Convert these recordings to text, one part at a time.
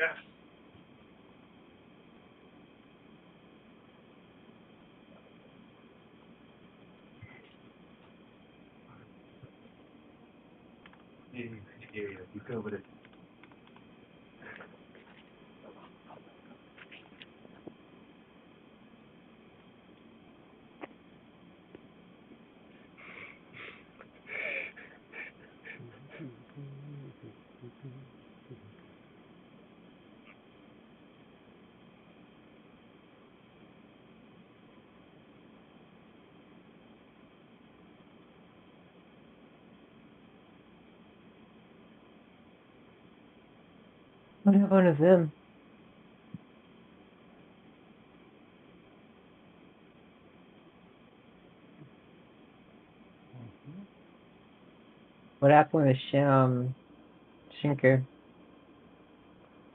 Yes. Yeah, you covered it. What happened to them? What happened with Shinker?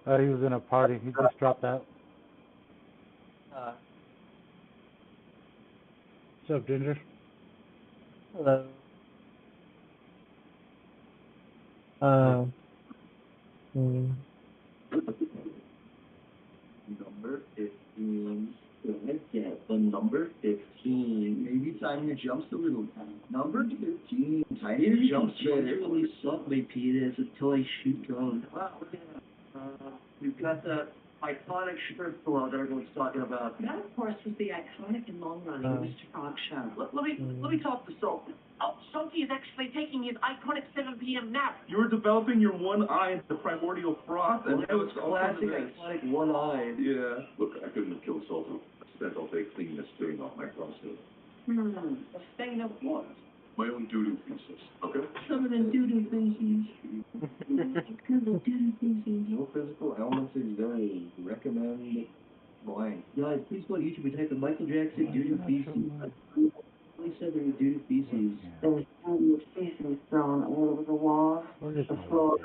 He was in a party. He just dropped out. What's up, Ginger? Hello. Hmm. Number 15. Let's get the number 15. Maybe time your jumps a little. Number 15. Time your jumps better. Really subtly, Pete, is a toy shoot drone. Wow, we've got the iconic shirt below that everyone's talking about. That, of course, was the iconic and long-running Mr. Frog show. Let me talk to Sultan. Oh, Sultan is actually taking his iconic 7 p.m. nap. You were developing your one eye into the primordial froth, and it was classic iconic one-eyed. Yeah. Look, I couldn't have killed Sultan. I spent all day cleaning the stain off my crossbow. A stain of what? My own doo-doo feces, okay? Covered in doo-doo feces. Covered doo-doo feces. No physical ailments examined. Recommend blank. Guys, please go to YouTube and type in Michael Jackson doo-doo feces. They said there were doo-doo feces. There was doo-doo feces thrown all over the wall, the floor.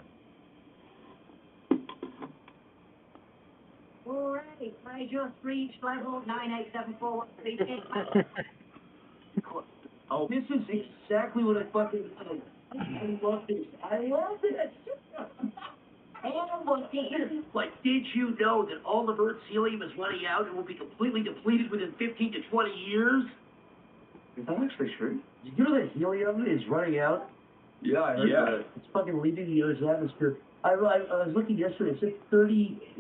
All right, I just reached level 9874. Oh, this is exactly what I fucking said. I love this. I love it. But did you know that all of Earth's helium is running out and will be completely depleted within 15 to 20 years? Is that actually true? Did you know that helium is running out? Yeah, I heard that. It's fucking leaving the Earth's atmosphere. I was looking yesterday. It said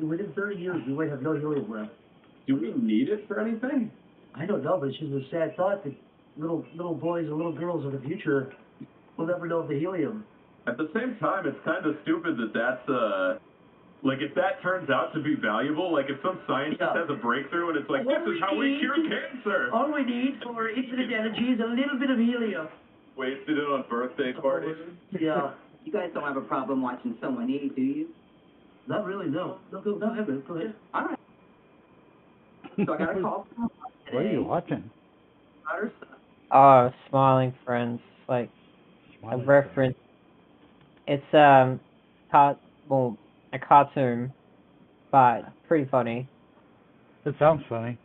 within 30 years we might have no helium left. Do we need it for anything? I don't know, but it's just a sad thought that little boys and little girls of the future will never know of the helium. At the same time, it's kind of stupid that that's like, if that turns out to be valuable, like, if some scientist has a breakthrough and it's like, this is how we cure cancer. All we need for infinite energy is a little bit of helium. Wasted it on birthday parties. Yeah. You guys don't have a problem watching someone eat, do you? Not really, no. No, go ahead. All right. So I got a call from today. What are you watching? Smiling Friends, like Smiling a reference. It's a cartoon, but pretty funny. It sounds funny.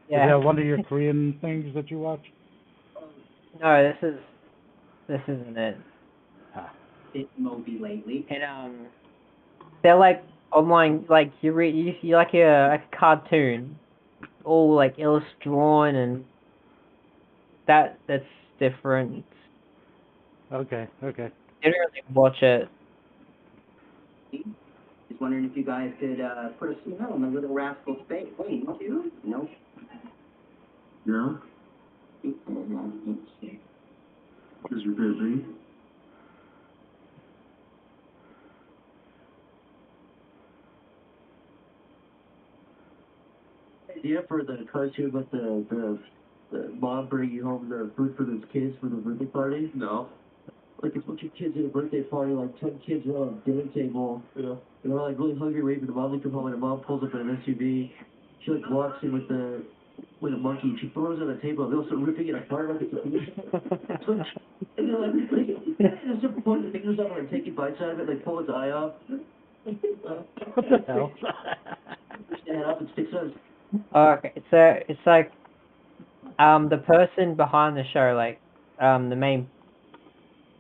Yeah. Is that one of your Korean things that you watch? No, this isn't it. Bit Moby lately. And they're like online, like you like a cartoon, all like drawn, and that's different. Okay. You don't really watch it. Just wondering if you guys could put a smile on the little rascal's face. Wait, you? No. No? Because you're busy. Idea for the cartoon with the mom bringing home the food for those kids for the birthday party? No. Like, it's a bunch of kids at a birthday party, like 10 kids are on a dinner table. Yeah. And they're like really hungry, waiting for the mom to come home, and the mom pulls up in an SUV. She like walks in with a monkey. She throws it on the table, and they all start ripping it apart like it's a piece. And they're like, they start pulling the fingers out and taking bites out of it, like pull its eye off. What the hell? Stand up and sticks out. Okay, so it's like the person behind the show, like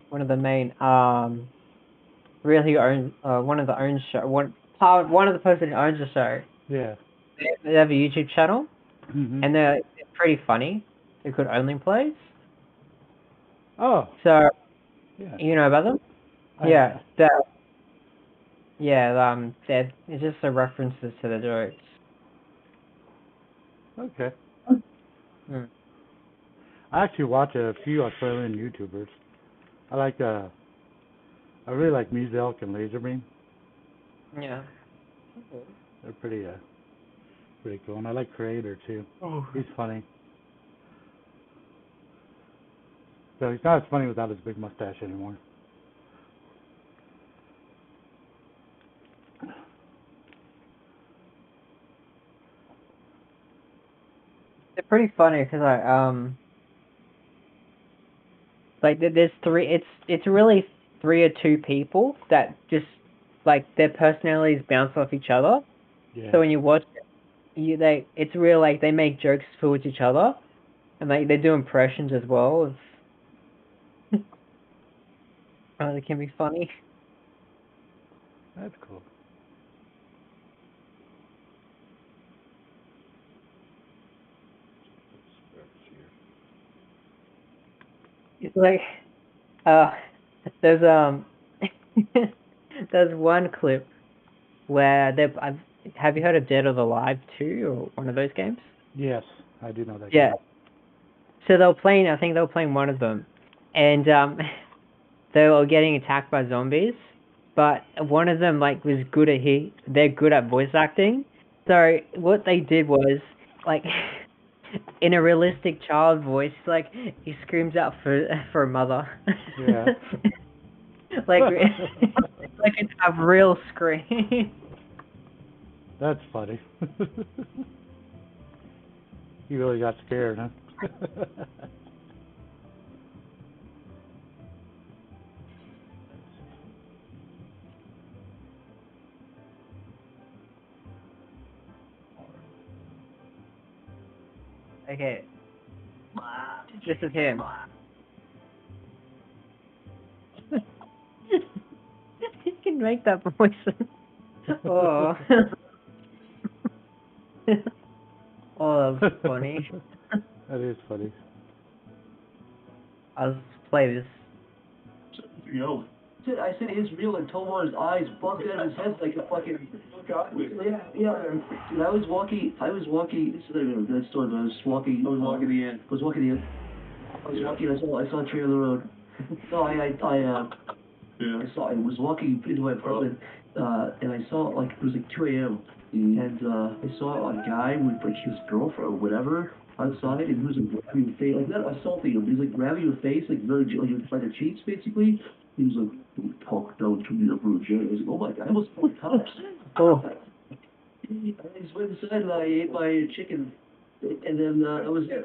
one of the main really owns one of the owns show one of the person who owns the show. Yeah. They have a YouTube channel, Mhm. and they're pretty funny. They're called Only Plays. Oh. So Yeah. you know about them? Yeah. It's just the references to the jokes. Okay. Mm. I actually watch a few Australian YouTubers. I really like Muselk and Laserbeam. Yeah. They're pretty cool. And I like Creator too. Oh. He's funny. So he's not as funny without his big mustache anymore. They're pretty funny because there's three. It's really three or two people that just like their personalities bounce off each other. Yeah. So when you watch it, it's real like they make jokes towards each other, and like they do impressions as well. They can be funny. That's cool. It's like there's there's one clip where have you heard of Dead or Alive 2 or one of those games? Yes, I do know that. Yeah. Game. So I think they were playing one of them, and they were getting attacked by zombies, but one of them like was good at they're good at voice acting. So what they did was like in a realistic child voice, like he screams out for a mother. Yeah. like like a real scream. That's funny. You really got scared, huh? Okay. This is him. He can make that voice. Oh. Oh, that's funny. That is funny. I'll play this. Yo. I said Israel and Tomar's eyes bugged out of his head like a fucking... Yeah. Dude, I was walking, this is not even a good story, but I was walking the end. I was walking, I saw a tree on the road. No, I was walking into my apartment, and I saw, like, it was like 2 a.m., and, I saw a guy with, like, his girlfriend or whatever outside, and he was, like, grabbing your face, like, not assaulting him, but he was, like, grabbing your face, like, very, like, by the cheeks, basically. He was like, "Don't talk down to me, Virgin." I was like, oh my god, I almost called cops. Oh. I just went inside and I ate my chicken. And then, I was... Am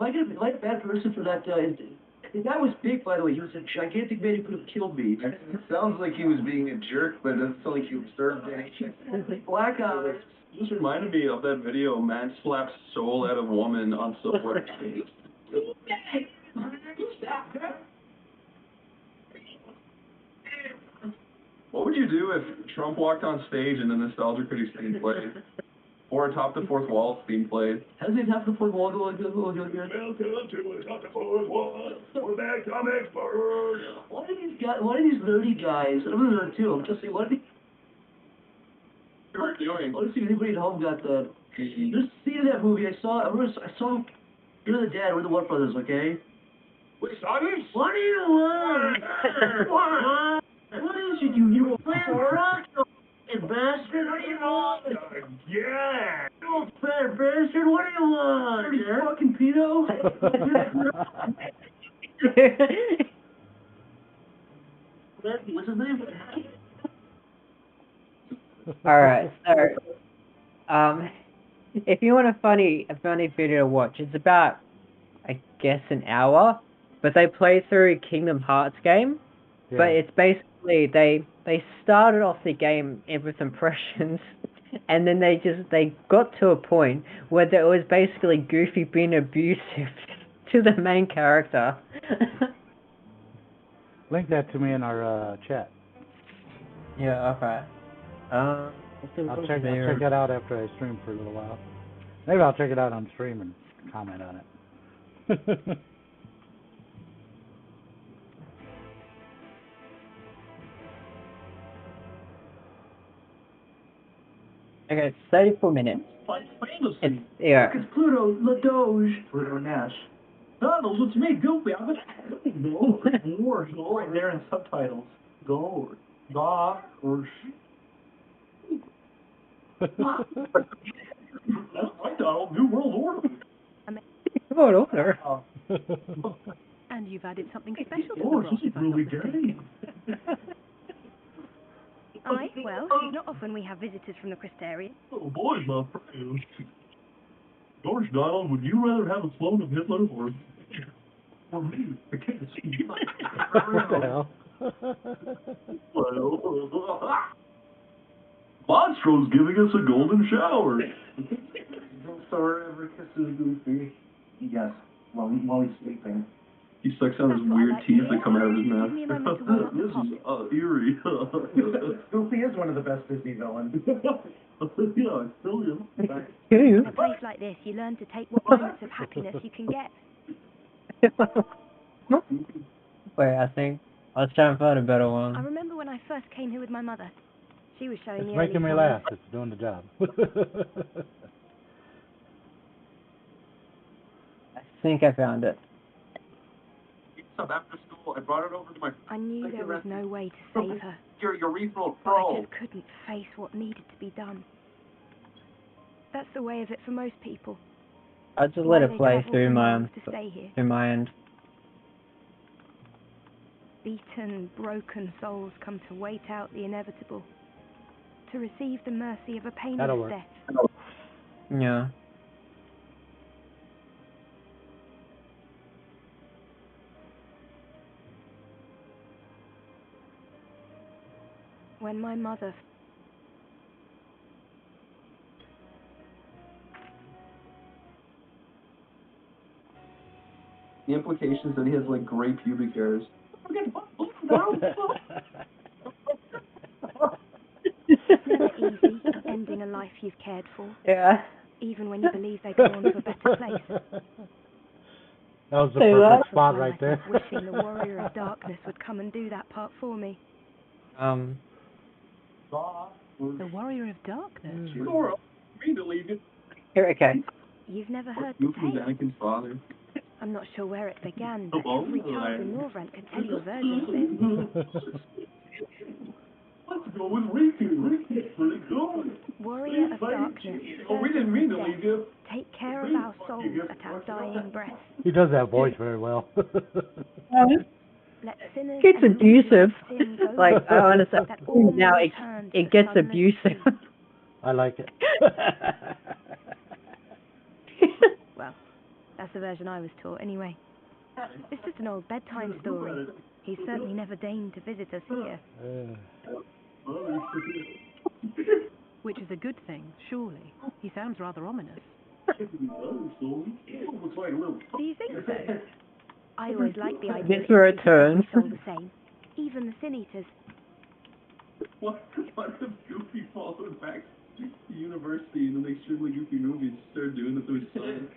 I a bad person for that, the guy was big, by the way. He was a gigantic man who could have killed me. It sounds like he was being a jerk, but it doesn't sound like he observed anything. Black eyes. This reminded me of that video, man slaps soul out of woman on subway. What would you do if Trump walked on stage and the Nostalgia Critic scene played? Or a Top the Fourth Wall theme played? How does it have the fourth wall go again? Welcome to a Top the Fourth Wall. We're back, comics bird. Why are these nerdy guys, I'm a nerd too, I'm just saying, what are these... What are you doing? I want to see if anybody at home got the... There's a scene in that movie, I saw, You're the Dad, we're the What Brothers, okay? Wait, silence? What do you want? What is it, you rock, you bastard? What do you want? Yeah! You fat bastard, what do you want? You fucking pedo? What's his name? Alright, so if you want a funny video to watch, it's about I guess an hour. But they play through Kingdom Hearts game. Yeah. But it's basically they started off the game with impressions, and then they got to a point where it was basically Goofy being abusive to the main character. Link that to me in our chat. Yeah, okay. I'll check that out after I stream for a little while. Maybe I'll check it out on stream and comment on it. Okay, it's 34 minutes. It's, yeah. It's Pluto, La Doge. Pluto Nash. Donald, it's me, Goofy. I'm no, more. Right there in subtitles. Go. Da. Or that's right, Donald. New World Order. World Order. And you've added something special to the Oh, broth, this is if I'm really not good. mistaken. Aye, well, it's not often we have visitors from the Crystarian. Oh, boys, my friend. George Donald, would you rather have a clone of Hitler or me? I can't see you. What the hell? Monstro's giving us a golden shower. Thor ever kisses Goofy? Yes, while he's sleeping. He sucks on his weird teeth that come out of his mouth. This is eerie. Goofy is one of the best Disney villains. Yeah, I feel you. In a place like this, you learn to take what moments of happiness you can get. Wait, I think I was trying to find a better I one. remember when I first came here with my mother. She was showing It's me making me early laugh. It's doing the job. I think I found it. After school, I brought it over to my. I knew there was no way to save her, You're your regional but I pro. just couldn't face what needed to be done. That's the way of it for most people. I just let Why it they play travel through for my miles to stay here. through my end. Beaten, broken souls come to wait out the inevitable, to receive the mercy of a That'll painless work. death. Yeah. When my mother The implications that he has like gray pubic hairs. It's never easy ending a life you've cared for, Yeah. even when you believe they go on to a better place. That was the Say perfect that. spot I right there. myself wishing the warrior of darkness would come and do that part for me. The warrior of darkness? Okay. You've never heard the Goofy's tale? Anakin's father. I'm not sure where it began, but every child in Norvrent can tell you a version of it. Let's go with Riku. Riku's pretty cool. Warrior of darkness, Oh, we didn't mean to leave you. take care of our souls at our dying breath. He does that voice very well. Let sinners It's and abusive. sin go Like, I understand. that all Now may it return to it the gets sunless abusive. sea. I like it. Well, that's the version I was taught anyway. It's just an old bedtime story. He's certainly never deigned to visit us here. Which is a good thing, surely. He sounds rather ominous. Do you think so? I always liked the idea This where it turns. it's all the same. Even the Sin Eaters. What if Goofy followed back to university and then the extremely goofy movies started doing it to his son?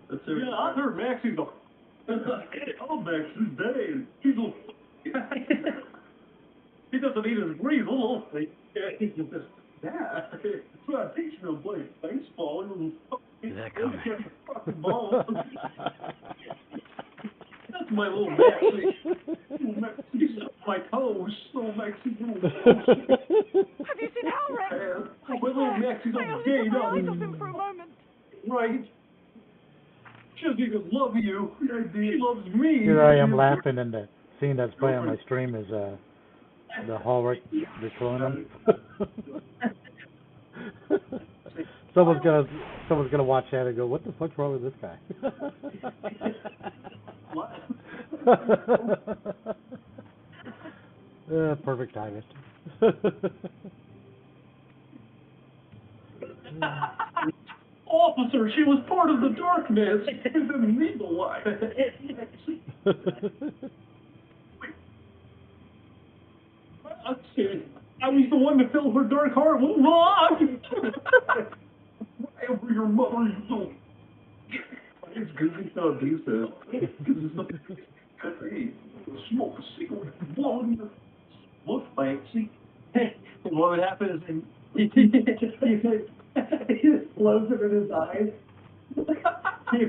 That's everything. Yeah, I heard Maxie's a... Oh, Max is dead. He's a... He doesn't eat his weasel. He's just... Yeah. So I teach him to play baseball. Is that coming? Fucking ball. That's my little Maxie. He's my toes. Little Maxie's little toes. Have you seen Howard? My little Maxie's all gay up. Eyes off him for a moment. Right. She doesn't even love you. She loves me. Here I am laughing, and the scene that's playing on my stream is the hallway they're killing him. Someone's gonna watch that and go, "What the fuck's wrong with this guy?" Perfect timing. Officer, she was part of the darkness. She didn't need the light. I'm kidding. I was the one to fill her dark heart with love. Right over your mother, you little. It's Goofy so abusive. Because it's like, hey, smoke a cigarette, blow in your. Look fancy. And what would happen is he just blows it in his eyes. He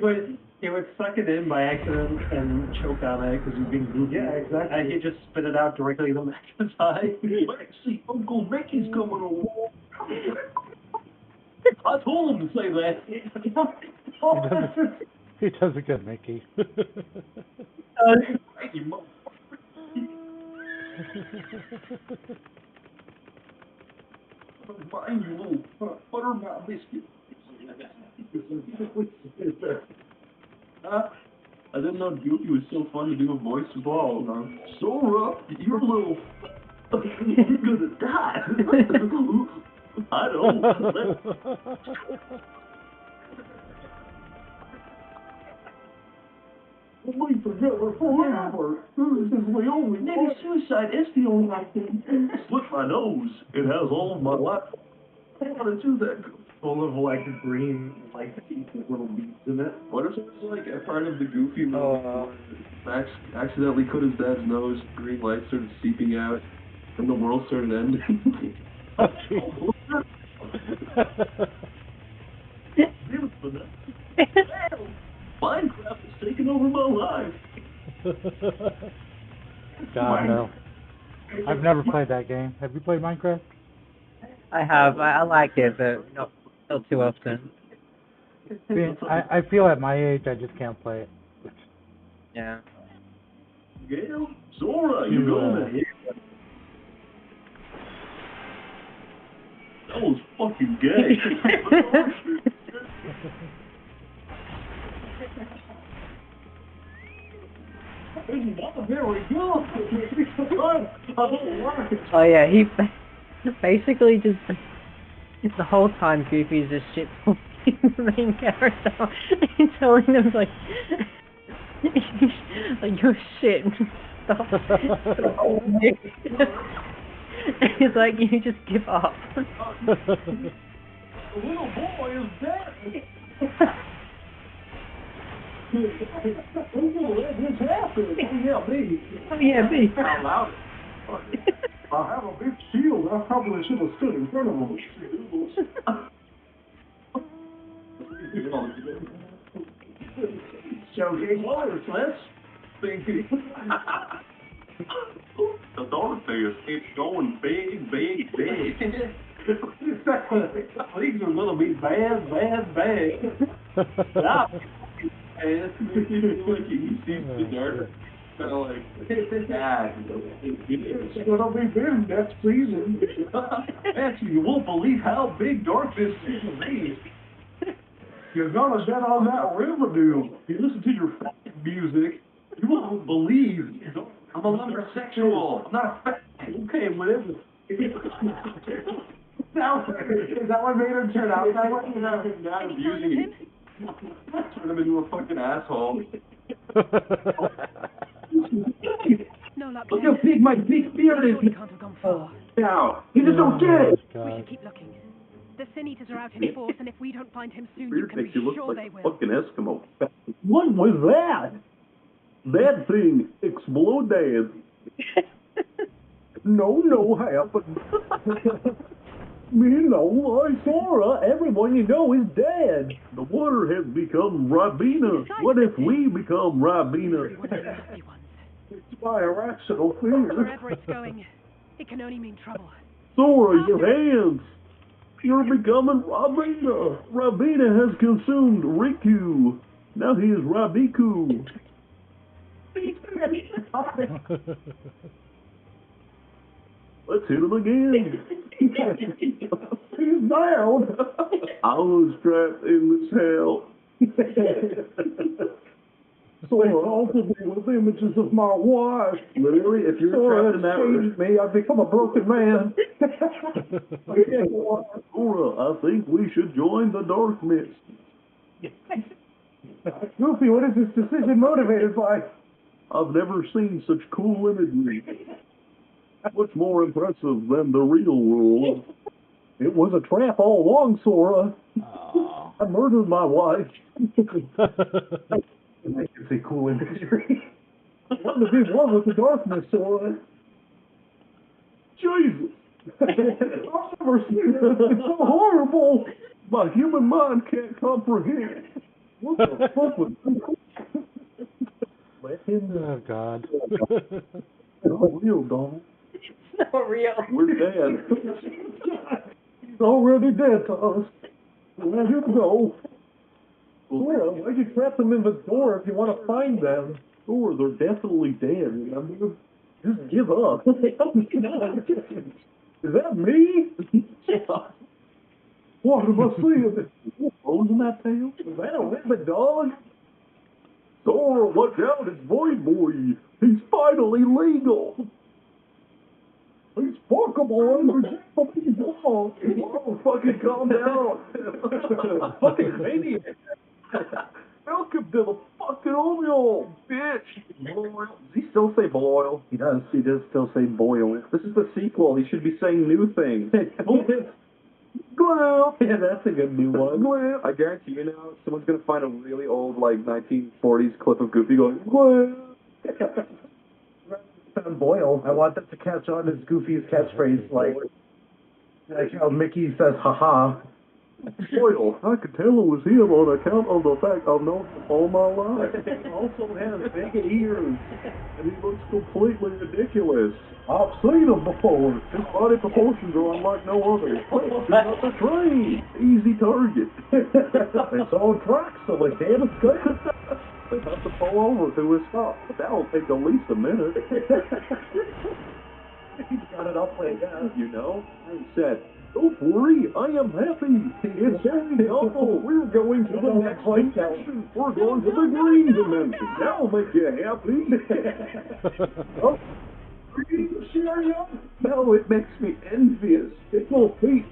would suck it in by accident and choke on it because he's being goofy. Yeah, exactly. And he'd just spit it out directly in the back of his eye. See, Uncle Mickey's coming over. I told him to say that. He does a good Mickey. Thank you, Mom. Buying you little buttermilk biscuit. I didn't know Goofy was so fun to do a voice of all. Sora, you're a little. You're gonna die. I don't. We together forever. This is the only. Maybe suicide is the only option. Look at my nose. It has all of my life. I want to do that. Full of like green, like teeth with little beads in it. What if it was like a part of the Goofy movie where Max accidentally cut his dad's nose, green light started seeping out, and the world started ending? Minecraft is taking over my life. God, no. I've never played that game. Have you played Minecraft? I have. I like it, but not too often. I feel at my age I just can't play it. Yeah. Gail, Sora, you're going to hell. That was fucking gay. Oh yeah, he basically just the whole time Goofy's just shit talking the main character and telling them like you're shit. Stop. He's like, you just give up. The little boy is dead. Oh yeah, me. How loud? I have a big shield. I probably should have stood in front of him. Joking water, let's think. The dog face keeps going big, big, big. These are gonna be bad. Stop. And like he sees the dark. Kind of like, God, it's gonna be big next season. Actually, you won't believe how big dark this season is. You're gonna get on that revenue. You listen to your fucking music, you won't believe. I'm a lumbersexual. I'm not a fat. Okay, whatever. Now, is that what made him turn out that way? Not abusing him. Turn him into a fucking asshole. No luck. Look how big my big beard is. Surely can't have gone far. Now, he just don't get it. We should keep looking. The Sin Eaters are out in force, and if we don't find him soon, you Beard can makes be you look sure like they a will. fucking Eskimo. What was that? That thing exploded. No happened. You know, I saw everyone you know is dead. The water has become Ribena. What if we become Ribena? One of the nasty ones. It's my irrational fear. Wherever it's going, it can only mean trouble. Sora, your hands. You're becoming Ribena. Ribena has consumed Riku. Now he is Rabiku. Let's hit him again. He's down. I was trapped in this hell. Sora altered me with images of my wife. Literally, if you're trapped in that room, me, I've become a broken man. Sora, I think we should join the Dark Mist. Goofy, what is this decision motivated by? I've never seen such cool imagery. Much more impressive than the real world. It was a trap all along, Sora. Oh. I murdered my wife. I can say cool imagery. What to be one with the darkness, Sora? Jesus! I've never seen it. It's so horrible. My human mind can't comprehend. What the fuck was Let him Oh, God. not real, Donald. It's not real. We're dead. He's already dead to us. Let him go. Sora, why'd you trap them in the door if you want to find them? Sora, they're definitely dead, remember? Just give up. Is that me? What am I seeing? Bones in that tail? Is that a rabid dog? Sora, watch out, it's Void Boy. He's finally legal. He's fuckable. Fucking dog. Oh, fucking calm down. Fucking maniac. Welcome to the fucking oil, bitch. Boil. Does he still say boil? He does. He does still say boil. This is the sequel. He should be saying new things. Well, yeah, that's a good new one. Well, I guarantee you now, someone's gonna find a really old, like, 1940s clip of Goofy going, well. Found Boyle. I want them to catch on as Goofy's catchphrase, like how Mickey says, haha. Boyle, I could tell it was him on account of the fact I've known him all my life. He also has big ears, and he looks completely ridiculous. I've seen him before. His body proportions are unlike no other. He's not the train. Easy target. It's on track, so they can't escape. They have to pull over to his stop. That'll take at least a minute. He's got it up like that. You know? I said, don't worry, I am happy. It's only awful. We're going to the next dimension. We're going to the green dimension. That'll make you happy. Oh, no, it makes me envious. Oh, Pete,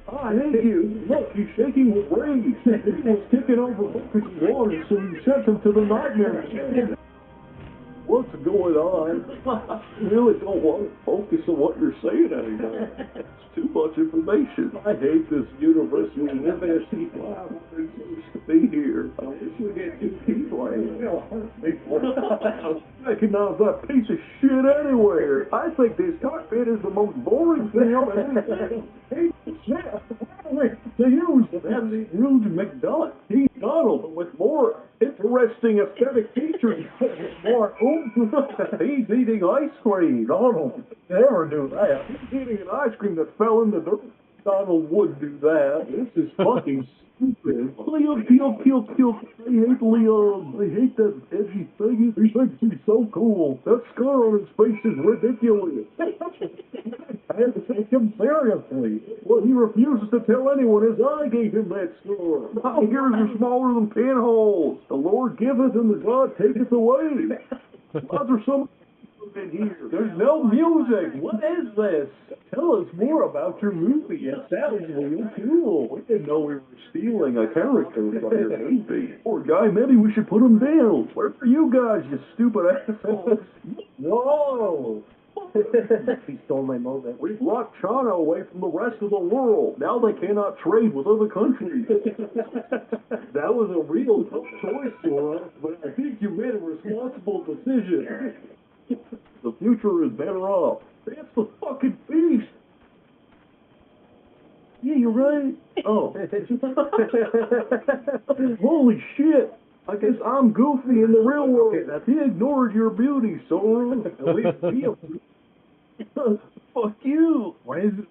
I hate you. Look, he's shaking with rage. He was kicking over buckets of water, so he sent him to the nightmare. What's going on? I really don't want to focus on what you're saying anymore. It's too much information. I hate this universe we live in. Wow, we're supposed to be here. I wish we get two people. I recognize that piece of shit anywhere. I think this cockpit is the most boring thing I've ever seen. Hey, Jeff, to use that's Rude McDuck. He's Donald, but with more interesting aesthetic features. More he's eating ice cream. Donald never do that. He's eating an ice cream that fell in the dirt. Donald would do that. This is fucking stupid. Leo. I hate Leo. I hate that edgy thing. He thinks he's so cool. That scar on his face is ridiculous. I have to take him seriously. What he refuses to tell anyone is I gave him that scar. My ears are smaller than pinholes. The Lord giveth and the God taketh away. Why there so much in here? There's no music. What is this? Tell us more about your movie. It sounds real cool. We didn't know we were stealing a character from your movie. Poor guy, maybe we should put him down. Where are you guys, you stupid assholes? Whoa! He stole my moment. We've locked China away from the rest of the world. Now they cannot trade with other countries. That was a real tough choice, Sora, but I think you made a responsible decision. The future is better off. That's the fucking beast. Yeah, you're right. Oh. Holy shit. I guess I'm Goofy in the real world. He ignored your beauty, Sora. At least he fuck you. Why did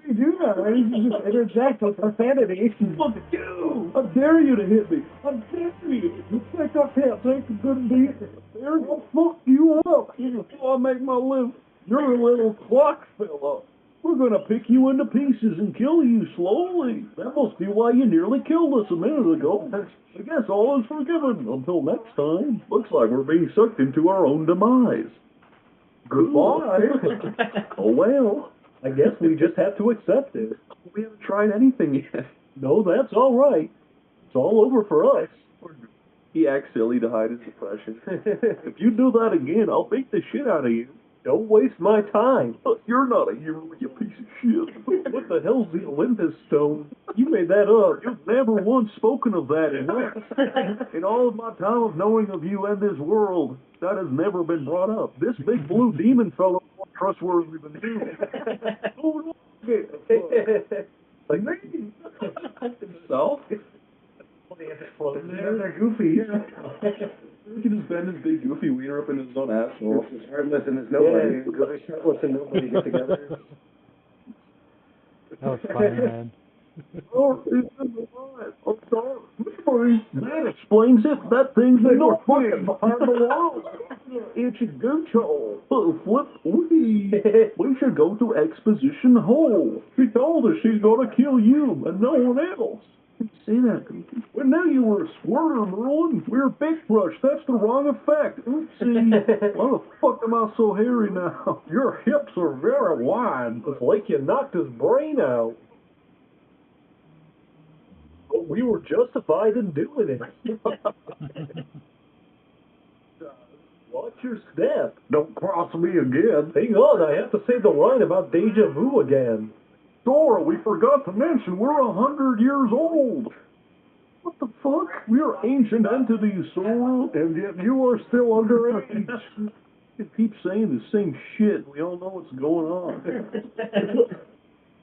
he do that? Why did he just interject with profanity? Fuck you. How dare you to hit me? How dare you? You think I can't take a good beat? I'll fuck you up. I'll make my live. You're a little clock fella. We're gonna pick you into pieces and kill you slowly. That must be why you nearly killed us a minute ago. I guess all is forgiven. Until next time. Looks like we're being sucked into our own demise. Goodbye. Oh well. I guess we just have to accept it. We haven't tried anything yet. No, that's all right. It's all over for us. He acts silly to hide his depression. If you do that again, I'll beat the shit out of you. Don't waste my time. You're not a hero, you piece of shit. What the hell's the Olympus Stone? You made that up. You've never once spoken of that in all of my time of knowing of you and this world, that has never been brought up. This big blue demon fellow is more trustworthy than you. Oh, like me. So? They're goofy. He can just bend his big goofy wiener up in his own asshole. It's heartless and it's nobody. It's heartless and nobody get together. That was funny, man. Oh, it's alive. Oh, sorry. That explains it. That thing's in the fucking behind the wall. It's a gooch hole. Flip. We should go to Exposition Hole. She told us she's gonna kill you and no one else. Say that, Goofy. Well, now you were a squirter, Merlin. We're Big Brush. That's the wrong effect. Oopsie. Why the fuck am I so hairy now? Your hips are very wide. It's like you knocked his brain out. But we were justified in doing it. Watch your step. Don't cross me again. Hang on, I have to say the line about deja vu again. Sora, we forgot to mention we're 100 years old. What the fuck? We're ancient entities, Sora, and yet you are still underage. You keep saying the same shit. We all know what's going on.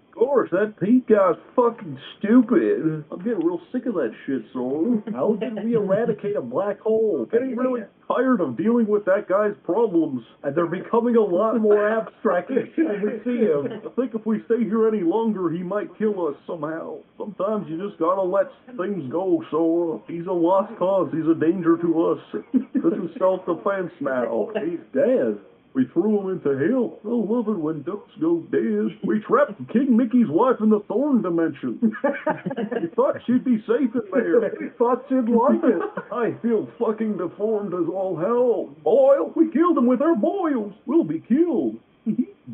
Of course, that Pete guy's fucking stupid. I'm getting real sick of that shit, Sora. How did we eradicate a black hole? Getting really tired of dealing with that guy's problems, and they're becoming a lot more abstract each time we see him. I think if we stay here any longer, he might kill us somehow. Sometimes you just gotta let things go, Sora. He's a lost cause. He's a danger to us. This is self-defense now. He's dead. We threw him into hell. I love it when ducks go dead. We trapped King Mickey's wife in the Thorn Dimension. We thought she'd be safe in there. We thought she'd like it. I feel fucking deformed as all hell. Boil? We killed him with our boils. We'll be killed.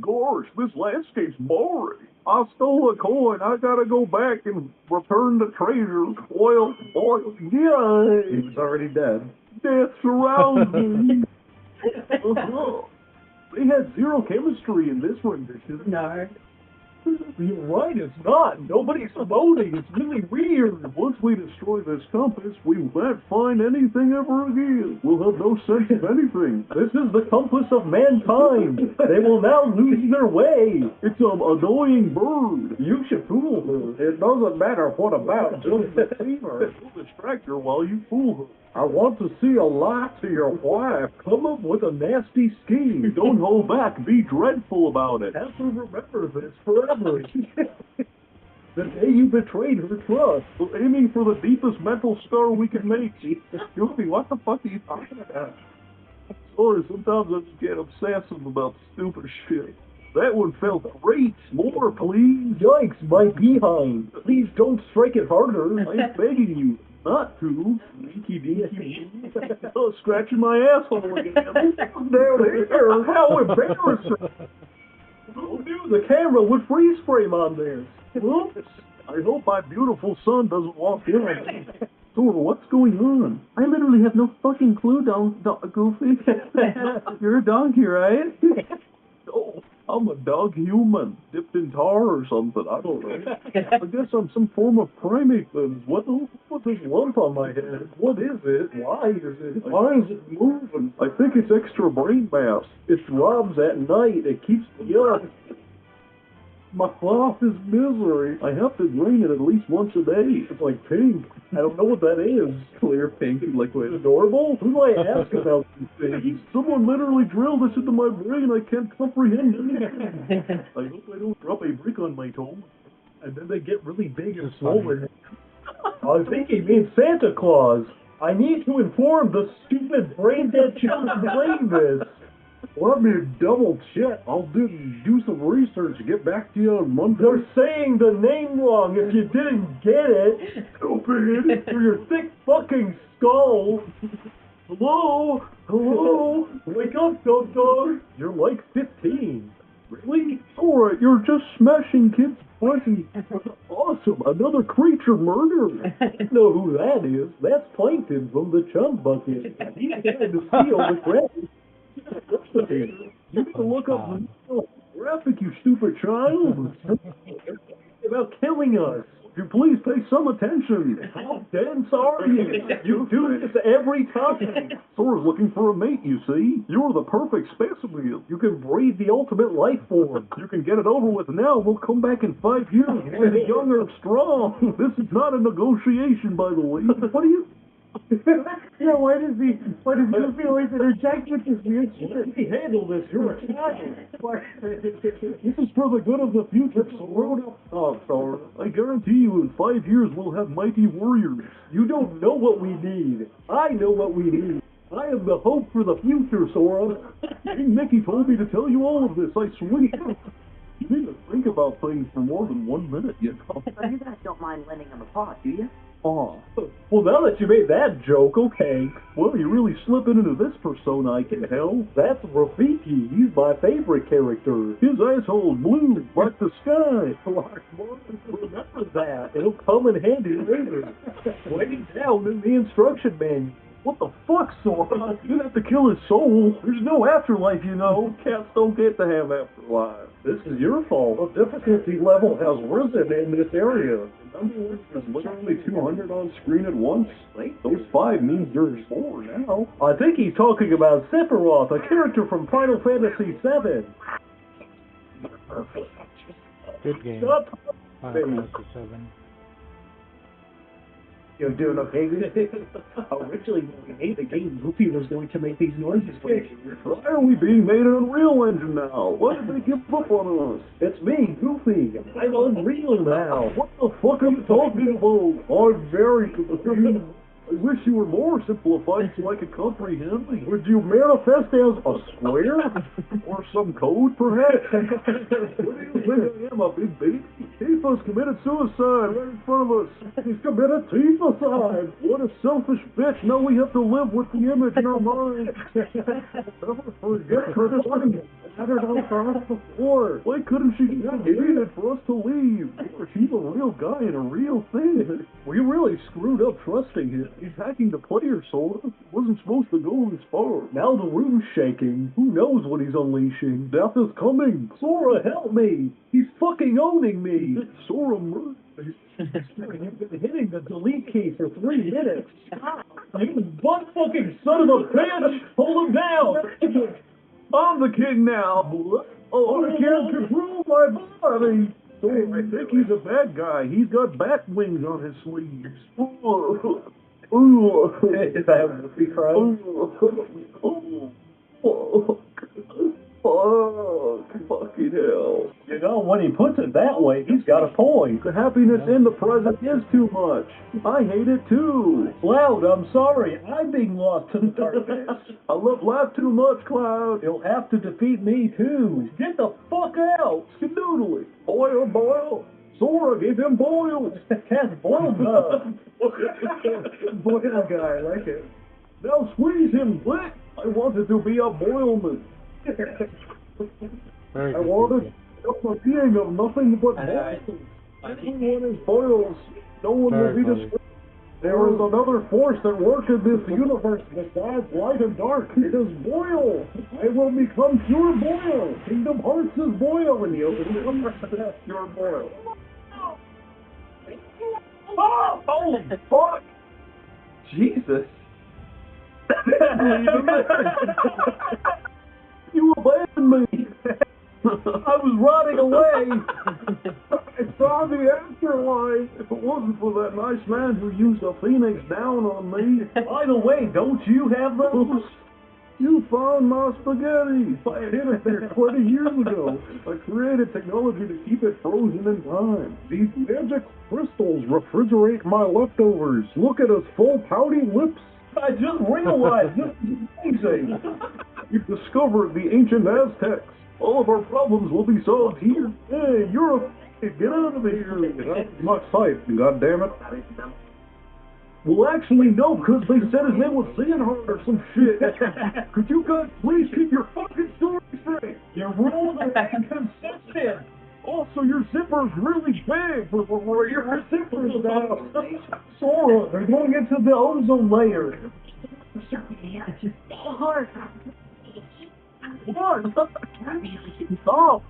Gosh, this landscape's boring. I stole a coin. I gotta go back and return the treasure. Boil, yeah. He was already dead. Death surrounds me. They had zero chemistry in this rendition. No. You're right, it's not. Nobody's voting. It's really weird. Once we destroy this compass, we won't find anything ever again. We'll have no sense of anything. This is the compass of mankind. They will now lose their way. It's an annoying bird. You should fool her. It doesn't matter what about. Just deceive her. We'll distract her while you fool her. I want to see a lie to your wife. Come up with a nasty scheme. Don't hold back. Be dreadful about it. Have to remember this forever. The day you betrayed her trust. We're aiming for the deepest mental scar we can make. Goofy, what the fuck are you talking about? Sorry, sometimes I just get obsessive about stupid shit. That one felt great. More, please. Yikes, my behind. Please don't strike it harder. I'm begging you not to. Dinky dinky. Oh, scratching my asshole again. Down here. How embarrassing. Oh, dude, the camera with freeze frame on there. Whoops. I hope my beautiful son doesn't walk in. Sora, what's going on? I literally have no fucking clue, Goofy. You're a donkey, right? Oh, I'm a dog human, dipped in tar or something. I don't know. I guess I'm some form of primate then. What this lump on my head? What is it? Why is it? Why is it moving? I think it's extra brain mass. It throbs at night. It keeps me up. My cloth is misery. I have to drain it at least once a day. It's like pink. I don't know what that is. Clear pink liquid. Adorable? Who do I ask about these things? Someone literally drilled this into my brain. I can't comprehend it. I hope I don't drop a brick on my toe. And then they get really big and swollen. I think he means Santa Claus. I need to inform the stupid brain-dead children playing this. Let me double check. I'll do some research and get back to you on Monday. They're saying the name wrong if you didn't get it. Stupid. For your thick fucking skull. Hello? Hello? Wake up, Dog. You're like 15. Really? Alright, you're just smashing kids' presents. Awesome, another creature murderer. I know who that is. That's Plankton from the Chum Bucket. He's trying to steal the credit. You need to look up the graphic, you stupid child. About killing us. Would you please pay some attention? How dense are you? You do this every time. Sora's looking for a mate, you see. You're the perfect specimen. You can breed the ultimate life form. You can get it over with now. We'll come back in 5 years. We'll be young and strong. This is not a negotiation, by the way. What do you... Yeah, why does he always interject with this weird shit? Let me handle this. You're a child. This is for the good of the future. Sora. I guarantee you in 5 years we'll have mighty warriors. You don't know what we need. I know what we need. I am the hope for the future, Sora. King Mickey told me to tell you all of this, I swear. You need to think about things for more than 1 minute, you know. So you guys don't mind lending him a paw, do you? Aw. Well, now that you made that joke, okay. Well, you're really slipping into this persona, I can tell. That's Rafiki. He's my favorite character. His asshole's blue, like the sky. Remember that. It'll come in handy later. Writing down in the instruction manual. What the fuck, Sora? You'd have to kill his soul. There's no afterlife, you know. Cats don't get to have afterlife. This is your fault. The difficulty level has risen in this area. Remember when there's literally 200 on screen at once? Those 5 means there's 4 now. I think he's talking about Sephiroth, a character from Final Fantasy VII. Good game. Shut up. Final Fantasy 7. You're doing okay? Originally, when we made the game, Goofy was going to make these noises for you. Why are we being made an Unreal Engine now? Why did they give up on us? It's me, Goofy. I'm Unreal now. What the fuck are you talking about? I'm very confused. I wish you were more simplified so I could comprehend. Would you manifest as a square? Or some code, perhaps? What do you think I am, a big baby? Tifa's committed suicide right in front of us. He's committed Tifa-cide. What a selfish bitch. Now we have to live with the image in our mind. Never forget her son. Had her done for us before. Why couldn't she just waited for us to leave? She's a real guy and a real thing. We really screwed up trusting him. He's hacking the player, Sora. Wasn't supposed to go this far. Now the room's shaking. Who knows what he's unleashing? Death is coming. Sora, help me. He's fucking owning me. Sora, you've been hitting the delete key for 3 minutes. You butt-fucking son of a bitch. Hold him down. I'm the king now. Oh, I can't control my body. I think he's a bad guy. He's got bat wings on his sleeves. Is that having a free cry? Fucking hell. You know, when he puts it that way, he's got a point. The happiness in the present is too much. I hate it too. Cloud, I'm sorry. I'm being lost to the darkness. I love laugh too much, Cloud. You'll have to defeat me too. Get the fuck out. Skadoodly. Boil, boil. Sora gave him boils. Cat's boiled up. Boil guy, I like it. Now squeeze him, quick. I wanted to be a boilman. I wanted a being of nothing but boils. Everyone is boils. No one will be destroyed. There is another force that works in this universe besides light and dark. It is boil. I will become pure boil. Kingdom Hearts is boil, and you become pure boil. Oh, holy fuck! Jesus. You abandoned me. I was rotting away. I saw the afterlife. If it wasn't for that nice man who used a phoenix down on me. By the way, don't you have those? You found my spaghetti. I hid it there 20 years ago. I created technology to keep it frozen in time. These magic crystals refrigerate my leftovers. Look at his full pouty lips. I just realized this is amazing. You've discovered the ancient Aztecs. All of our problems will be solved here. Hey, you're a get out of here. That's my sight, goddammit. Well, actually, no, because they said his name was Xehanort or some shit. Could you guys please keep your fucking story straight? Your rules are inconsistent. Also, your zipper's really big for your zippers now. Sora, they're going into the ozone layer. What? Stop!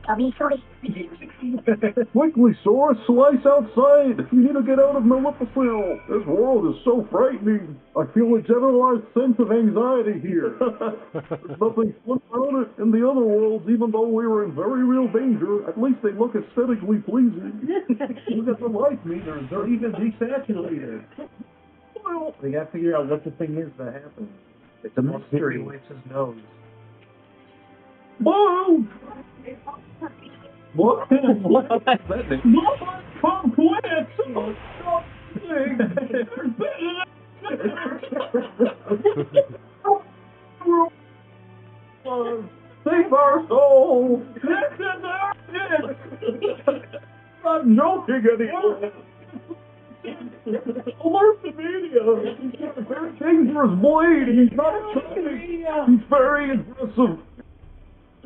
Quickly, Sora, slice outside! We need to get out of Maleficent! This world is so frightening! I feel a generalized sense of anxiety here. There's nothing fun about it. In the other worlds, even though we were in very real danger, at least they look aesthetically pleasing. Look at the light meters, they're even desaturated. Well, they gotta figure out what the thing is that happened. It's a mystery. He wipes his nose. Whoa! What? What? No, come quick! Stop! Save our souls! I'm joking anymore. Alert the media! He's got a very dangerous blade. He's not joking. He's very aggressive.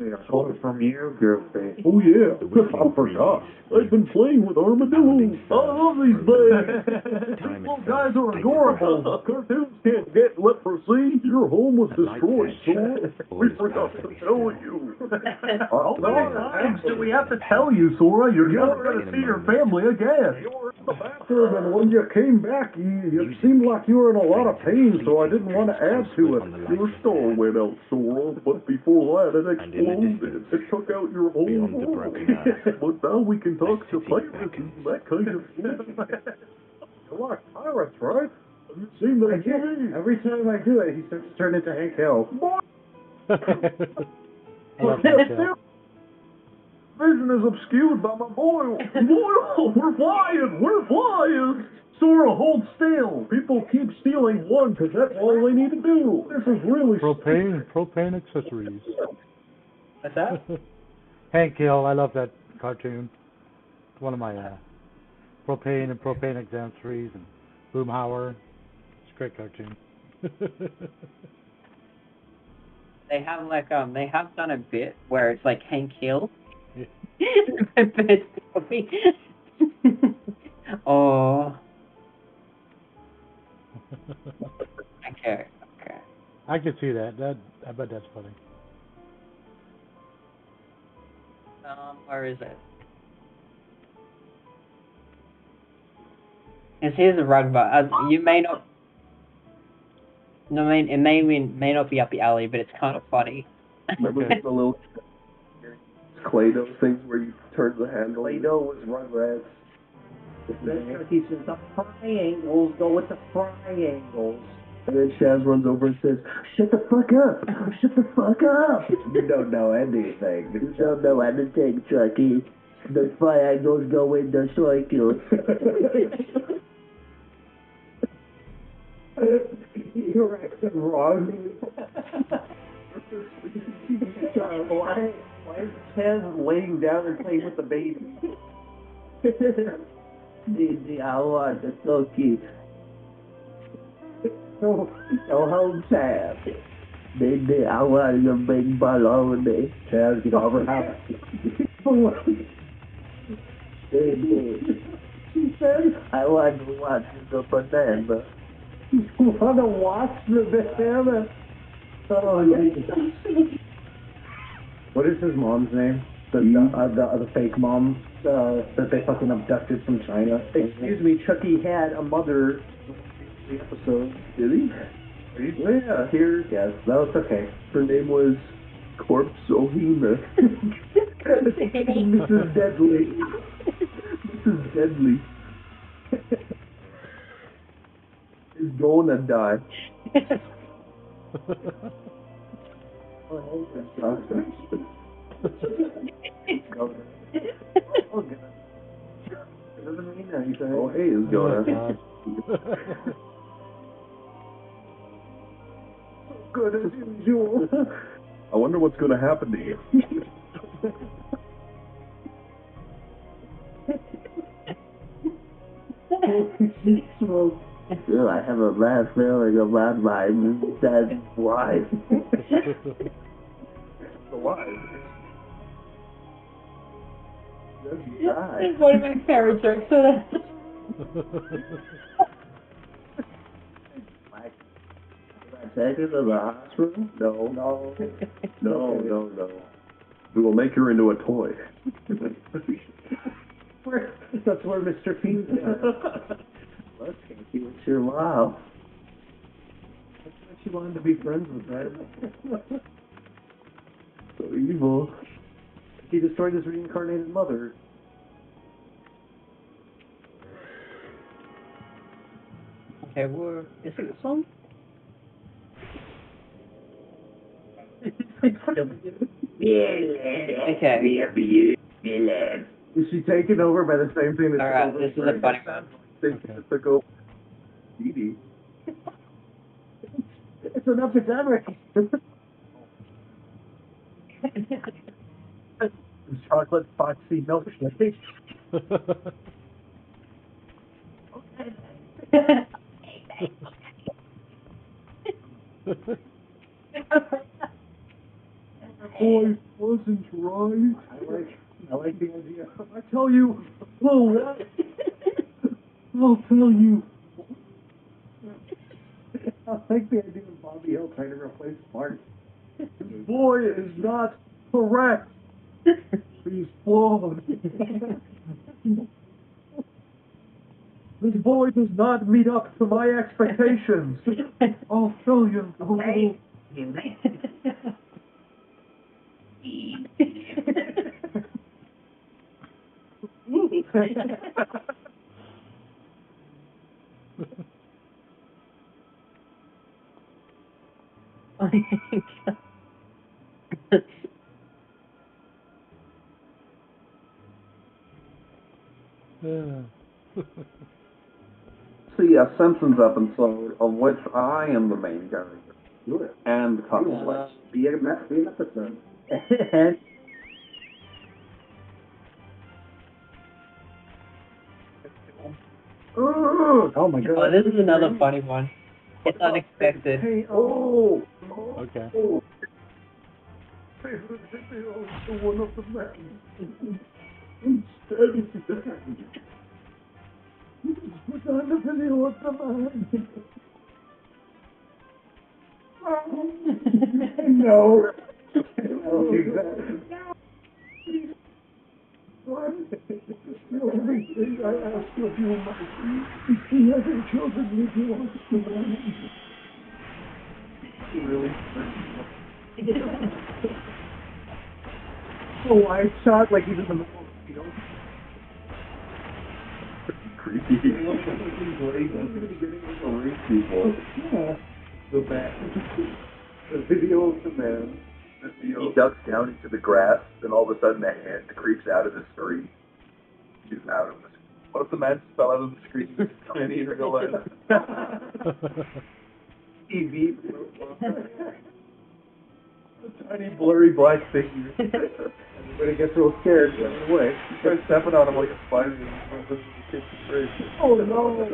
I stole it from you, girlfriend. Oh yeah, I forgot. I've been playing with armadillos. I love these things. These little guys are adorable. Cartoons can't get leprosy. Your home was destroyed, Sora. We forgot to tell you. How many times do we have to tell you, Sora? You're never going to see your family again. You were in the bathroom, and when you came back, you seemed like you were in a lot of pain, so I didn't want to add to it. Your star went out, Sora, but before that, it exploded. It took out your whole world. But now we can talk to pirates and that kind of thing. You like pirates, right? Have you seen that TV? Every time I do it, he starts to turn into Hank Hill. Vision is obscured by my boil. Boil! We're flying! We're flying! Sora, hold still! People keep stealing one because that's all they need to do. This is really... Propane accessories. What's that? Hank Hill, I love that cartoon. It's one of my propane accessories and Boomhauer. It's a great cartoon. They have like they have done a bit where it's like Hank Hill. But it's probably oh. Okay. I can see that. I bet that's funny. Where is it? Here's a rug, but you may not. No, I mean, it may not be up the alley, but it's kind of funny. Remember the little Play-Doh things where you turn the handle? Play-Doh was Rugrats. He says the triangles go with the triangles. And then Shaz runs over and says, "Shut the fuck up! Shut the fuck up!" You don't know anything. You don't know anything, Chucky. The triangles go in the circle. You're acting wrong. Why is Chaz laying down and playing with the baby? I want the cookie. No home, Chaz. Baby, I want the big baloney. Chaz, get over half. Baby, She said, I want to watch the banana. you want to watch the banana? Oh, what is his mom's name? The fake mom that they fucking abducted from China. Excuse me, Chucky had a mother. The episode. Did he? Yeah, here. Yes, that's okay. Her name was Corpse Ohina. Mrs. Deadly. Mrs. Deadly. Is gonna die. Oh, good. It doesn't mean anything. Oh, hey, is gonna. Good as usual. I wonder what's gonna happen to you. Smoke. I have a bad feeling about my dead wife. Alive. It's one of my favorite jokes. So take her to the hospital? No. No. We will make her into a toy. That's where Mr. Fiend's at. Let's see what's your love. That's what she wanted to be friends with, right? So evil. He destroyed his reincarnated mother. Okay, well, is it a song? Okay. Is she taken over by the same thing that Alright, this is a funny one. They Okay. just took over. Edie. It's an epidemic. Chocolate foxy milkshake. Boy wasn't right. I like the idea. I tell you, oh, what? I'll tell you. I like the idea of Bobby Hill trying to replace Mark. This boy is not correct. He's flawed. This boy does not meet up to my expectations. I'll tell you. See a Simpsons episode of which I am the main character. Sure. And conflict. Be an episode. And oh my god. Oh, this is another funny one. It's unexpected. Hey, Okay. One of the men. Instead of that, put on the video of the man. No. Oh, exactly. The only thing I ask of you, Mikey, is you haven't chosen me to watch the man. Really? A wide shot like he's in the middle of the field. Creepy. People. Yeah. The man. The video of the man. He ducks down into the grass, and all of a sudden the hand creeps out of the screen. She's out of the screen. What if the man fell out of the screen and he realized? TV. A tiny blurry black figure. Everybody gets real scared and runs away. He starts stepping on him like a spider. Oh no!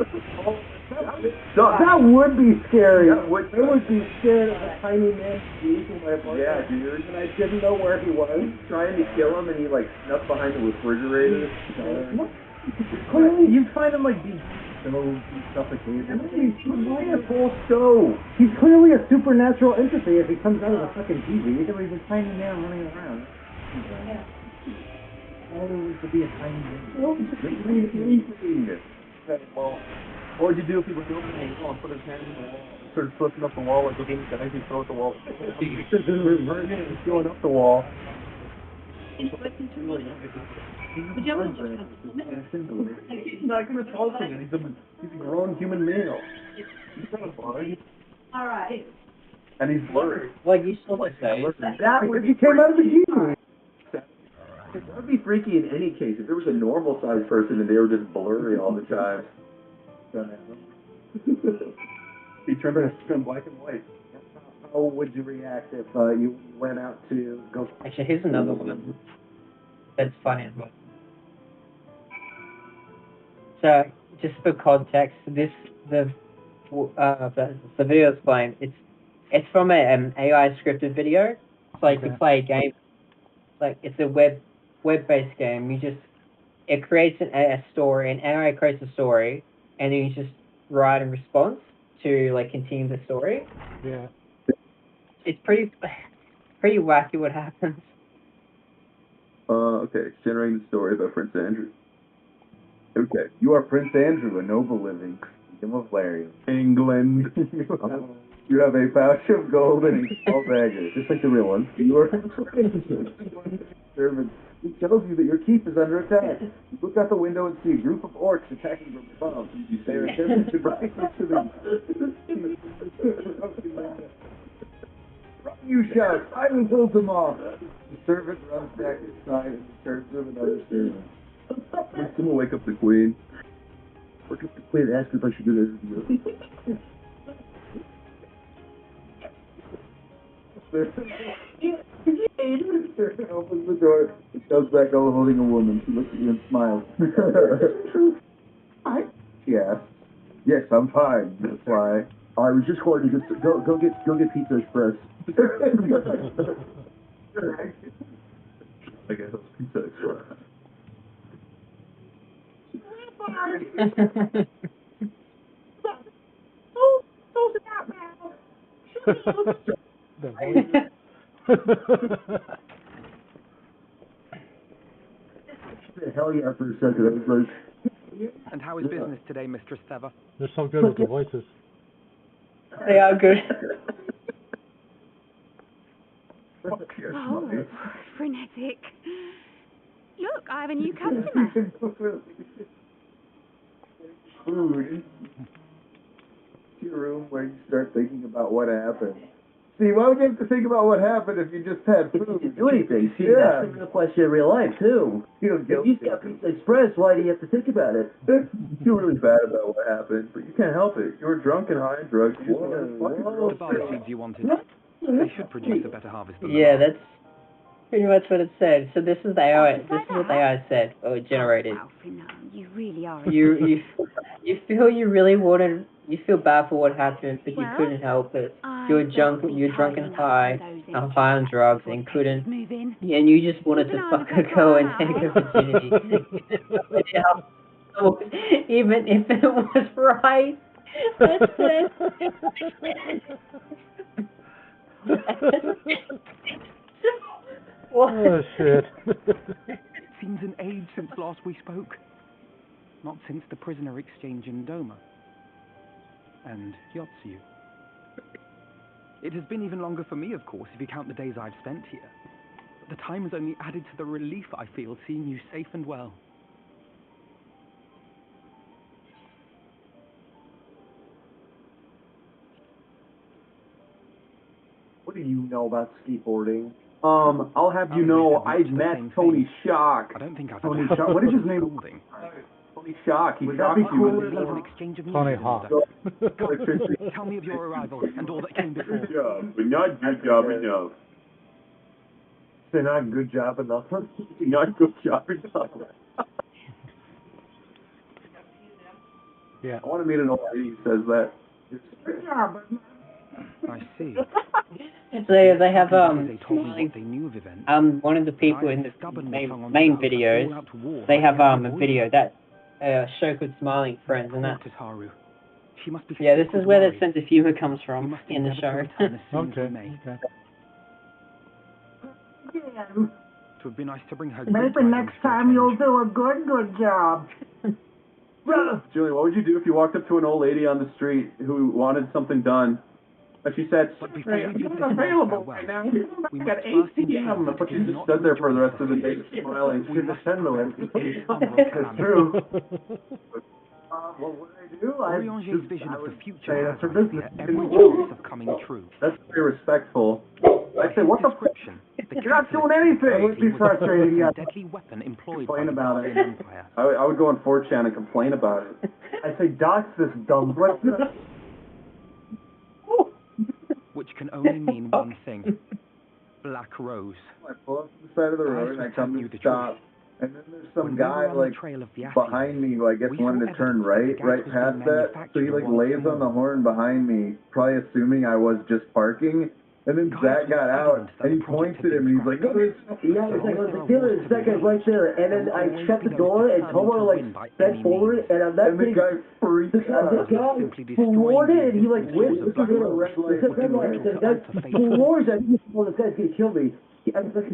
That would be scary. That would I would be scared of a tiny man sneaking my apartment. Yeah, dude. And I didn't know where he was. Trying to kill him, and he like snuck behind the refrigerator. Clearly, you'd find him like being suffocated. He's full stove. He's clearly a supernatural entity if he comes out of the fucking TV. He's a tiny man running around. All there was to be a tiny man. Well, what would you do if he was opening the wall and put his hand in the wall? Started flipping up the wall like looking at anything, throw at the wall. He's going up the wall. He's not going to talk to him. He's a grown human male. He's not a bug. Alright. And he's blurry. Like you saw the say. That would he came out of the TV. That would be freaky in any case. If there was a normal sized person and they were just blurry all the time. He turned to black and white. How would you react if you went out to go? Actually, here's another one. That's funny as well. So, just for context, the video is playing. It's from an AI scripted video. It's like you play a game. Like it's a web-based game. It creates a story. An AI creates a story, and then you just write a response to like continue the story. Yeah. it's pretty wacky what happens. Okay, it's generating the story about Prince Andrew. Okay, you are Prince Andrew, a noble living kingdom of Larian, England. You have a pouch of gold and a small dagger, just like the real one. You are servant. He tells you that your keep is under attack. You look out the window and see a group of orcs attacking from above. They are attempting to break into the... Run, you shout! I will hold them off! The servant runs back inside and returns with another servant. We're gonna wake up the queen. Wake up the queen and ask her if I should do this with you. Servant opens the door, goes back over holding a woman. She looks at you and smiles. Hi? She asks. Yes, I'm fine. You reply. I was just going to go get Pizza Express. I guess that's Pizza Express. The voice. Hell yeah for a second. I was like, And how is business today, Mistress Sever? They're so good with the voices. They are good. Oh, frenetic. Look, I have a new customer. Food. Your room where you start thinking about what happened. See, why would you have to think about what happened if you just had food? Do anything. See, Yeah. that's the real question in real life, too. If you got Pizza Express, why do you have to think about it? You feel really bad about what happened, but you can't help it. You were drunk and high and drugs. You just had fucking The barley seeds you wanted. They should produce a better harvest than Yeah, the that's pretty much what it said. So this is the AI. This is what the AI said or generated. Alfie, no, you really are. You feel you really wanted. You feel bad for what happened, but you Well, couldn't help it. I You're don't drunk. think You're drunk and hiding high, up those high on engines drugs, before and the couldn't. Texans move in. Yeah, and you just wanted to Even fuck I a girl and was take her like, virginity. Even if it was right. That's it. What? Oh shit. Seems an age since last we spoke. Not since the prisoner exchange in Doma. And Yotsu. It has been even longer for me, of course, if you count the days I've spent here. But the time has only added to the relief I feel seeing you safe and well. What do you know about skateboarding? I'll have you Others know, have I much the met same Tony thing. Shock. I don't think I've Tony ever Shock. What is his name? scolding. Tony Shock. He Would that shocked be you cool? with An exchange of Tony news Hawk. electricity. Tell me of your arrival and all that came before. Yeah, but not good job enough. Say not good job enough. Not good job enough. Yeah. I want to meet an old lady who says that. I see. They have They told me what they knew of events. one of the people in the main videos. They have a video that show called Smiling Friends, and that's Haru. She must be this is where the worried. sense of humor comes We from must in the endeavour show. to return as soon as we Okay. may. Okay. It would be nice to bring her. Maybe next time you'll do a good job. Julie, what would you do if you walked up to an old lady on the street who wanted something done? And she said, But before we do this available farewell, right now. we Got must first 8 p.m. ensure but that she it is just not stood there for the rejoiced rest of the day smiling. We must send them That's true. What would I do? Orianger's vision of the future say has, that's her I business. fear, every chance of coming true. That's very respectful. By I'd say, what the f***? description, the You're not doing catalyst anything. of It would be the was a frustrating, yeah. deadly weapon employed Complain by the about it. Guardian Empire. I would go on 4chan and complain about it. I say, dox this dumb. Which can only mean one thing. Black Rose. I pull up to the side of the road and I come knew to the stop. And then there's some When we guy, were on like, the trail of the behind me who I guess we wanted saw to turn evidence that the right gas was past being that. So he, like, manufactured lays on the horn behind me, probably assuming I was just parking. And then Zach got out, and he points at him, and he's like, "Go this." Yeah, it's like, Dylan, that guy's right there. And then I shut the door, and Tomar, like, bent forward, and I'm not And the kidding. guy freaked out. The guy floored it, and he, like, whipped. This is a red light. The guy floors it. This guy's gonna kill me. He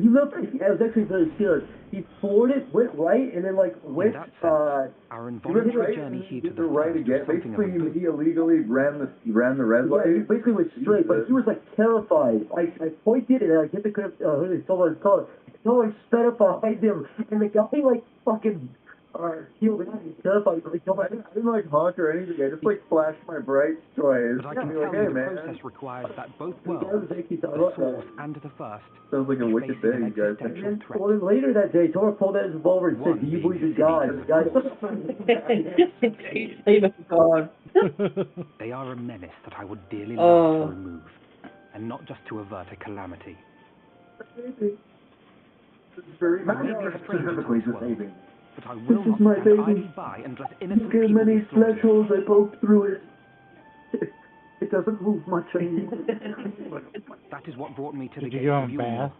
looked, I was actually very scared. He floored it, went right, and then, like, went, our He went involuntary right, journey and here he to did the the right first again. was something of Basically, a he illegally ran the red yeah, he light. basically went straight, but he was, like, terrified. I pointed, and I hit the someone's car. Someone sped up behind him, and the guy, like, fucking, healed out. He's terrified. Like, I didn't like honk or anything. I just like flashed my bright toys. But I can be tell like, you hey the man. process requires that both the worlds, the source and the first, Sounds like a are wicked facing day, an you guys. And existential then, threat. well, later that day, Tor pulled out his revolver and said, "Do you believe in God?" And the guy, They are a menace that I would dearly love to remove, and not just to avert a calamity. Very I may be a stranger to this world, but I will This is not my stand baby. idly by and let innocent Look at people many be slaughtered. flesh holes I poked through it. It doesn't move much anymore. That is what brought me to the Did you gates give of him a your bath? world.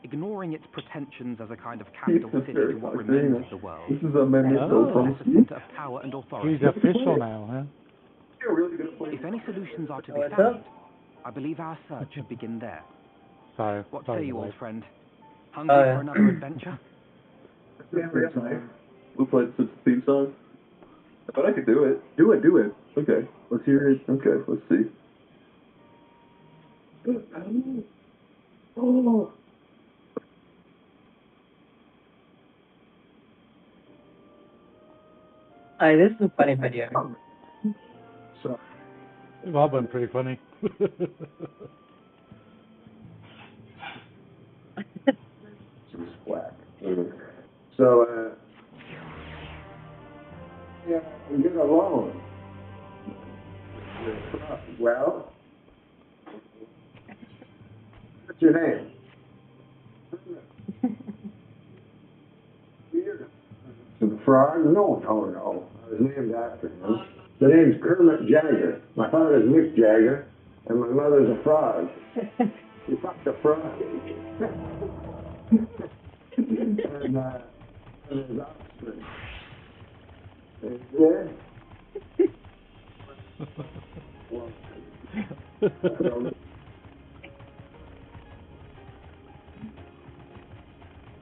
Ignoring its pretensions as a kind of capital city to what remains of the world, This is a menace as a center of power and authority. He's official now, huh? If any solutions are to be found, I believe our search should begin there. Sorry. What sorry, say you, Mike. old friend? Hungry for another adventure? We'll play the theme song. I thought I could do it. Do it. Okay, let's hear it. Okay, let's see. Oh. Hey, this is a funny video. So, They've all been pretty funny. just whack. So, yeah, get along. Well, what's your name? The frog? No. I was named after him. The name's Kermit Jagger. My father's Mick Jagger, and my mother's a frog. She fucked a frog. and his offspring.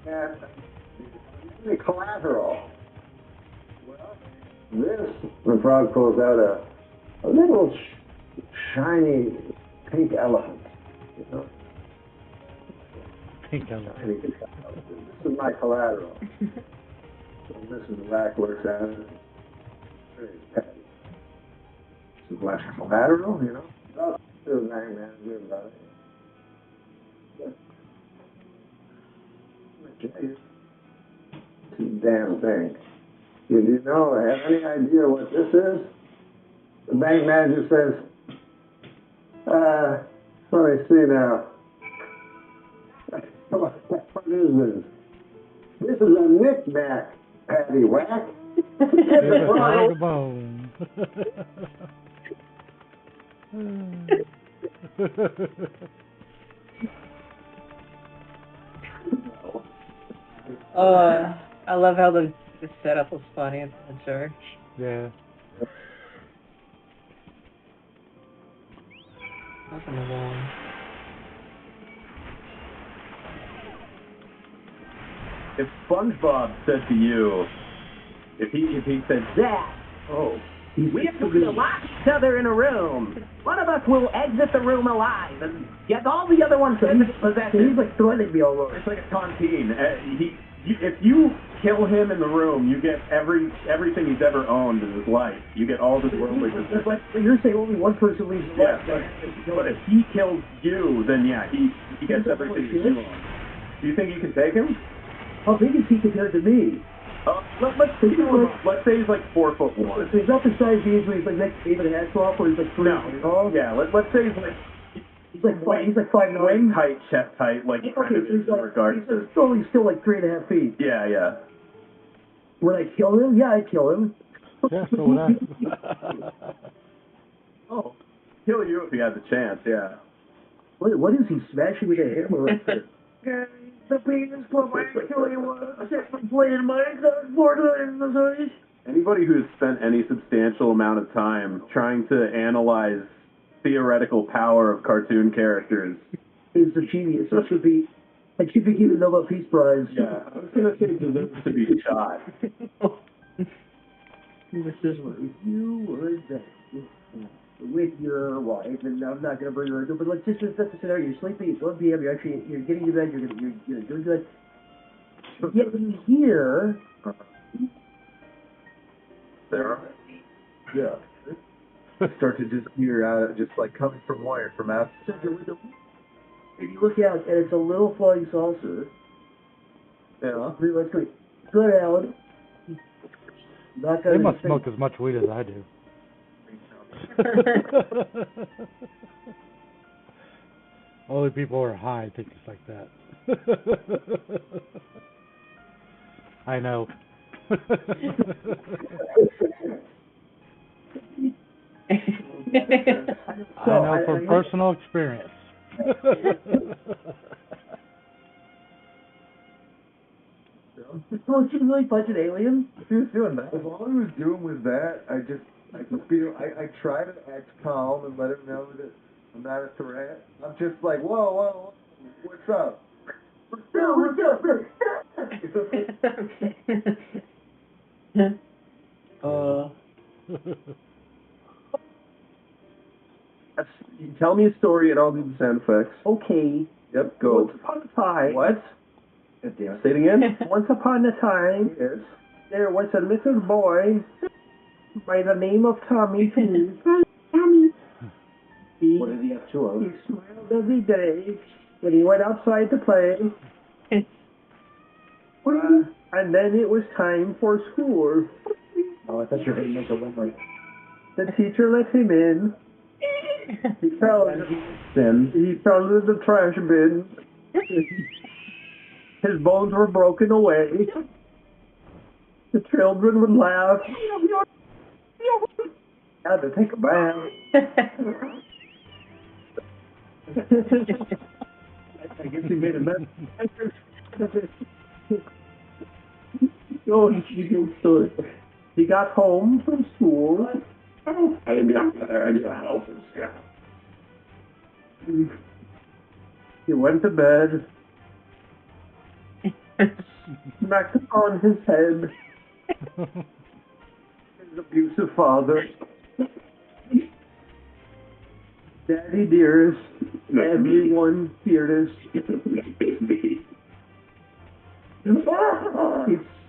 Yeah? And collateral. Well, the frog pulls out a little shiny pink elephant. You know? Pink elephant. This is my collateral. So Mrs. Rack looks at it. Very petty. This is my collateral, you know? Oh, this is man, good about it. This damn thing. Do you know, have any idea what this is? The bank manager says, let me see now. What is this? This is a knick-knack, Patty Whack. Here's a bag of bones. I love how the setup was funny in the church. Yeah. Nothing wrong. If SpongeBob said to you, if he said, Zach, we have to lock each other in a room. One of us will exit the room alive and get all the other ones possessed. He's like threatening me all over. it's like a tontine. If you kill him in the room, you get everything he's ever owned in his life. You get all his worldly possessions. But you're saying only one person leaves the Yeah, life. but if he kills you, then yeah, he gets everything that you own. Do you think you can take him? How big is he compared to me? Let's say he's like 4'1". So he's not the size he is when he's like next to David Hasselhoff, where he's like 3 feet tall. Yeah, let's say he's like He's like 5'9". wing height, chest height, like Okay, kind of so he's in regards to. he's still like 3.5 feet. Yeah. Would I kill him? Yeah, I'd kill him. Yeah, so would I. Oh, kill you if he had the chance. Yeah. What is he smashing with a hammer right there? The biggest club actually was playing Minecraft Borderlands. Anybody who has spent any substantial amount of time trying to analyze theoretical power of cartoon characters is a genius. That should be give him a Nobel Peace Prize. Yeah, I was gonna say deserves to be shot. This is what if you were that with your wife, and I'm not gonna bring her into, but let's just set the scenario. You're sleeping. It's 1 p.m. You're getting to bed. You're doing good. Yet you hear. There. Yeah. Start to just hear out, just like coming from where? From outside. And you look out, and it's a little flying saucer. Yeah. Let's go. Good, Alan. They must smoke as much weed as I do. Only people who are high think it's like that. I know. I know from personal experience. So she really punch an alien? He was doing that. If all he was doing was that, I try to act calm and let him know that I'm not a threat. I'm just like, whoa, what's up? What's up? Tell me a story and I'll do the sound effects. Okay. Yep, go. Once upon a time. What? Say it again. Once upon a time. Yes. There was a little boy by the name of Tommy. Tommy. What did he have to him? He smiled every day when he went outside to play. And then it was time for school. Oh, I thought you were going to make a limerick. The teacher let him in. He fell into the trash bin. His bones were broken away. The children would laugh. Had to take a bath. I guess he made a mess. Oh, so he got home from school. I didn't get there. I need help and stuff. He went to bed. Smacked upon his head. His abusive father. Daddy dearest. Everyone dearest. He'd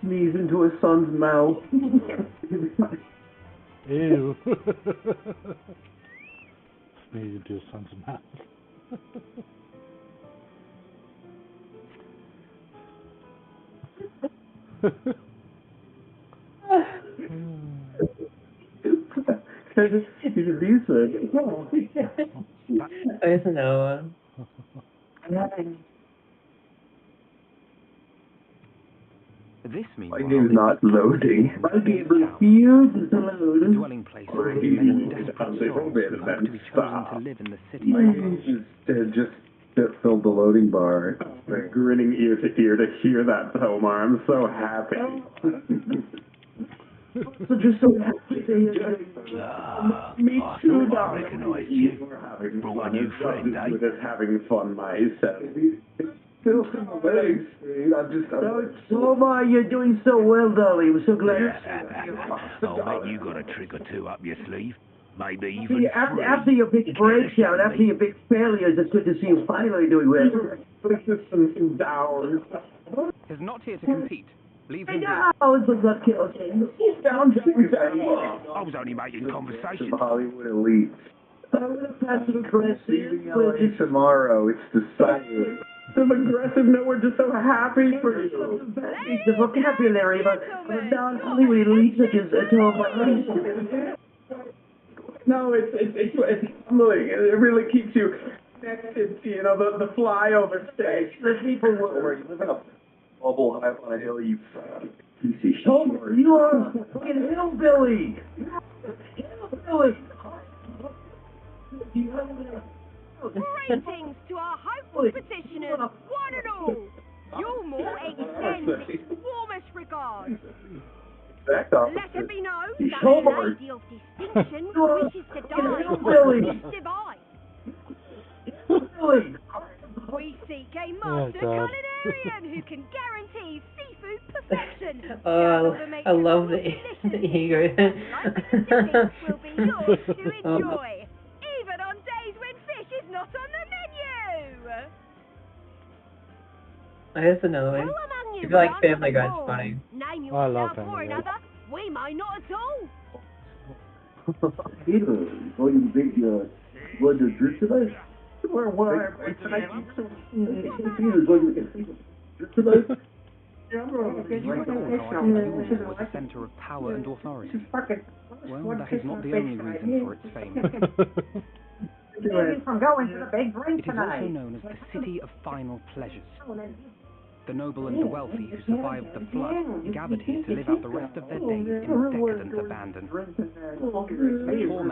sneeze into his son's mouth. Ew. Sneeze into his son's mouth. He's abusive. I don't know. This means My game's not loading. My game refuses to the load. dwelling place of many desperate souls who hope to be chosen to live in the city. My game just filled the loading bar. I'm grinning ear to ear to hear that, Omar. I'm so happy. So just so happy to hear me too, I recognize you. Brought a new friend, eh? Just having fun myself. Still in the legs. So far, you're doing so well, Dolly. I'm so glad. I'll bet you got a trick or two up your sleeve. Maybe even See, after your big breakdown, after your big failures, it's good to see you finally doing well. Down. He's not here to compete. Leave him be. No, it's a good kill. I was only making conversation. Hollywood elite. Passive aggressive. Leaving LA tomorrow. It's decided. I'm aggressive. No, we're just so happy for you. The vocabulary of a non-Hollywood elite such as Tom. No, it's humbling. It really keeps you connected to, the flyover stage. The people were. You live in a bubble high up on a hill, you piece of shit. You are a fucking hillbilly. Hillbilly. Greetings to our hopeful petitioners, one and all. Yulmore extends its warmest regards. Let it be known that a lady of distinction wishes to dine with Miss Divine. We seek a master culinarian who can guarantee seafood perfection. I love the ego. Will be yours to enjoy, even on days when fish is not on the menu. Here's another one. If you like Family Guy, it's funny. Name I love yourself or Family Guy. another, we may not at all. Peter, going to the big, going to drink tonight? Where tonight? Peter, going to drink tonight? You recall how I said Yulmore was a centre of power and authority. Well, that is not the only reason for its fame. From going to the big drink It is also tonight. known as the City of Final Pleasures. The noble and the wealthy who survived the flood gathered here to live out the rest of their days in decadent abandon. A poor man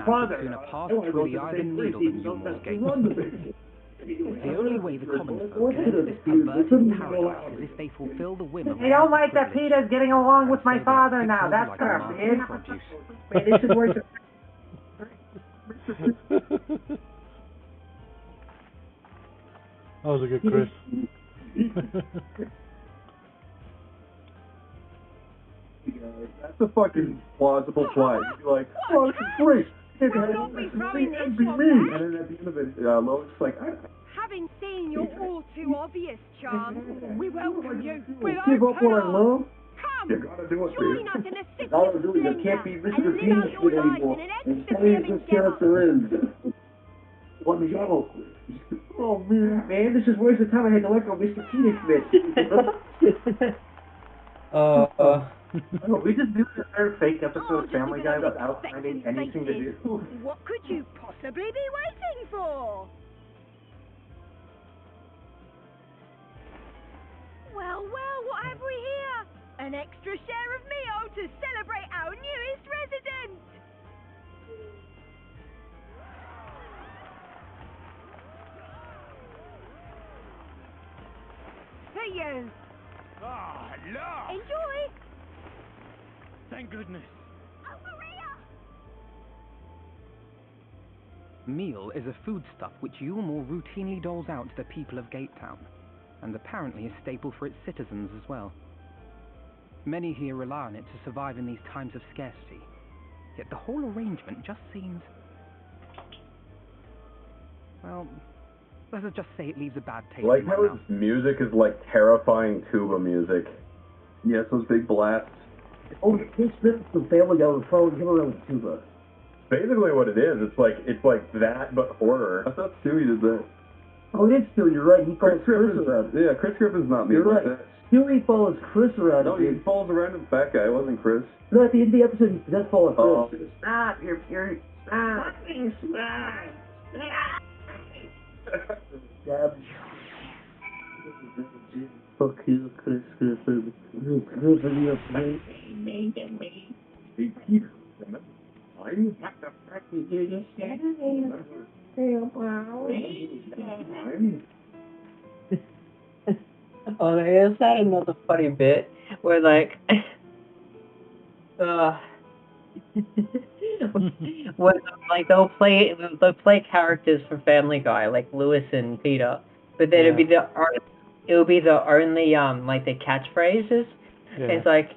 could sooner pass through the iron needle than Yulmore's gates. The only way the common folk can enter this perverted paradise is if they fulfill the whim of They don't like that Peter's getting along with my father now. That's like tough, a dude. produce. Wait, this is worse. That was a good Chris. That's a fucking plausible play. You'd be like, oh, this is great. It'd be me. And then at the end of it, Lois is like, Having seen your all too obvious charm, we welcome you with Give up open on arms. love? you Come, gotta do it, join dude. us in a city All of I do is I can't be splendor Mr. and live out Penis your life anymore. in an And ecstasy stay of this endeavour. character in. Let me go. Oh, man. Man, this is worse than the time I had to let go of Mr. Penis, man. Oh, we just do the entire fake episode Oh, of Family Guy just without finding anything to do. What could you possibly be waiting for? Well, what have we here? An extra share of meal to celebrate our newest resident. For you. Ah, look! Enjoy. Thank goodness. Over here. Meal is a foodstuff which Yulmore routinely doles out to the people of Gatetown, and apparently a staple for its citizens as well. Many here rely on it to survive in these times of scarcity, yet the whole arrangement just seems... well, let us just say it leaves a bad taste Like in my how mouth. its music is like terrifying tuba music. Yes, those big blasts. Oh, Chris Smith from Family Guy was throwing him around with tuba. Basically what it is, it's like that but horror. I thought Stewie did that. Oh, it is Stewie, you're right. He follows Chris around. Yeah, Chris Griffin's not me. You're right. Stewie follows Chris around. No, he follows around with that guy. It wasn't Chris. No, at the end of the episode, he does follow Chris. Stop, you're stop. Dab. Fuck you, Chris Griffin. Hey, Peter. Oh, is that another funny bit where like, when like they'll play characters from Family Guy like Lewis and Peter, but then it'll be the only like the catchphrases. Yeah. It's like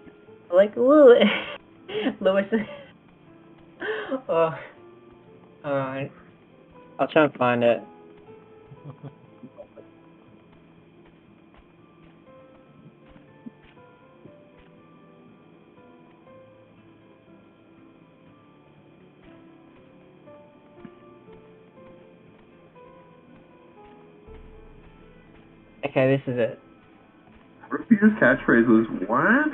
Lewis, Lewis. Oh, alright. I'll try and find it. Okay, this is it. Peter's catchphrase was, what?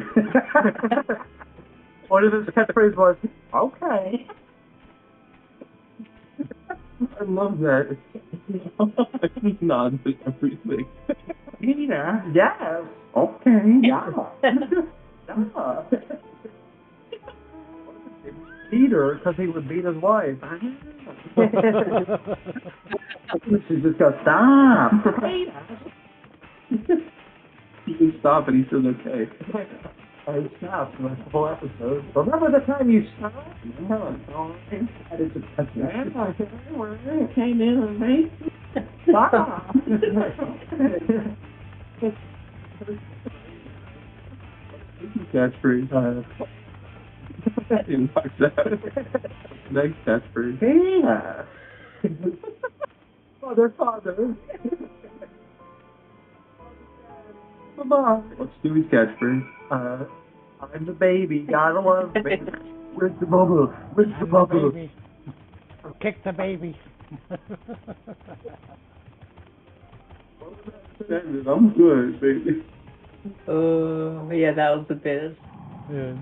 What if his catchphrase was, okay. I love that. He nods at everything. Peter, yes. Okay. Yeah. Yeah. Peter, because he would beat his wife. She's just got stop. He can stop and he says okay. I stopped for the whole episode. Remember the time you stopped? Came in and made stop. Catchphrase. I didn't watch that. Next catchphrase. Yeah. Father. Mama. What's Stewie's catchphrase? I'm the baby, gotta love me. Where's the bubble? Where's the bubble? Baby. Kick the baby. I'm good, baby. Oh, yeah, that was the best. Yeah.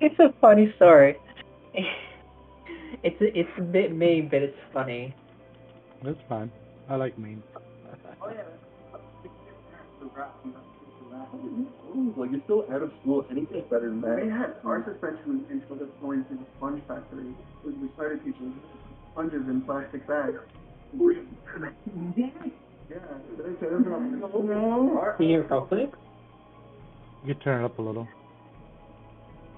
It's a funny story. It's a bit mean, but it's funny. That's fine. I like memes. Like, you're still out of school. Anything's better than that. We had our suspension instead of going to the sponge factory. We started teaching sponges in plastic bags. Can you hear properly? You can turn it up a little.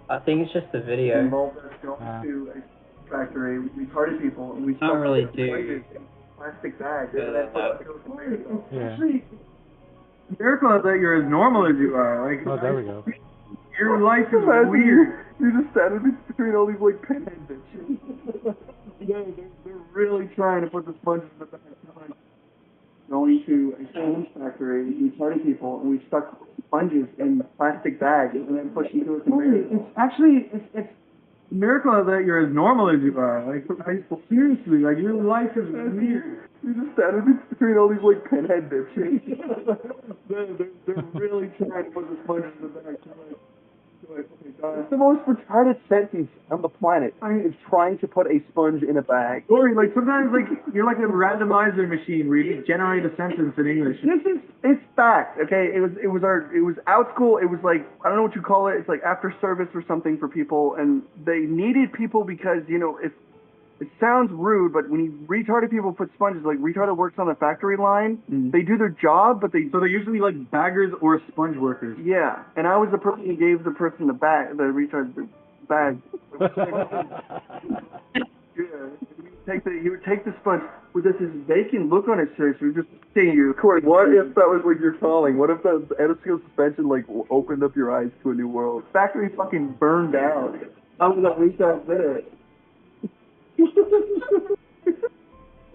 I think it's just the video. Involved us going to a factory. We retarded people and we Not really sponges in plastic bags. Yeah. Actually, miracle that you're as normal as you are. Like, Oh, there we go. your life is weird. You're just standing between all these like pinheads and shit. They're really trying to put the sponges in the bag. Going to a sponge factory, we retarded people, and we stuck sponges in plastic bags and then pushed them through a conveyor. It's a miracle that you're as normal as you are. Like, seriously, like, your life is weird. You're just standing between all these like pinhead dipshits. they're really trying to put the sponges in the bag. It's the most retarded sentence on the planet. Is trying to put a sponge in a bag. Or, like, sometimes, like, you're like a randomizer machine where you just generate a sentence in English. It's fact, okay? It was out school. It was like, I don't know what you call it. It's like after service or something for people, and they needed people because, you know, if it sounds rude, but when you retarded people put sponges, like retarded works on the factory line, they do their job, but So they're usually like baggers or sponge workers. yeah. And I was the person who gave the person the retarded bag. Yeah. He would take the sponge with this vacant look on his face. He was just saying, Corey, what if that was what you're calling? What if the Edison suspension like opened up your eyes to a new world? Factory fucking burned down. I was at least I did it.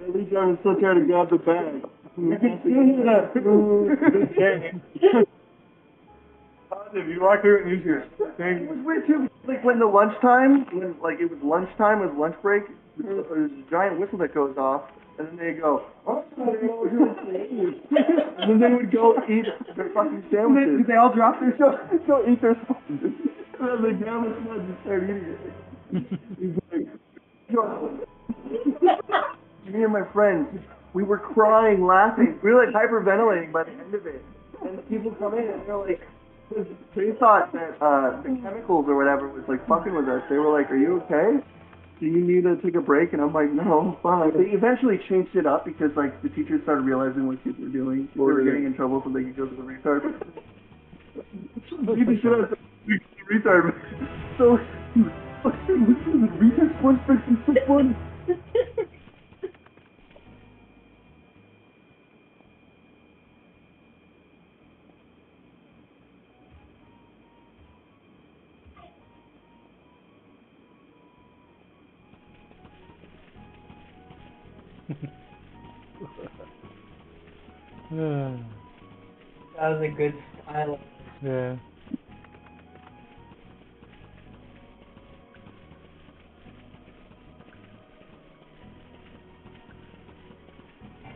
At least I was still trying to grab the bag. Positive, you walk through it and use your thing. It was weird too. Like when it was lunchtime, it was lunch break, there's a giant whistle that goes off, and then they go, oh, and then they would go eat their fucking sandwiches. Did they all drop their Go eat their sponges. And then they grab the sponge and start eating it. He's like, me and my friends, we were crying, laughing. We were like hyperventilating by the end of it. And people come in and they're like, they thought that the chemicals or whatever was like fucking with us. They were like, are you okay? Do you need to take a break? And I'm like, no, I'm fine. They eventually changed it up because like the teachers started realizing what kids were doing. They were getting in trouble so they could go to the retard. Beat the shit out of the retard. So, retard sponge fixing so funny. That was a good style. Yeah.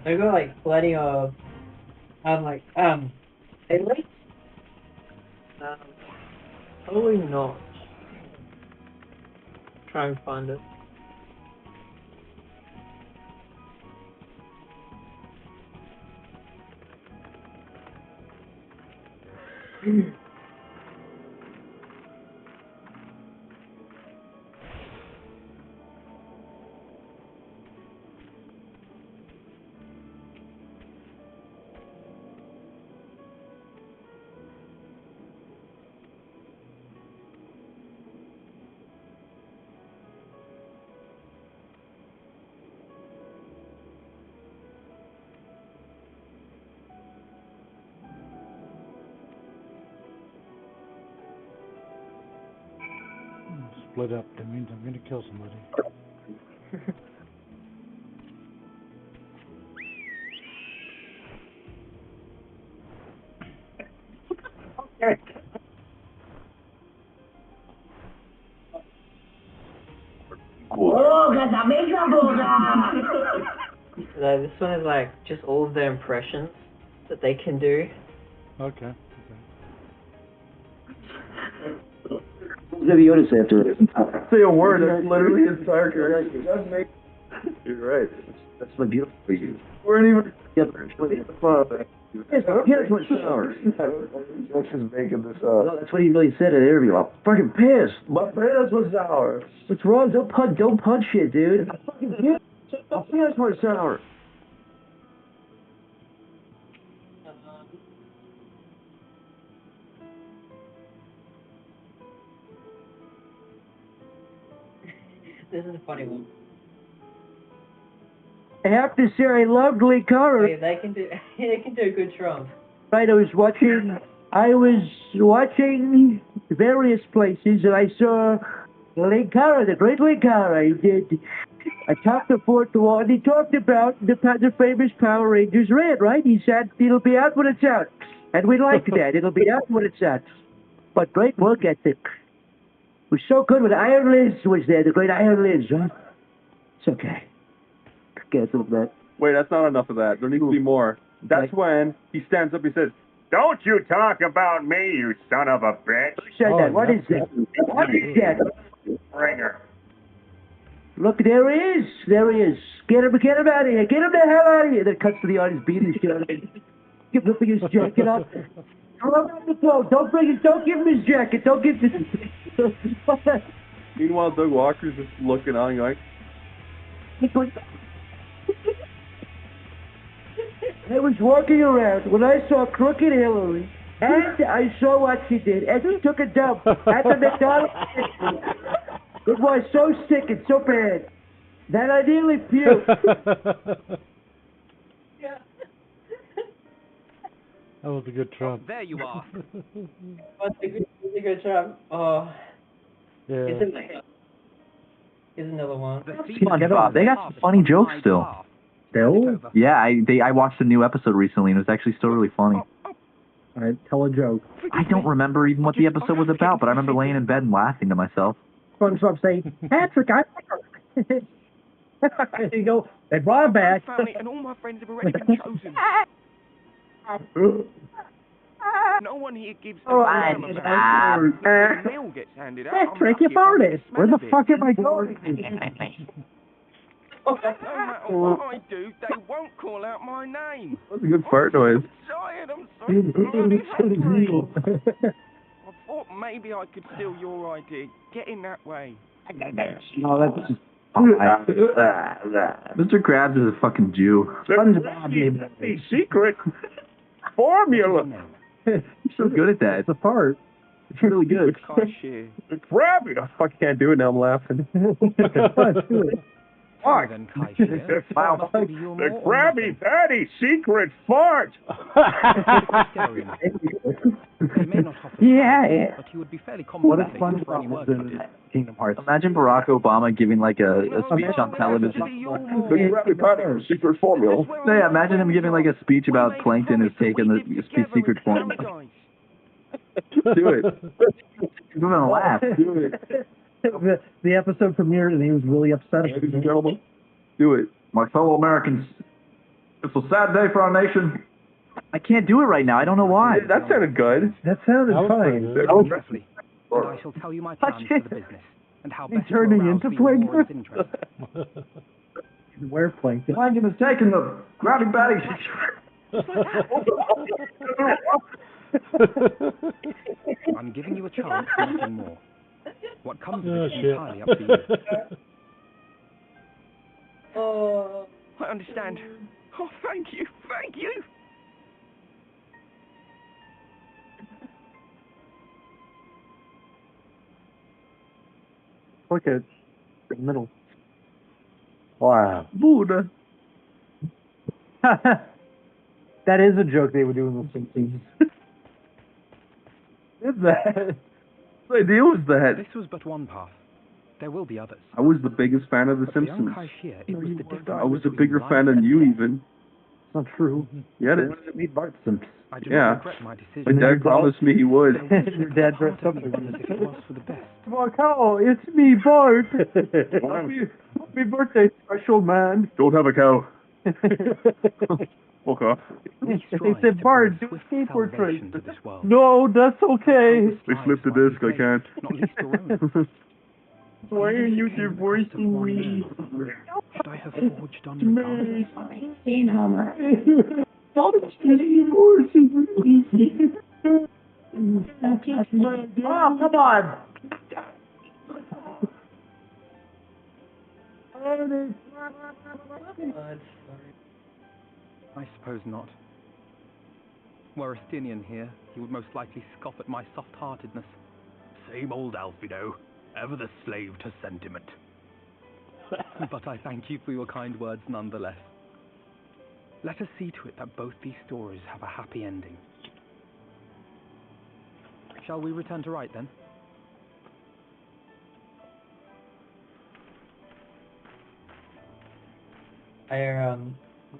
They got like plenty of aliens? Probably not. Try and find it. Split up. That means I'm gonna kill somebody. Oh, got the makeup This one is like just all of their impressions that they can do. Okay. What's Yoda say after it? Say a word, that's literally his entire character. You're right. That's so beautiful for you. We're not even Together. Here's what's sour. Josh is making this No, up. that's what he really said in the interview. I'm fucking pissed. My parents was sour. What's wrong? Don't punch shit, dude. I'm fucking pissed. My parents were sour. This is a funny one. I have to say, I loved Lee Carter. Okay, they can do a good Trump. Right, I was watching various places, and I saw Lee Carter, the great Lee Carter. I talked to Fort Wall, and he talked about the famous Power Rangers Red, right? He said, it'll be out when it's out. And we like that. It'll be out when it's out. But great work ethic. It was so good when Iron Liz was there, the great Iron Liz, huh? It's okay. Cancel that. Wait, that's not enough of that. There needs to be more. That's when he stands up and says, "Don't you talk about me, you son of a bitch." Who said that? What is that? What is that? Ringer. Look, there he is. There he is. Get him out of here. Get him the hell out of here. Then cuts to the audience, beating his shit out of him. Give him his jacket up. Throw him out the door. Don't give him his jacket. Don't give him. Meanwhile, Doug Walker's just looking on, like, I was walking around when I saw Crooked Hillary, and I saw what she did, and she took a dump at the McDonald's. It was so sick and so bad that I nearly puked. Yeah. That was a good Trump. There you are. What's a good Trump? Oh. Yeah. Here's another one. SpongeBob. They got some funny jokes still. Still? Yeah, I watched a new episode recently and it was actually still really funny. Alright, tell a joke. I don't remember even what the episode was about, but I remember laying in bed and laughing to myself. SpongeBob saying, Patrick, I there you go. They brought him back. Family and all my friends have already been chosen. No one here gives a damn about it. The meal gets handed out. Patrick, you farted. Where the fuck am I going? No matter what I do, they won't call out my name. That's a good fart noise. I'm tired, I'm so bloody hungry. I thought maybe I could steal your idea. Get in that way. No, that's just... Mr. Krabs is a fucking Jew. The secret formula. You're so good at that. It's a fart. It's really good. The Krabby. Oh, fuck, I can't do it now. I'm laughing. Fuck. Wow. The Krabby Patty secret fart. They may not offer Yeah, salary, yeah. but you would be fairly What a compensated fun for any work problem you did. Kingdom Hearts. Imagine Barack Obama giving like a speech on television. Big rapid partner, secret formula. No, yeah, imagine him giving like a speech about plankton is taking the secret formula. Do it. You're gonna laugh. Do it. The episode premiered and he was really upset. Ladies and gentlemen, Do it. my fellow Americans, it's a sad day for our nation. I can't do it right now. I don't know why. That sounded good. That sounded That was pretty fine. good. That was Carefully, and I shall tell you my plans for the business and how best to turning arouse into the Auroran's Plankton. interest. Where Plankton? Plankton is taking the Krabby Patty. I'm giving you a chance, nothing more. What comes of Oh, it is shit. entirely up to you. I understand. Oh, thank you, thank you. Look at the middle. Wow. Buddha. That is a joke they would do in the Simpsons. What's that? What idea was that? This was but one path. There will be others. I was the biggest fan of The But for young Simpsons. Kai-Shia, it was the difference I was a between bigger life fan than and you death. even. It's not true. Yeah, it They is. wanted to meet Bart Simpson. I do Yeah. not regret my My decision. dad promised me he would. Your dad Part dressed of up me like wonders if it was for the best. cow, it's me, Bart. Happy birthday, special man. Don't have a cow. Fuck off. We They strive said, to Bart, bring do a swift skateboard salvation trace. to this world. No, that's okay. They flipped the disc, I can't. Not least Aurora. Why are you divorcing me? Should I have forged on regardless? Oh, come on. I suppose not. Were Estinian here, he would most likely scoff at my soft-heartedness. Same old Alfido, ever the slave to sentiment. But I thank you for your kind words nonetheless. Let us see to it that both these stories have a happy ending. Shall we return to write then?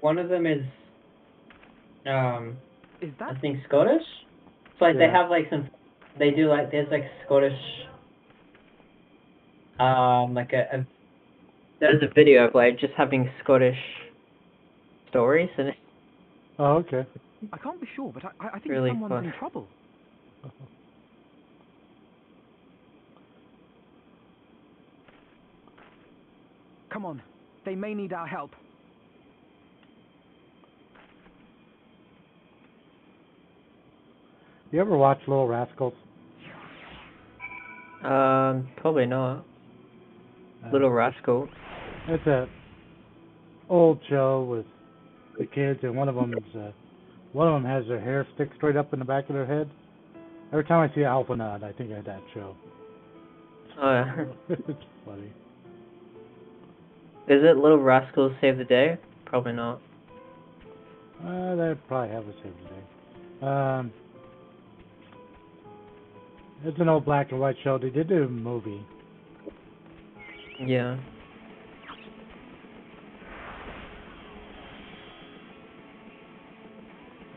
One of them is Is that I think Scottish. So like they Yeah. have like some, they do like there's like Scottish, like there's a video of like just having Scottish stories and it's Oh, okay. I can't be sure, but I think Really someone's fun. in trouble. Come on, they may need our help. You ever watch Little Rascals? probably not. Little Rascal. It's a old show with the kids, and one of them has their hair stick straight up in the back of their head. Every time I see Alpha Nod, I think of that show. Oh yeah. It's funny. Is it Little Rascals Save the Day? Probably not. They probably have a save today. It's an old black and white show. They did do a movie. Yeah.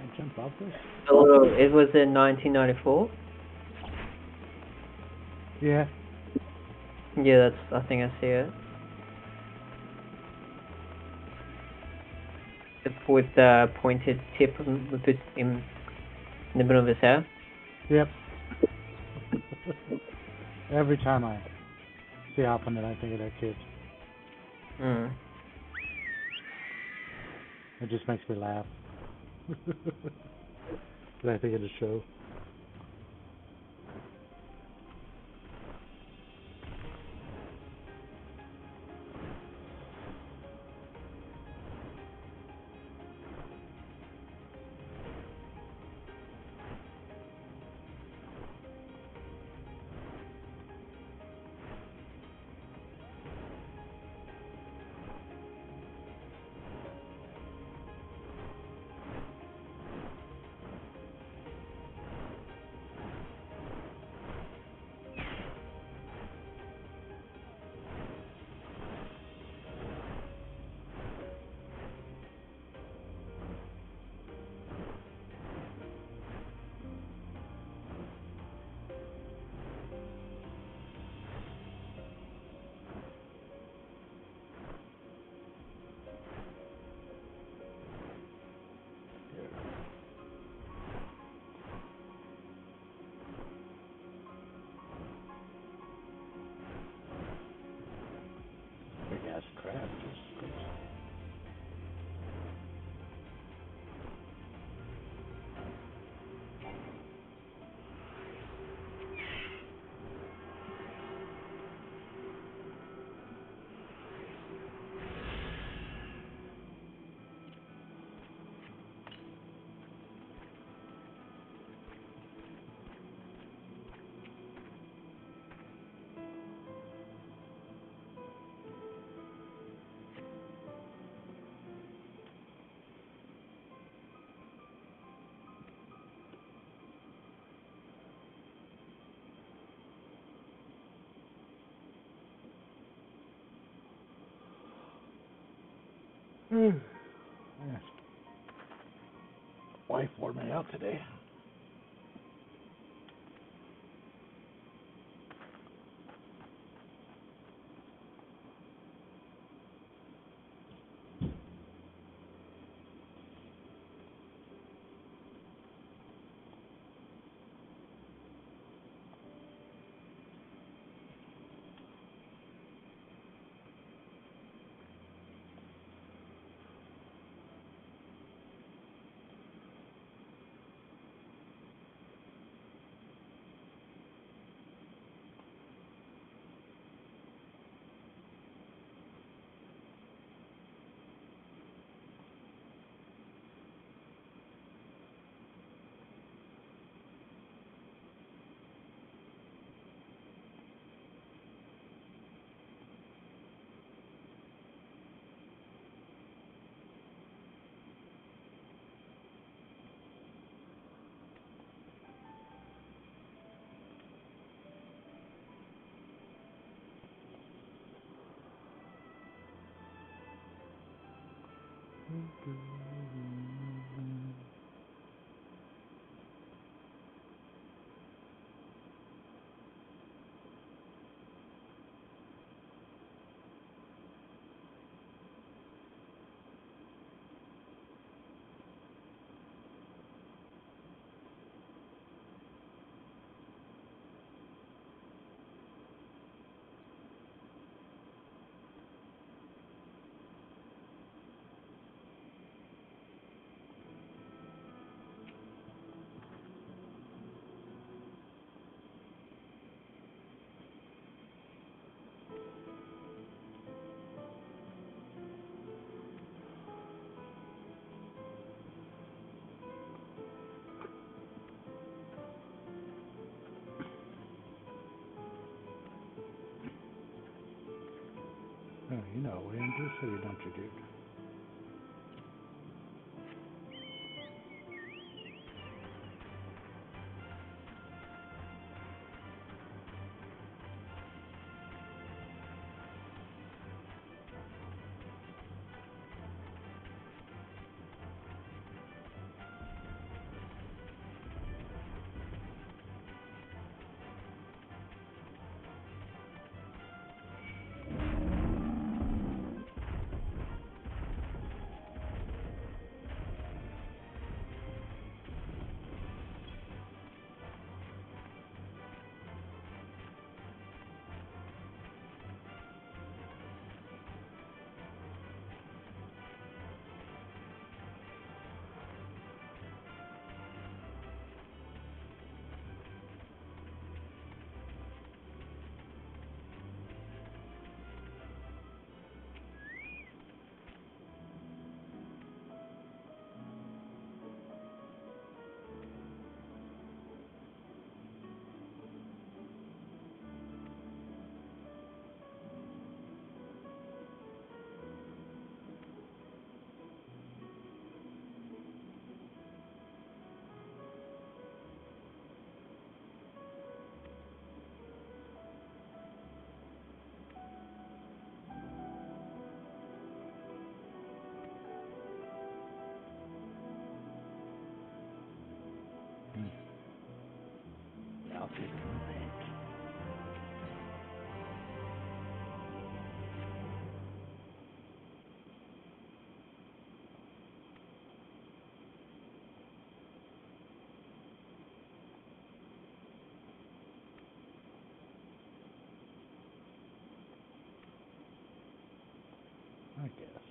I jump off this? It was in 1994. Yeah. Yeah, I think I see it. With the pointed tip in the middle of his hair. Yep. Every time I see Alpha Nod, I think of that kid. Mm. It just makes me laugh. When I think of the show. Yeah. Wife wore me out today. Oh, you know Andrew City, don't you, dude? I guess.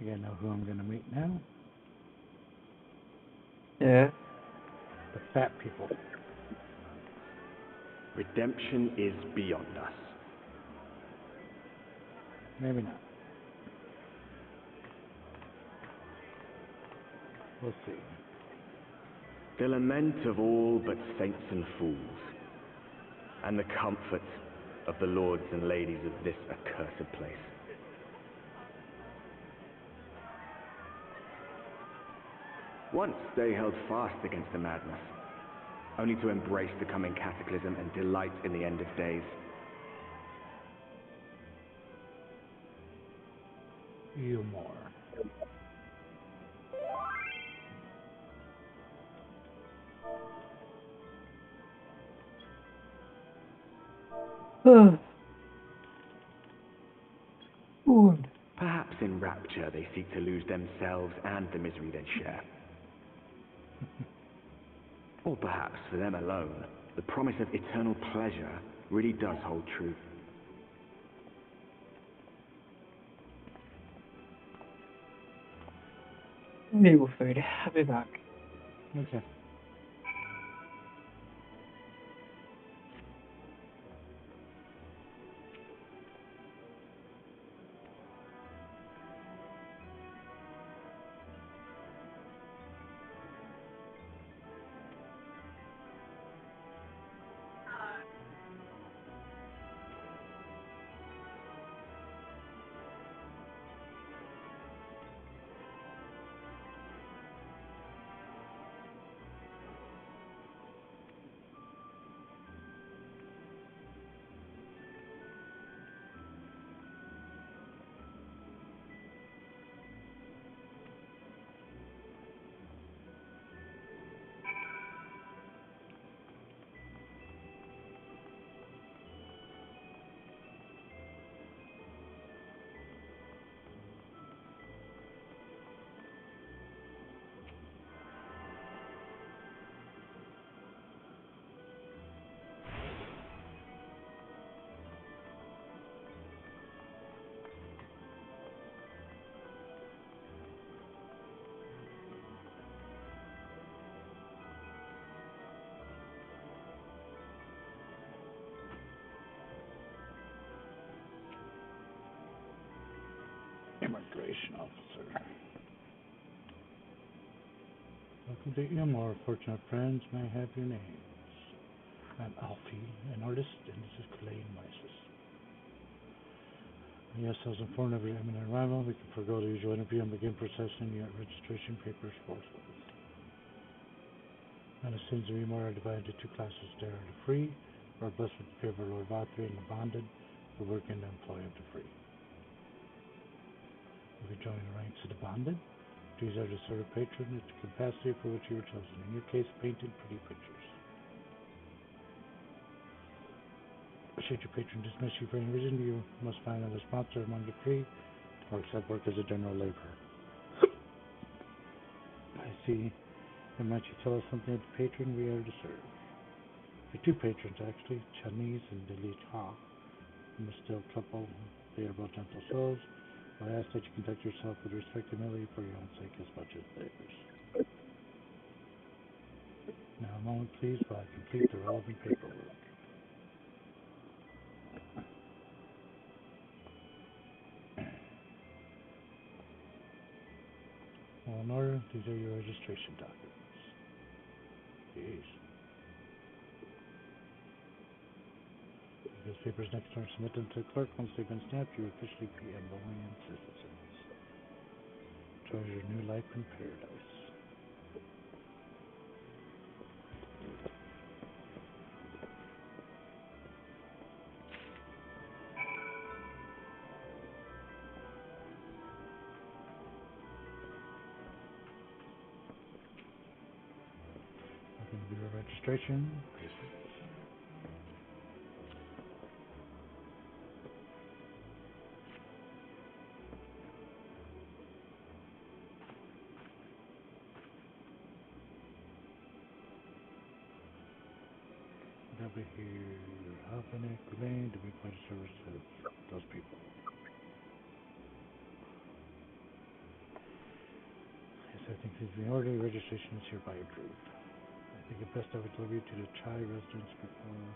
think I know who I'm gonna meet now. Yeah. The fat people. Redemption is beyond us. Maybe not. We'll see. The lament of all but saints and fools, and the comfort of the lords and ladies of this accursed place. Once they held fast against the madness, only to embrace the coming cataclysm and delight in the end of days. You more. Perhaps in rapture they seek to lose themselves and the misery they share. Or perhaps for them alone, the promise of eternal pleasure really does hold true. Meal food. I'll be back. Okay. Immigration officer. Welcome to Ilmore, fortunate friends. May I have your names? I'm Alfie, an artist, and this is Clay Mysis. Yes, I was informed of your imminent arrival. We can forego the usual interview and begin processing your registration papers forthwith. And as soon as the Ilmore are divided into two classes, they are the free, or blessed with the favor of Lord Valkyrie, and the bonded, who work in the employ of the free. If you join the ranks of the bonded, these are the sort of patronage capacity for which you were chosen. In your case, painted pretty pictures. Should your patron dismiss you for any reason, you must find another sponsor among the free, or accept work as a general laborer. I see. And might you tell us something of the patron we are to serve? The two patrons, actually, Chinese and Deli Ha. I'm a still couple. They are both gentle souls. I ask that you conduct yourself with respect and humility for your own sake as much as theirs. Now, a moment, please, while I complete the relevant paperwork. Well, in order, these are your registration documents. Jeez. These papers next door, submit them to the clerk. Once they've been stamped, you officially be Embonian citizens. Enjoy your new life in paradise. I'm going to do a registration. Over here, Alphanet, Grenade, to be quite a service to those people. Minority registration is hereby approved. I think it best I would deliver you to the Chai residence before.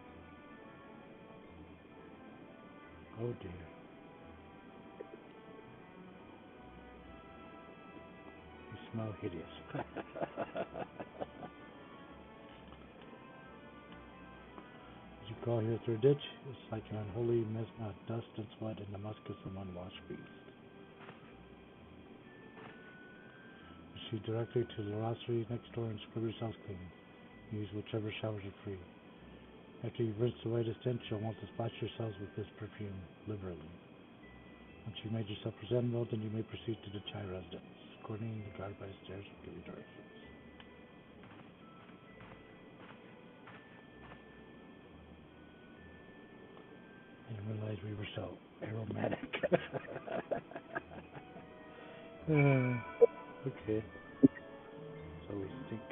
Oh dear. You smell hideous. As you crawl here through a ditch, it's like an unholy mess of dust and sweat and the musk of some unwashed beast. Proceed directly to the lavatory next door and scrub yourselves clean. Use whichever showers are free. After you've rinsed away the stench, you'll want to splash yourselves with this perfume liberally. Once you've made yourself presentable, then you may proceed to the Chai residence. Accordingly, the guard by the stairs will give you directions. I didn't realize we were so aromatic. Okay. So we stink.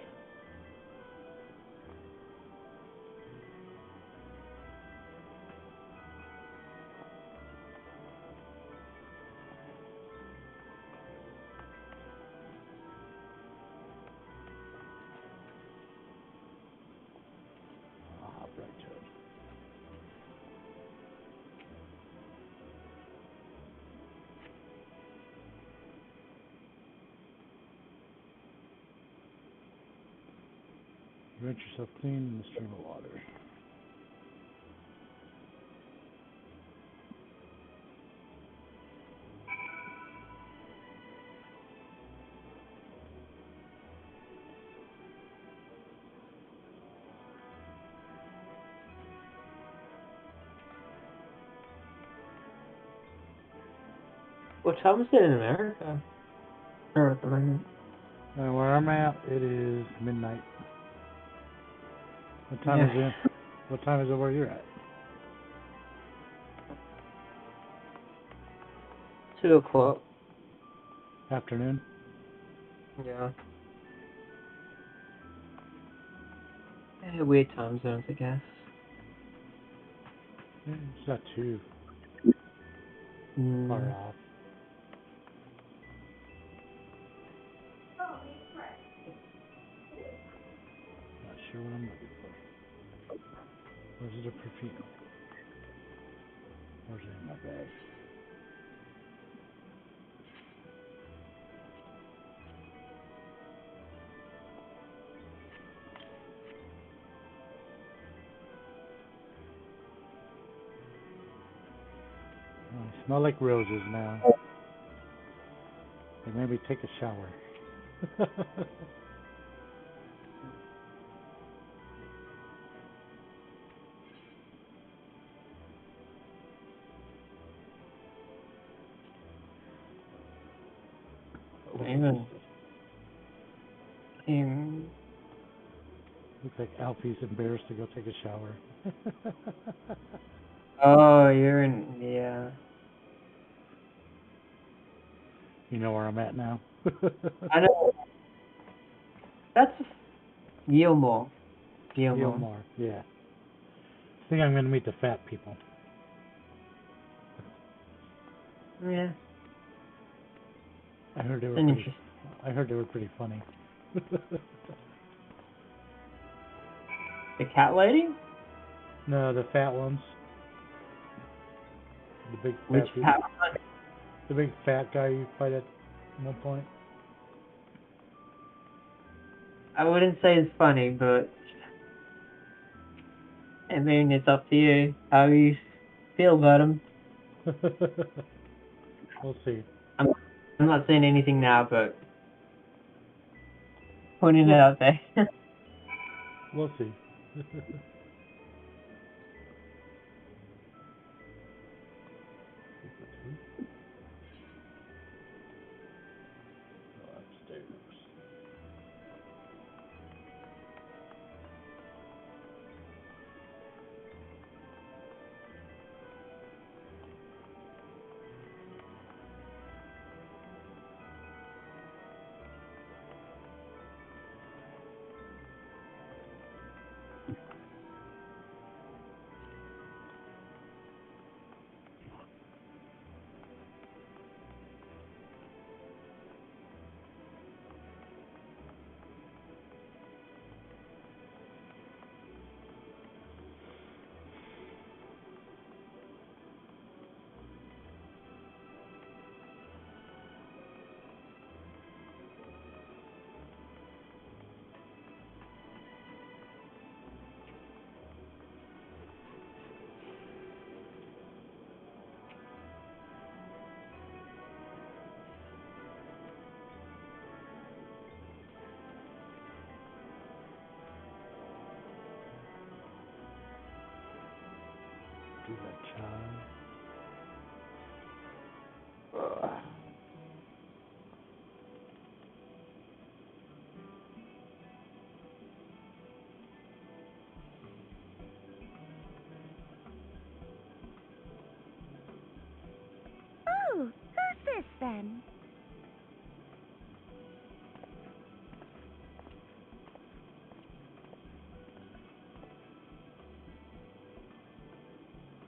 Right to it. Rinse yourself clean in the stream of water. What time is it in America? Or at the moment? Where I'm at, it is midnight. What time is it? What time is it where you're at? 2 o'clock. Afternoon? Yeah. Weird time zones, I guess. It's not too far off. Not sure what I'm looking for. Where's the perfume? Where's it in my bag? Oh, I smell like roses now. They made me take a shower. Even. Looks like Alfie's embarrassed to go take a shower. Oh, you're in. Yeah. You know where I'm at now. I know. That's Gilmore. Gilmore, yeah. I think I'm going to meet the fat people. Yeah. I heard they were pretty funny. The cat lady? No, the fat ones. The big fat Which cat one? The big fat guy you fight at one point. I wouldn't say it's funny, but I mean, it's up to you how you feel about him. We'll see. I'm not saying anything now, but putting it out there. We'll see. Upstairs.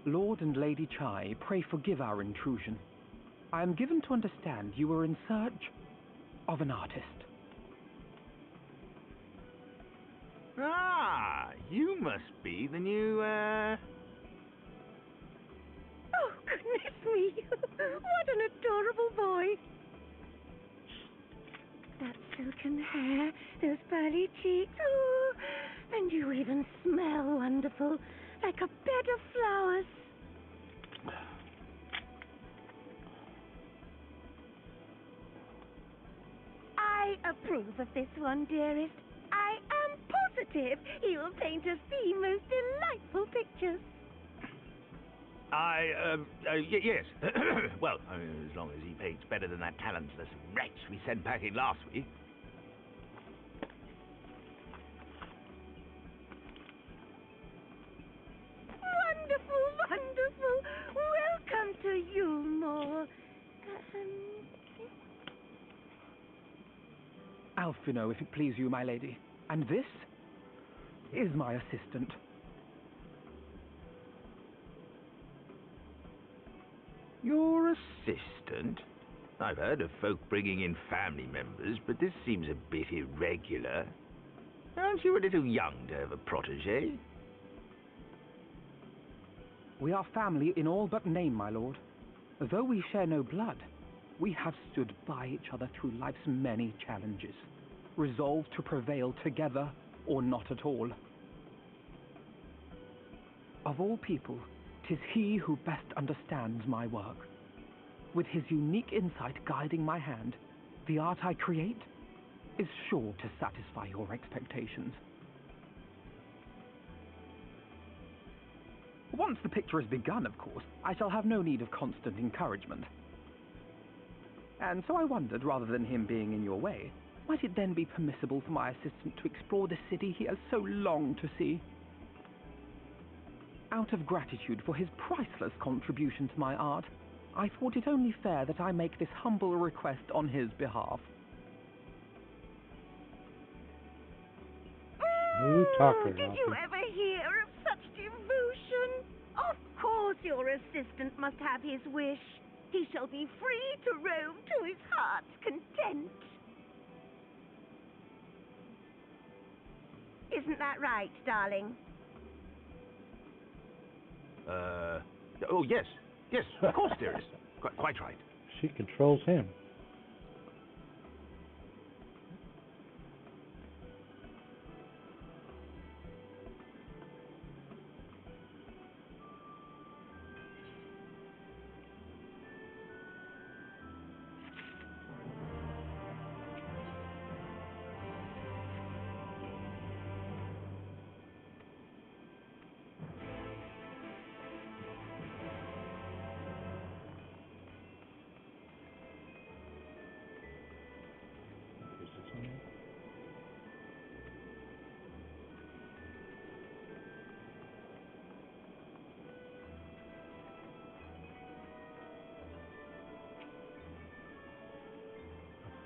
Lord and Lady Chai, pray forgive our intrusion. I am given to understand you were in search of an artist. Ah, you must be the new, Oh, goodness me! What an adorable boy! That silken hair, those pearly cheeks, oh, and you even smell wonderful, like a bed of flowers. I approve of this one, dearest. I am positive he will paint us the most delightful pictures. yes. Well, I mean, as long as he paints better than that talentless wretch we sent packing last week. Wonderful, wonderful. Welcome to Yulmore. Alphino, if it please you, my lady. And this is my assistant. Your assistant? I've heard of folk bringing in family members, but this seems a bit irregular. Aren't you a little young to have a protege? We are family in all but name, my lord. Though we share no blood, we have stood by each other through life's many challenges, resolved to prevail together or not at all. Of all people, 'tis he who best understands my work. With his unique insight guiding my hand, the art I create is sure to satisfy your expectations. Once the picture is begun, of course, I shall have no need of constant encouragement. And so I wondered, rather than him being in your way, might it then be permissible for my assistant to explore the city he has so longed to see? Out of gratitude for his priceless contribution to my art, I thought it only fair that I make this humble request on his behalf. Smooth talker, Did you ever hear of such devotion? Of course your assistant must have his wish. He shall be free to roam to his heart's content. Isn't that right, darling? Oh, yes. Yes, of course, dearest. Quite right. She controls him.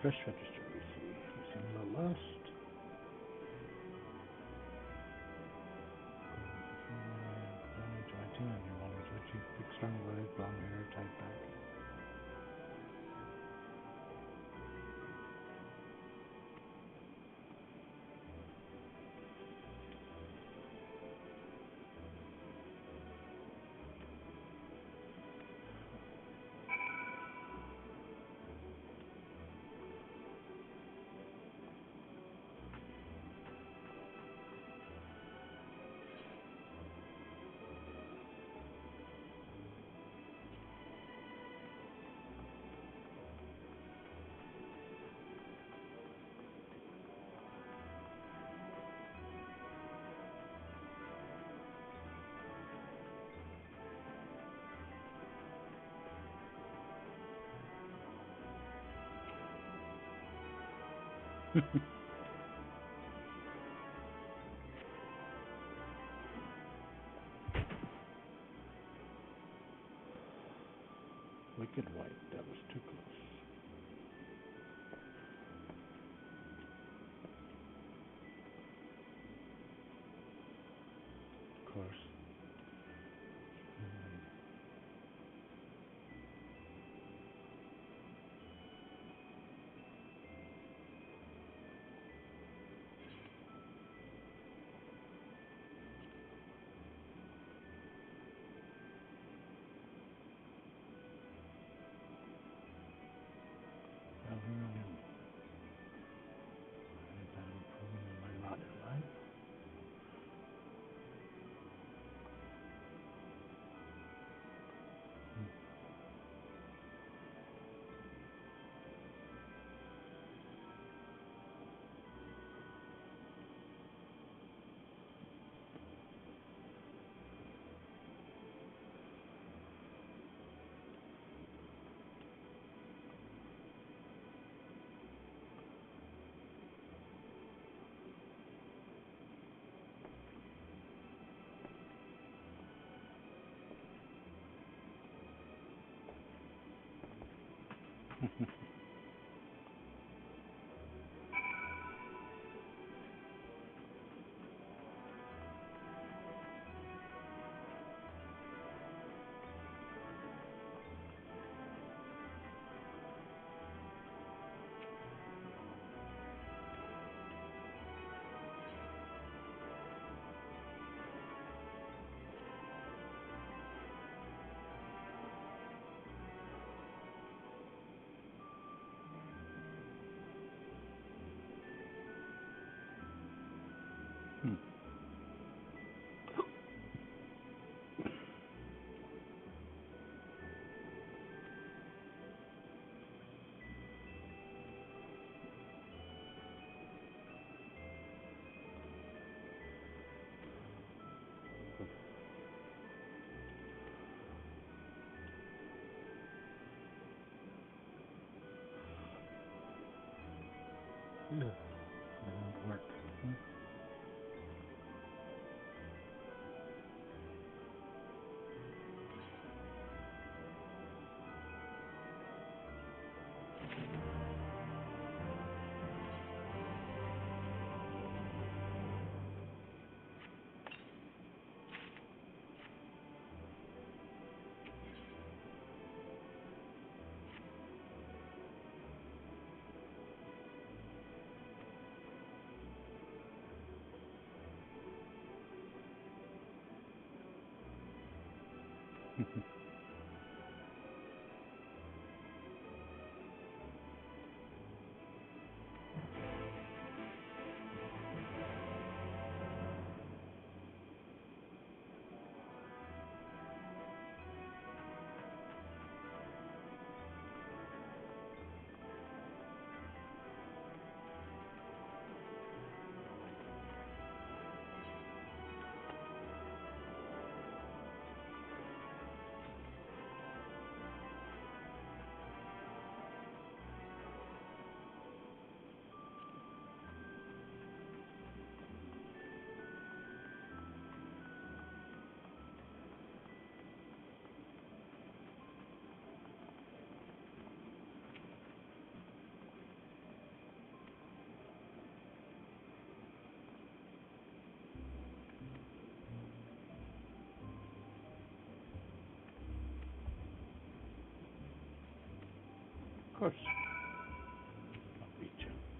Fresh register, we see. We see the lust. Big strong legs, long hair, tight back. Wicked white, that was too close. Of course. Yeah, that won't work. Of course. I'll beat you.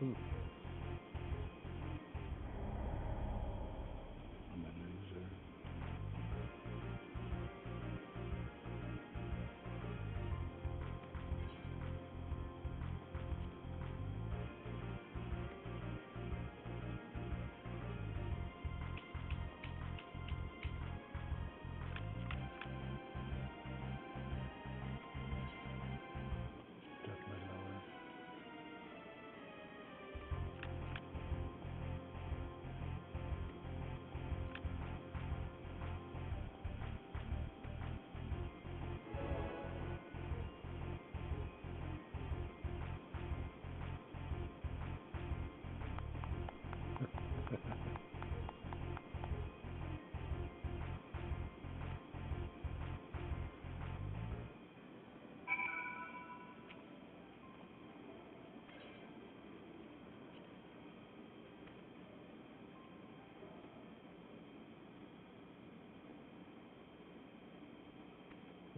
Ooh. I'm a loser. Definitely lower.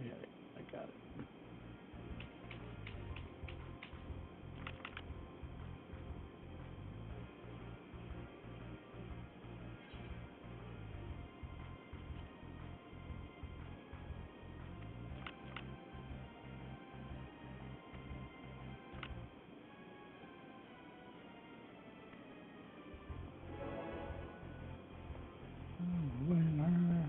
Yeah, I got it. Winner.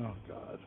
Oh God.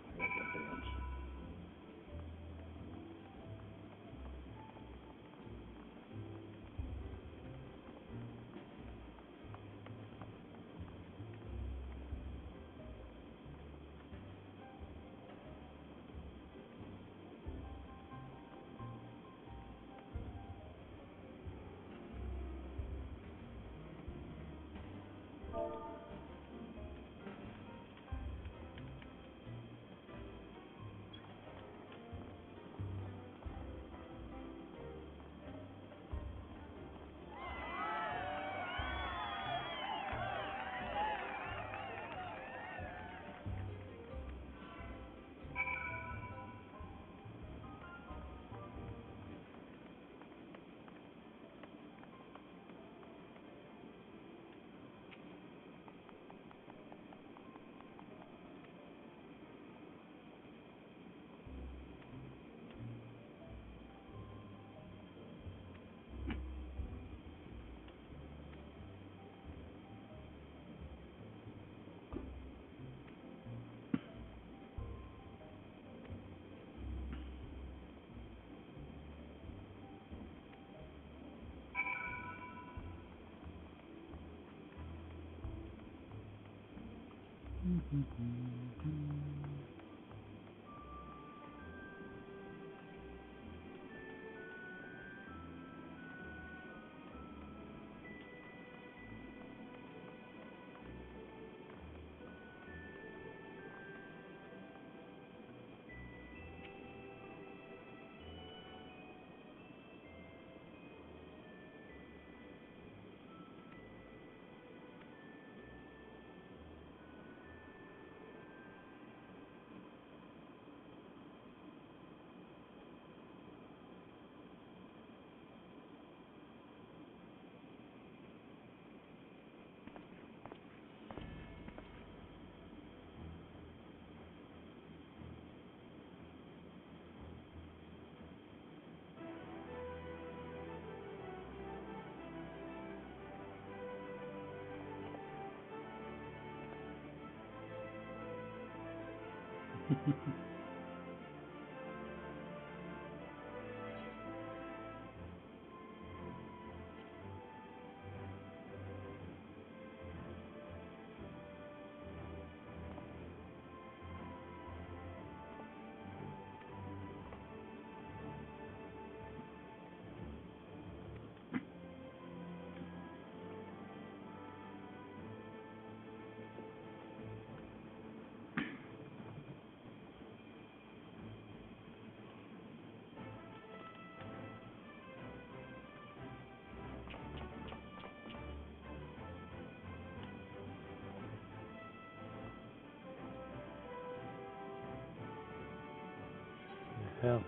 Hell,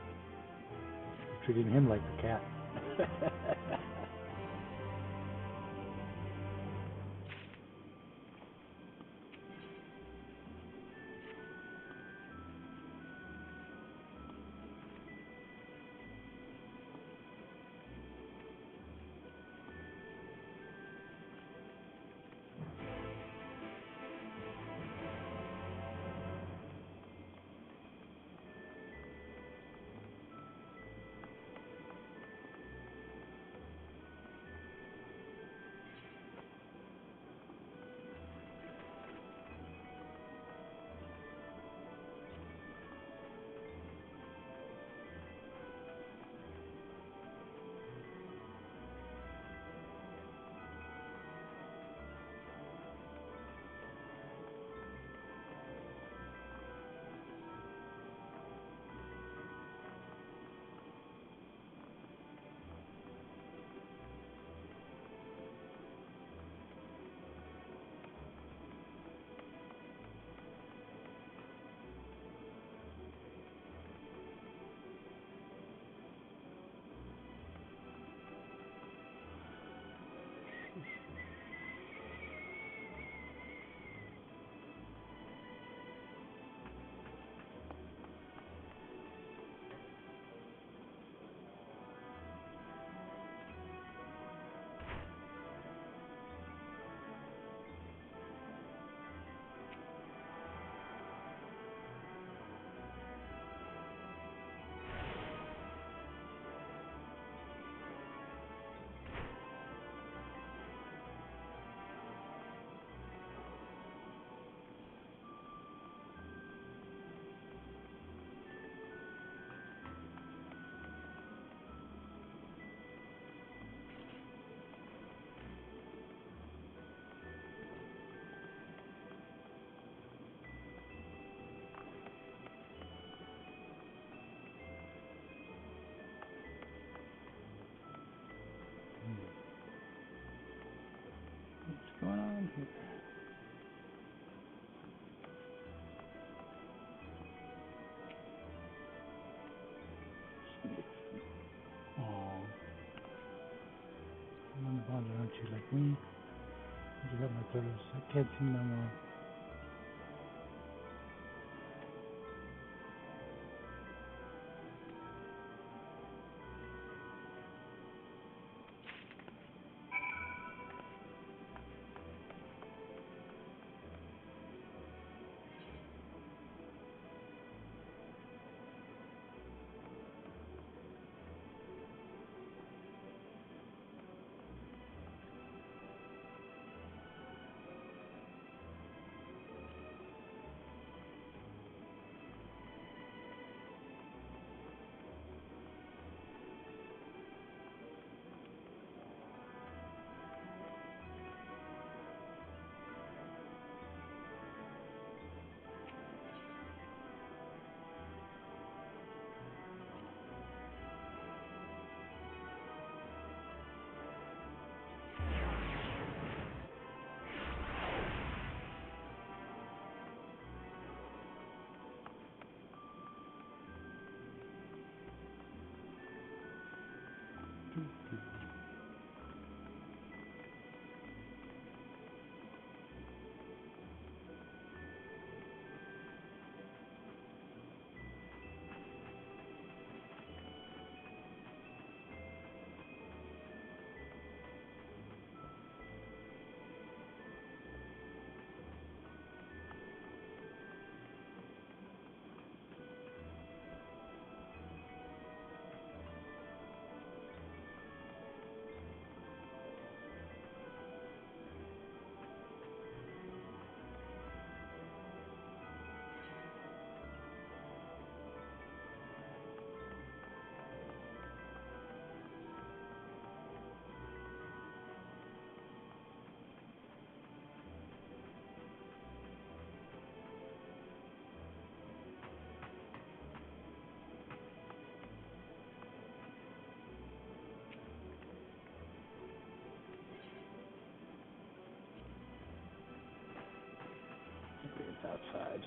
treating him like a cat. Flounder, aren't you? Like me? You got my brothers. I can't see no more. It's outside.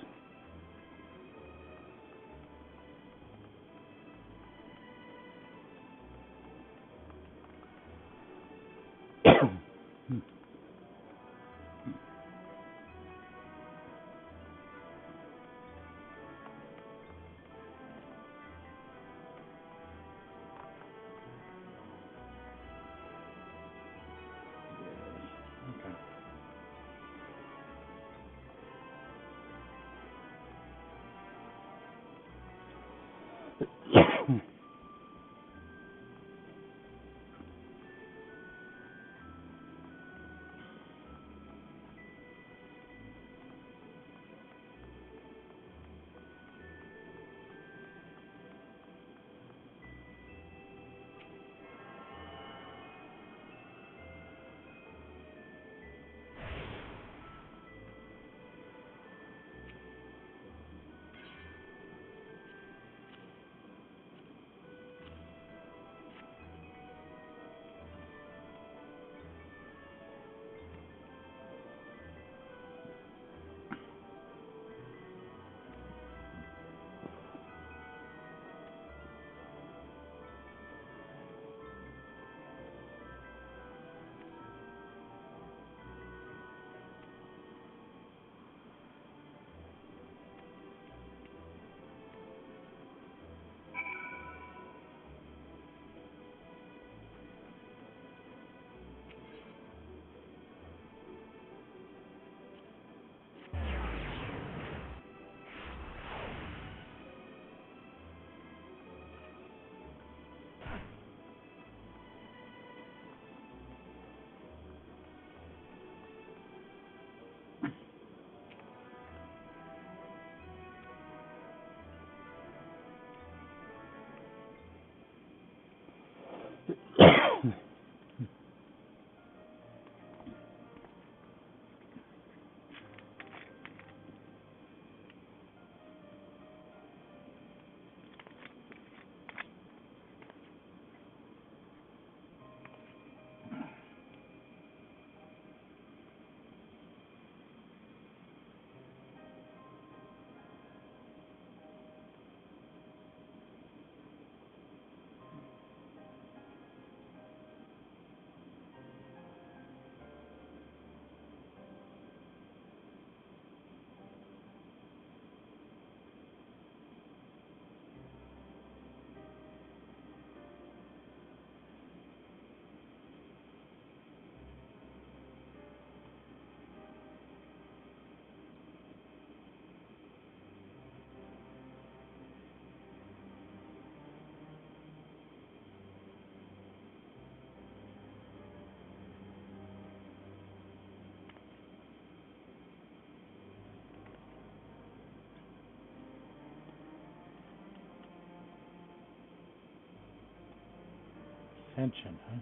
Tension, huh?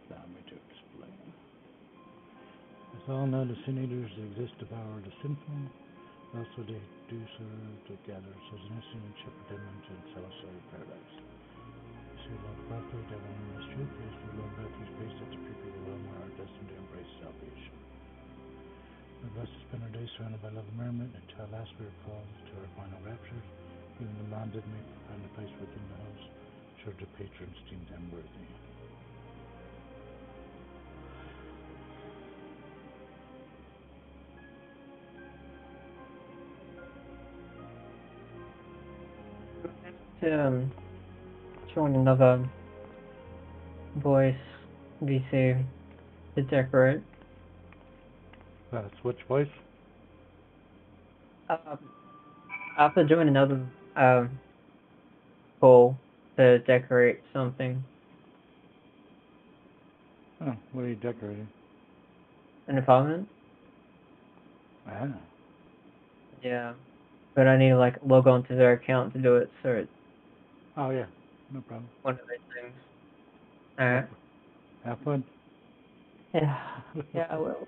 Allow me to explain. As all know, the sin eaters exist to devour the sinful. Also, they do serve to gather Sozinian and shepherd demons in celestial paradise. You see, Lord Prophet, that one in this truth is the Lord Matthew's grace that the people of Rome are destined to embrace salvation. We blessed to spend our days surrounded by love and merriment until last we are called to our final rapture. Even the bonded may find a place within the host, should the patrons deem them worthy. To join another voice VC to decorate. Switch voice? I have to join another poll to decorate something. Oh, what are you decorating? An apartment? Ah. Yeah. But I need to like log on to their account to do it, so it's Oh yeah, no problem. one of those things. Alright. Have fun. Yeah. Yeah, I will.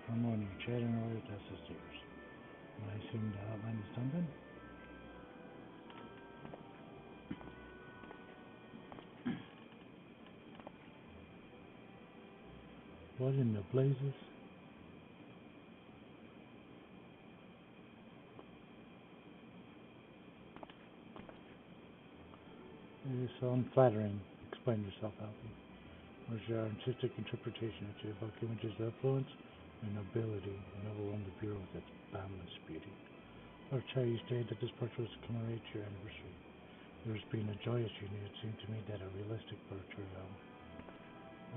For more new chat in order to test the stairs. When I assume the outline is done then? What in the blazes? It is so unflattering. Explain yourself, Alfie. Where's your artistic interpretation of your evoke images of affluence and nobility and overwhelm the bureau with its boundless beauty? Lord Chai, you stated that this portrait was to commemorate your anniversary. There has been a joyous union. It seemed to me that a realistic portrait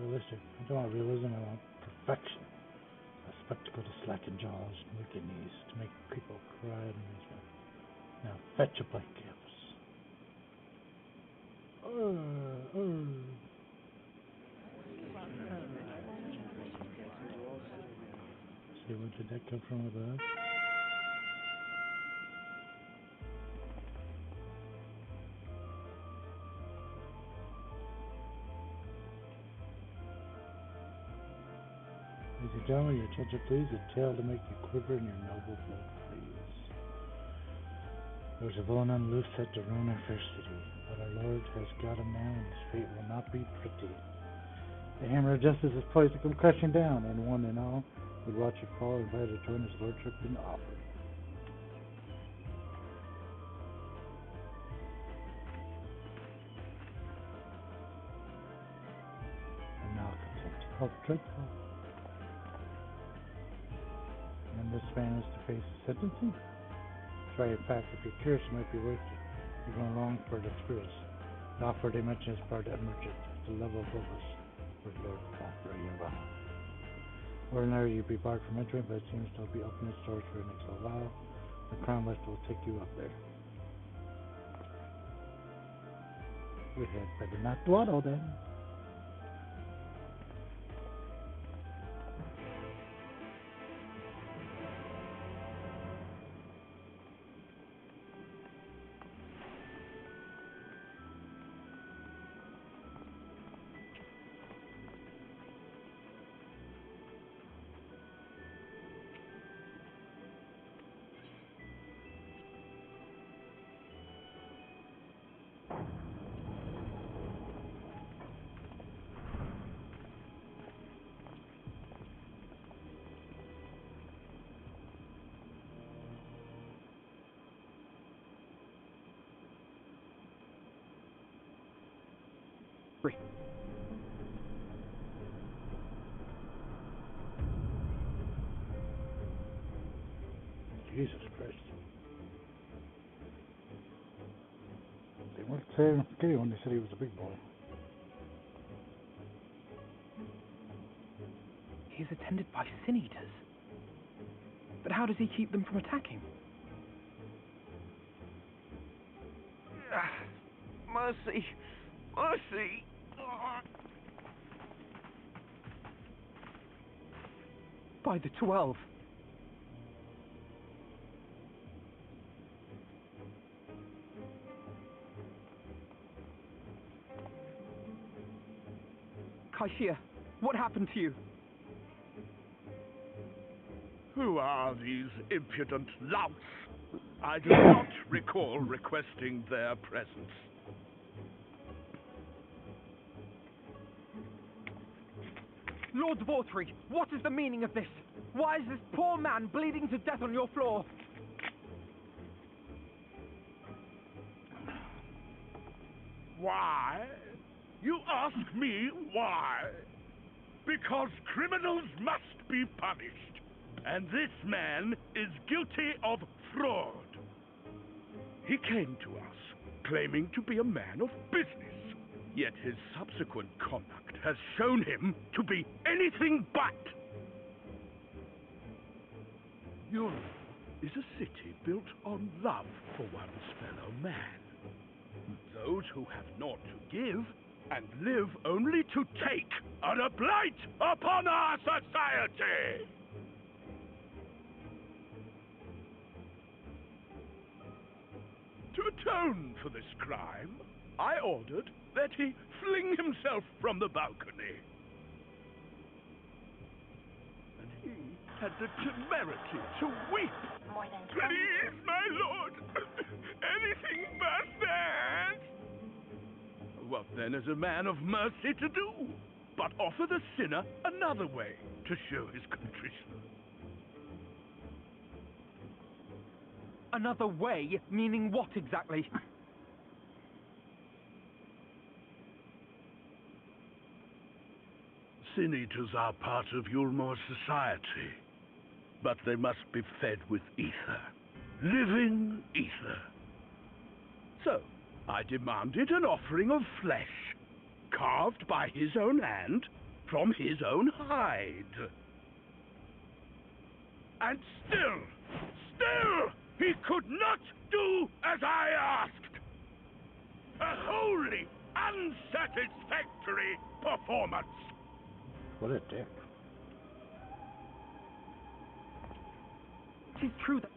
realistic. I don't want realism, I want perfection. A spectacle to slacken jaws and wicked knees, to make people cry in amazement. Now fetch a blank canvas. See, where did that come from above? Ladies and gentlemen, your attention please. A tale to make you quiver in your noble bold please. There's a villain on loose set to ruin our fair city, but our Lord has got him now, and his fate will not be pretty. The hammer of justice is poised to come crashing down, and one and all would watch it fall, invited to join his lordship in the offer. And malcontent. Oh, dreadful. And this man is to face sentencing? Try, in fact, if you're curious, it might be worth it. You're going wrong for the experience. The offer dimension is part emergent. It's a level above us. With Lord Conqueror. Ordinarily, you'd be barred from entering, but it seems to be open its doors for the next little while. The crown lift will take you up there. We had better not dawdle then. Jesus Christ. They weren't saying okay when they said he was a big boy. He is attended by sin eaters. But how does he keep them from attacking? Mercy! Mercy! By the 12. Kaishia, what happened to you? Who are these impudent louts? I do not recall requesting their presence. Lord Vortri, what is the meaning of this? Why is this poor man bleeding to death on your floor? Why? You ask me why? Because criminals must be punished, and this man is guilty of fraud. He came to us, claiming to be a man of business, yet his subsequent conduct has shown him to be anything but. Europe is a city built on love for one's fellow man. Those who have naught to give and live only to take are a blight upon our society! To atone for this crime, I ordered that he fling himself from the balcony. And he had the temerity to weep. Please, my lord, anything but that. What then is a man of mercy to do, but offer the sinner another way to show his contrition? Another way? Meaning what exactly? Sin eaters are part of Yulmore society, but they must be fed with ether. Living ether. So, I demanded an offering of flesh, carved by his own hand, from his own hide. And still, he could not do as I asked. A wholly unsatisfactory performance. What a dick. It is true that...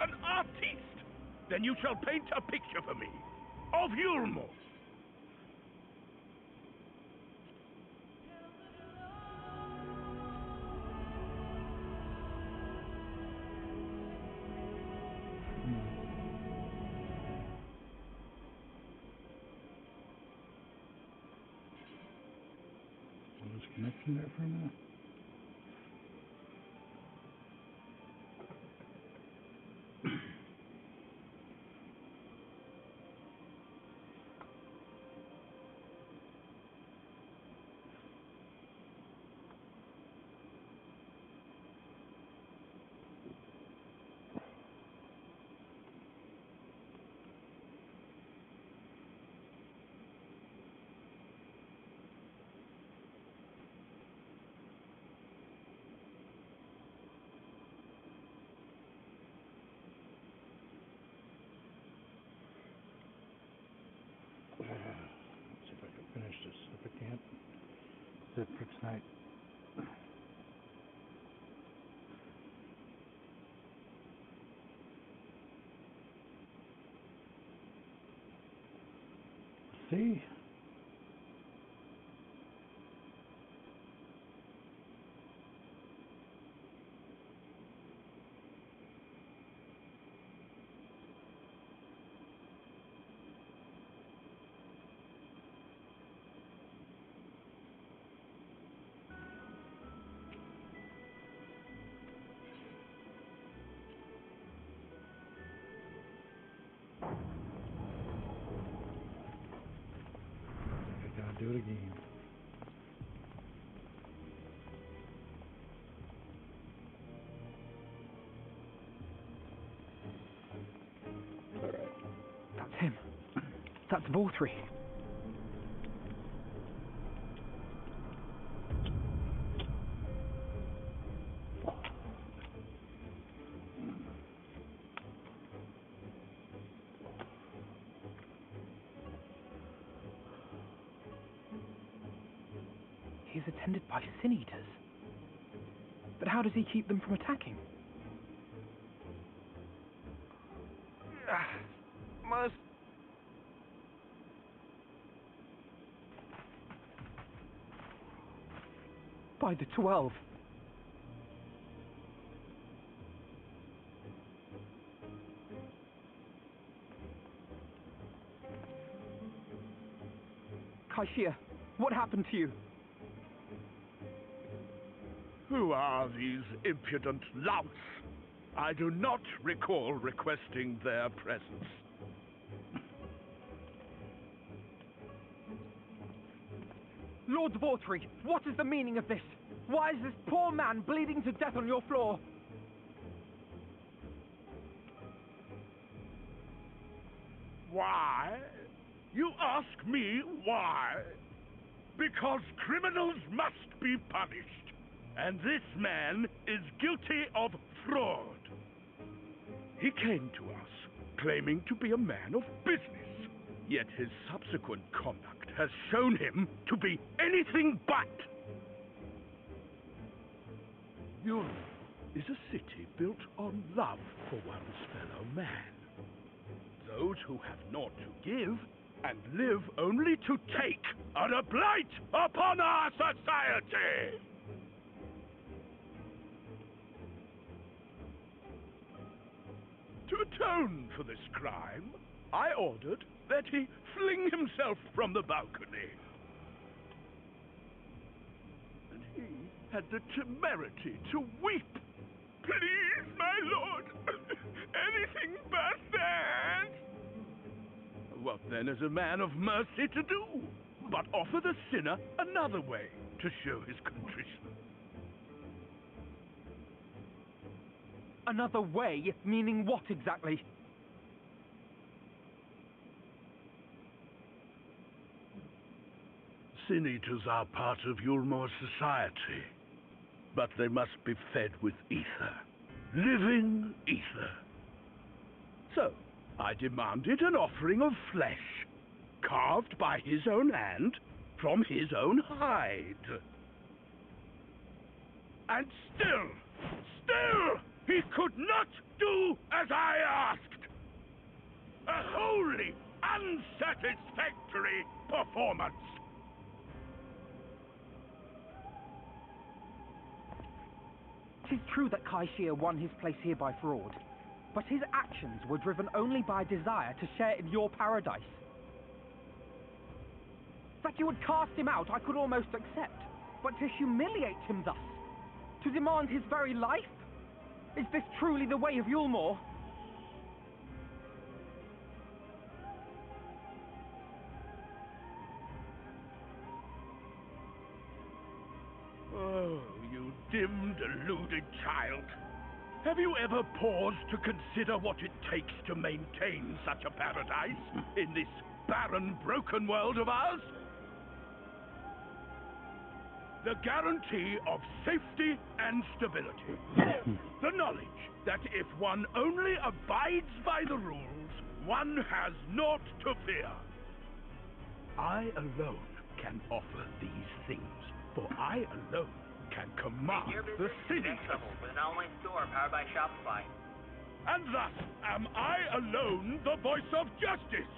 An artiste! Then you shall paint a picture for me of Yulmore. Lose connection there for a minute. Let's see if I can finish this. If I can't, that's it for tonight. See? I gotta do it again. Alright. That's him. That's Vortri. He's attended by sin eaters. But how does he keep them from attacking? Must... By the 12. Kaishia, what happened to you? Who are these impudent louts? I do not recall requesting their presence. Lord Vortri, what is the meaning of this? Why is this poor man bleeding to death on your floor? Why? You ask me why? Because criminals must be punished. And this man is guilty of fraud. He came to us claiming to be a man of business, yet his subsequent conduct has shown him to be anything but. Yulmore is a city built on love for one's fellow man. Those who have naught to give and live only to take are a blight upon our society. To atone for this crime, I ordered that he fling himself from the balcony. And he had the temerity to weep. Please, my lord, anything but that. What then is a man of mercy to do, but offer the sinner another way to show his contrition? Another way? Meaning what exactly? Sin eaters are part of Yulmore's society, but they must be fed with ether. Living ether. So, I demanded an offering of flesh, carved by his own hand, from his own hide. And still, he could not do as I asked. A wholly unsatisfactory performance. Tis true that Kaishia won his place here by fraud, but his actions were driven only by desire to share in your paradise. That you would cast him out I could almost accept, but to humiliate him thus, to demand his very life? Is this truly the way of Yulmore? Oh, you dim, deluded child. Have you ever paused to consider what it takes to maintain such a paradise in this barren, broken world of ours? The guarantee of safety and stability. The knowledge that if one only abides by the rules, one has naught to fear. I alone can offer these things, for I alone can command the city. With an online store powered by Shopify. And thus am I alone the voice of justice,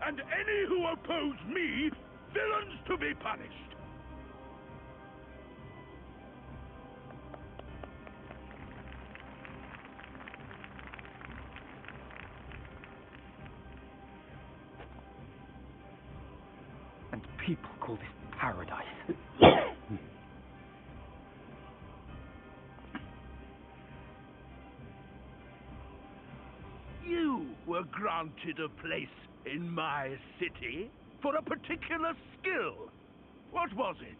and any who oppose me, villains to be punished. And people call this paradise. You were granted a place in my city for a particular skill. What was it?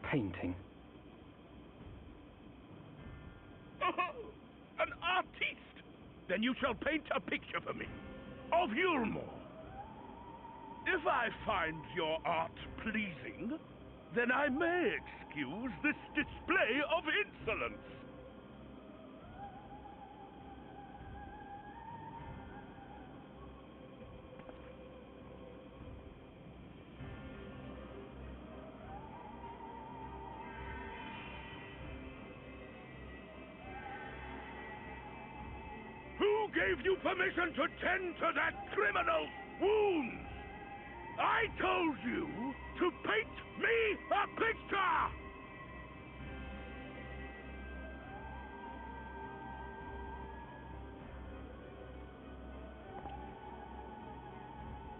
Painting. Oh, an artiste! Then you shall paint a picture for me of Yulmore. If I find your art pleasing, then I may excuse this display of insolence. Who gave you permission to tend to that criminal's wounds? I told you to paint me a picture!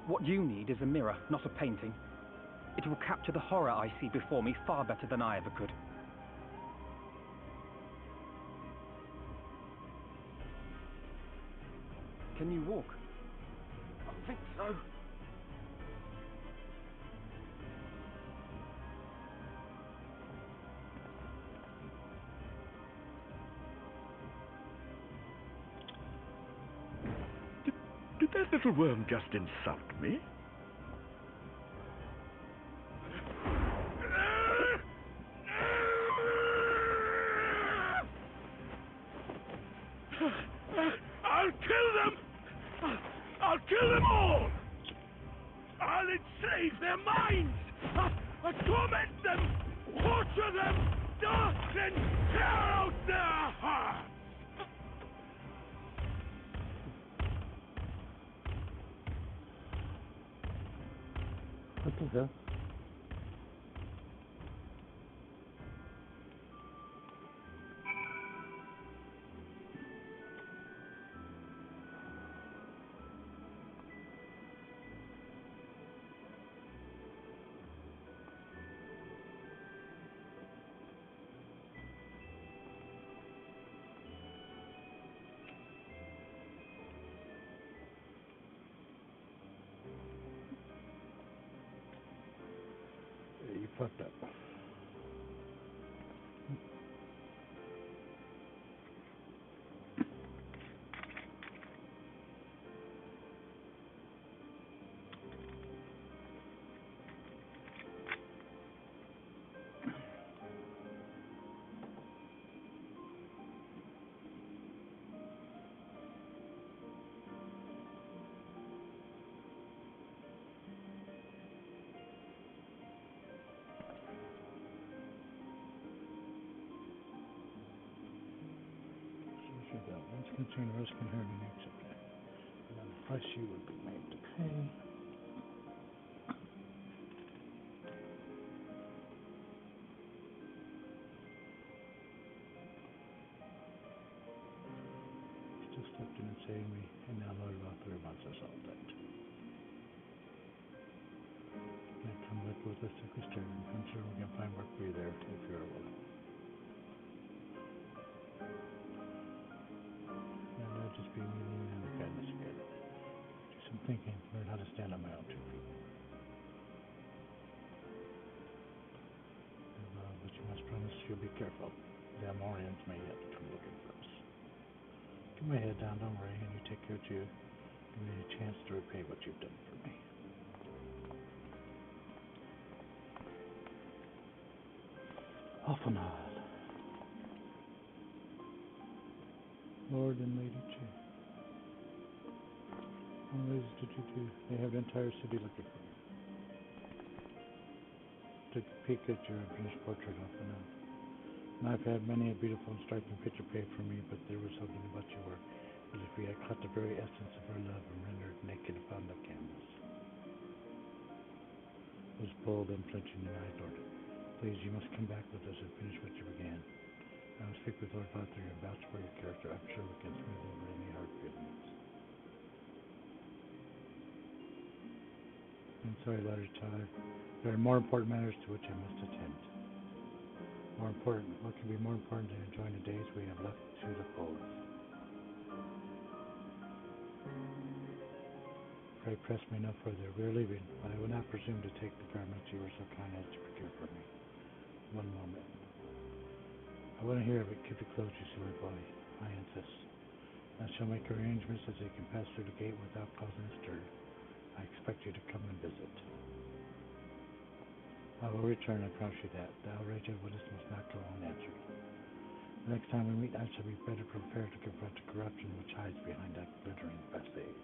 What you need is a mirror, not a painting. It will capture the horror I see before me far better than I ever could. Can you walk? I think so. Did that little worm just insult me? I'll kill them! I'll kill them all! I'll enslave their minds! I'll torment them! Torture them! Then tear out their hearts! That's okay. You fucked up. contain risk inherent in each subject. And then the price you would be made to pay. Still stepped in and saved me, and now Lord about 3 months or so that. Then come back with a secretary, and I'm sure we can find work for you there if you're willing. And I'll just be meeting and the kindness again. Do some thinking, learn how to stand on my own 2 feet. But you must promise you'll be careful. The Amorians may yet come looking for us. Keep my head down, don't worry, and you take care too. Give me a chance to repay what you've done for me. Alphanad. Lord and Lady J. What ways did you do? They have the entire city looking for you. Took a peek at your finished portrait off and on. And I've had many a beautiful and striking picture paid for me, but there was something about you where, as if we had caught the very essence of our love and rendered naked upon the canvas. It was bold and flinching, and I adored it. Please, you must come back with us and finish what you began. I will speak with Lord Arthur and vouch for your character. I'm sure we can smooth over any hard feelings. I'm sorry, Letter Tyler. There are more important matters to which I must attend. More important? What can be more important than enjoying the days we have left to the fullest? Pray press me no further. We are leaving, but I will not presume to take the garments you were so kind as to procure for me. One moment. I want to hear of it. Keep it close, you silly boy. I insist. I shall make arrangements as they can pass through the gate without causing a stir. I expect you to come and visit. I will return, I promise you that. The outrage of witness must not go unanswered. The next time we meet, I shall be better prepared to confront the corruption which hides behind that glittering facade.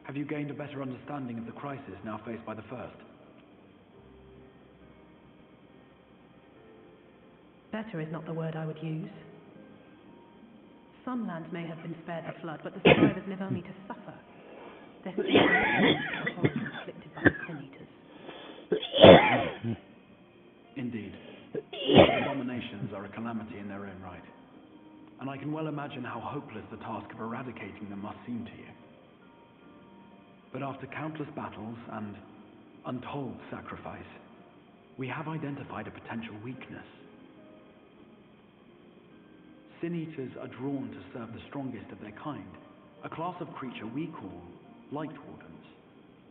Have you gained a better understanding of the crisis now faced by the First? Better is not the word I would use. Some lands may have been spared the flood, but the survivors live only to suffer. Their secret the horrors inflicted by the Sin Eaters. Indeed. These abominations are a calamity in their own right. And I can well imagine how hopeless the task of eradicating them must seem to you. But after countless battles and untold sacrifice, we have identified a potential weakness. Sin Eaters are drawn to serve the strongest of their kind, a class of creature we call Light Wardens.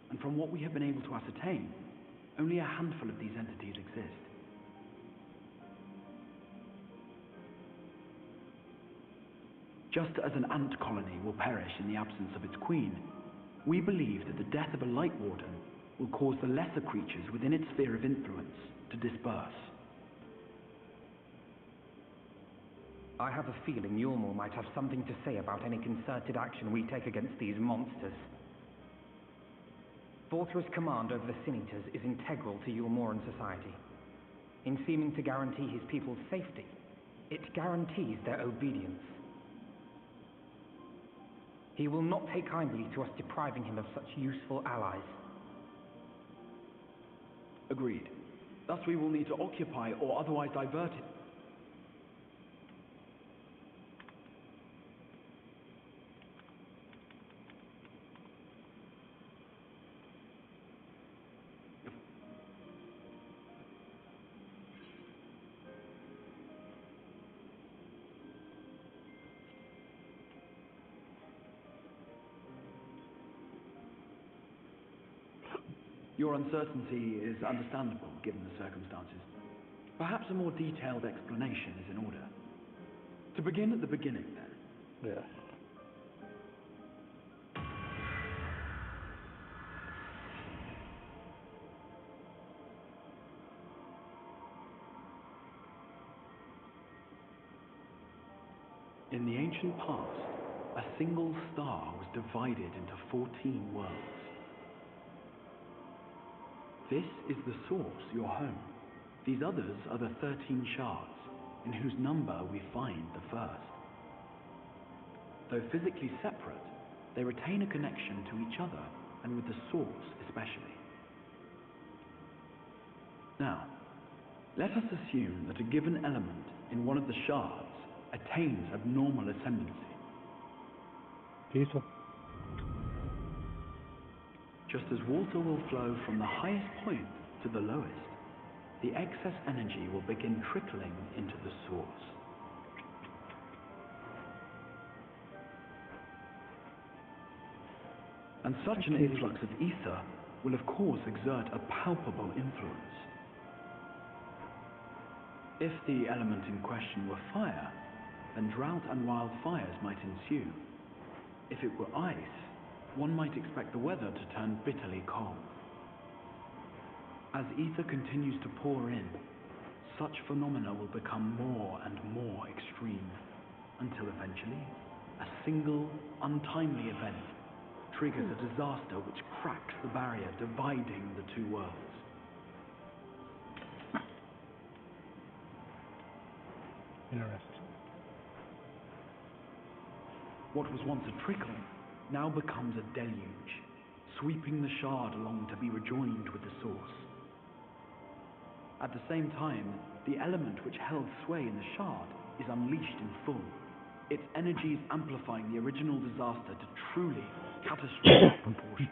And from what we have been able to ascertain, only a handful of these entities exist. Just as an ant colony will perish in the absence of its queen, we believe that the death of a Light Warden will cause the lesser creatures within its sphere of influence to disperse. I have a feeling Yulmore might have something to say about any concerted action we take against these monsters. Vorthra's command over the Sin Eaters is integral to Yulmoran society. In seeming to guarantee his people's safety, it guarantees their obedience. He will not take kindly to us depriving him of such useful allies. Agreed. Thus we will need to occupy or otherwise divert it. Your uncertainty is understandable, given the circumstances. Perhaps a more detailed explanation is in order. To begin at the beginning, then. Yeah. In the ancient past, a single star was divided into 14 worlds. This is the source, your home. These others are the 13 shards, in whose number we find the first. Though physically separate, they retain a connection to each other and with the source especially. Now, let us assume that a given element in one of the shards attains abnormal ascendancy. Diesel. Just as water will flow from the highest point to the lowest, the excess energy will begin trickling into the source. And such an influx of ether will of course exert a palpable influence. If the element in question were fire, then drought and wildfires might ensue. If it were ice, one might expect the weather to turn bitterly cold. As ether continues to pour in, such phenomena will become more and more extreme, until eventually, a single, untimely event triggers a disaster which cracks the barrier dividing the two worlds. Interesting. What was once a trickle now becomes a deluge, sweeping the shard along to be rejoined with the source. At the same time, the element which held sway in the shard is unleashed in full, its energies amplifying the original disaster to truly catastrophic proportions.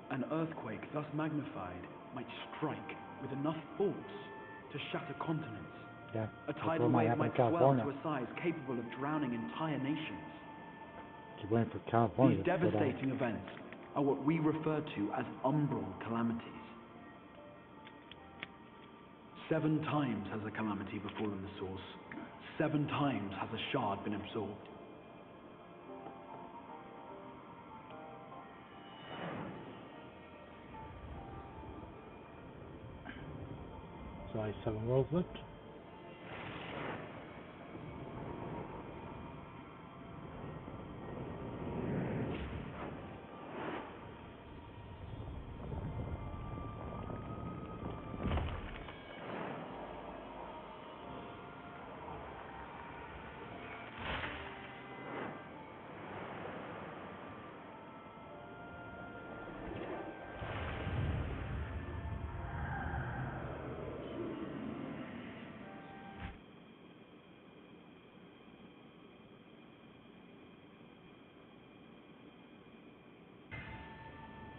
An earthquake thus magnified might strike with enough force to shatter continents. Yeah. A tidal wave might swell to a size capable of drowning entire nations. Keep waiting for California. These devastating events are what we refer to as umbral calamities. 7 times has a calamity befallen the source. 7 times has a shard been absorbed. So I have 7 worlds left.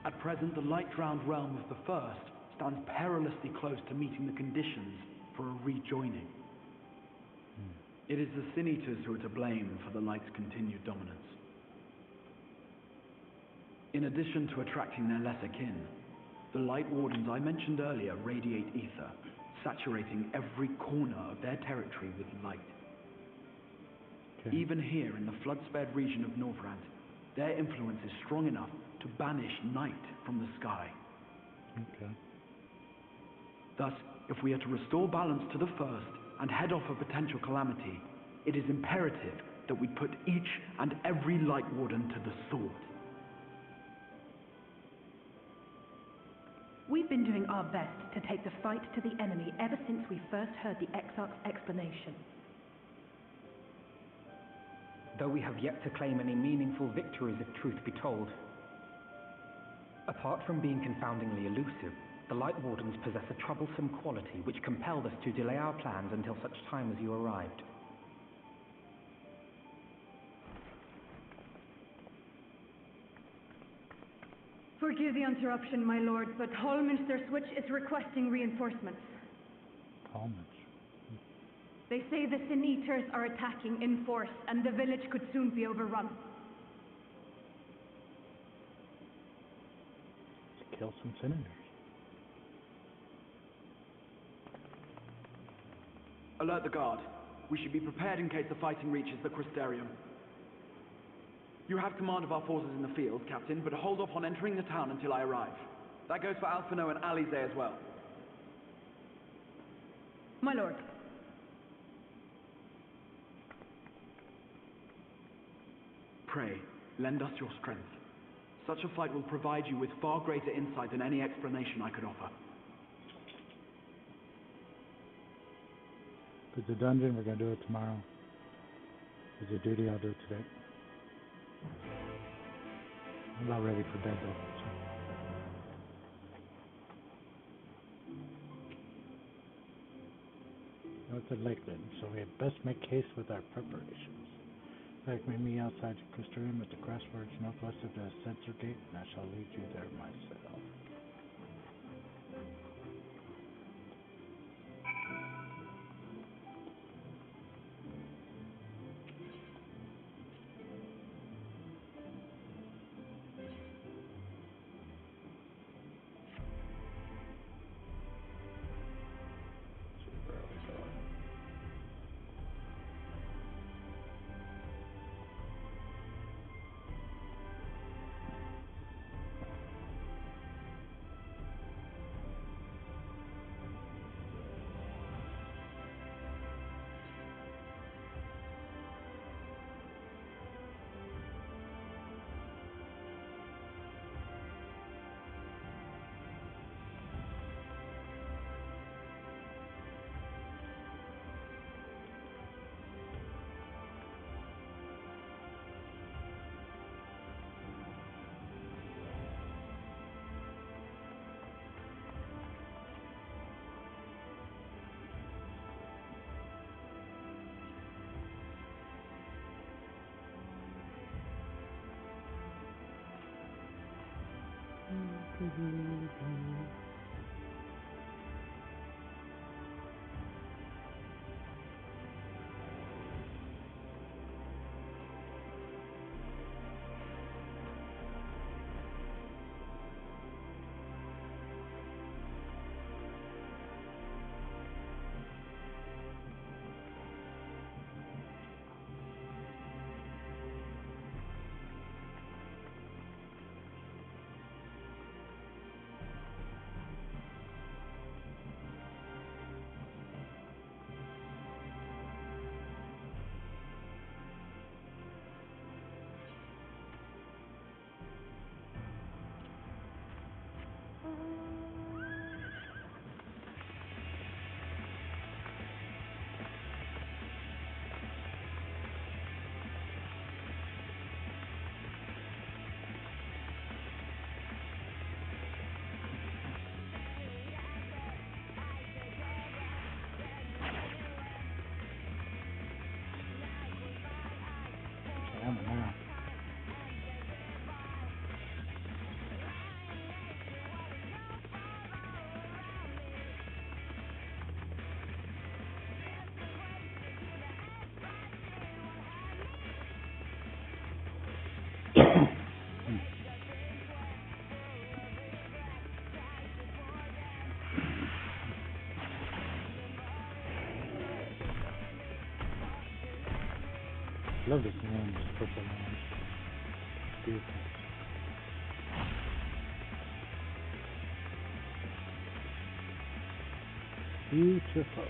At present, the light-drowned realm of the First stands perilously close to meeting the conditions for a rejoining. It is the Sin Eaters who are to blame for the light's continued dominance. In addition to attracting their lesser kin, the Light Wardens I mentioned earlier radiate ether, saturating every corner of their territory with light. Even here in the flood-spared region of Norvrant, their influence is strong enough to banish night from the sky. Thus, if we are to restore balance to the First and head off a potential calamity, it is imperative that we put each and every Light Warden to the sword. We've been doing our best to take the fight to the enemy ever since we first heard the Exarch's explanation. Though we have yet to claim any meaningful victories if truth be told. Apart from being confoundingly elusive, the Light Wardens possess a troublesome quality which compelled us to delay our plans until such time as you arrived. Forgive the interruption, my lord, but Hallminster Switch is requesting reinforcements. Hallminster? They say the Sin Eaters are attacking in force, and the village could soon be overrun. Let's kill some Sin Eaters. Alert the guard. We should be prepared in case the fighting reaches the Crystarium. You have command of our forces in the field, Captain, but hold off on entering the town until I arrive. That goes for Alphino and Alize as well. My lord. Pray, lend us your strength. Such a fight will provide you with far greater insight than any explanation I could offer. If it's a dungeon, we're going to do it tomorrow. If it's a duty, I'll do it today. I'm not ready for bed though. No, it's a lakeland, so we had best make haste with our preparations. In fact, meet me outside the Crystarium at the crossroads northwest of the Censor Gate, and I shall lead you there myself. Love this one, this purple one. Beautiful. Beautiful.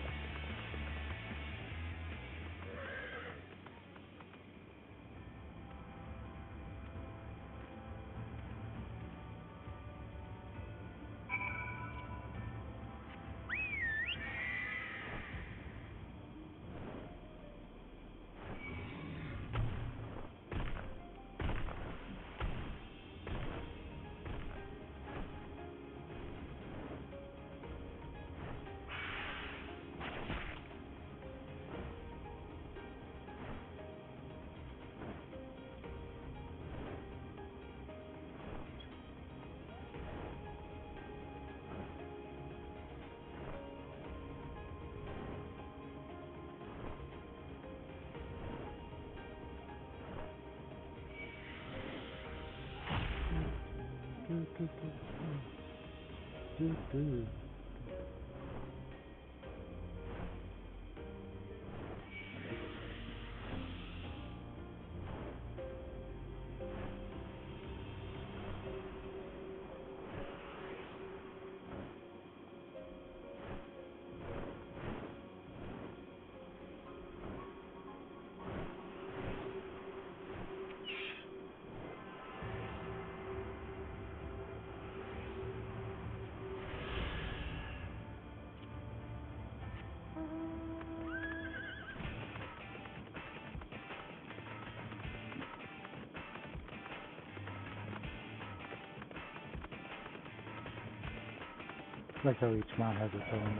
I like how each mod has its own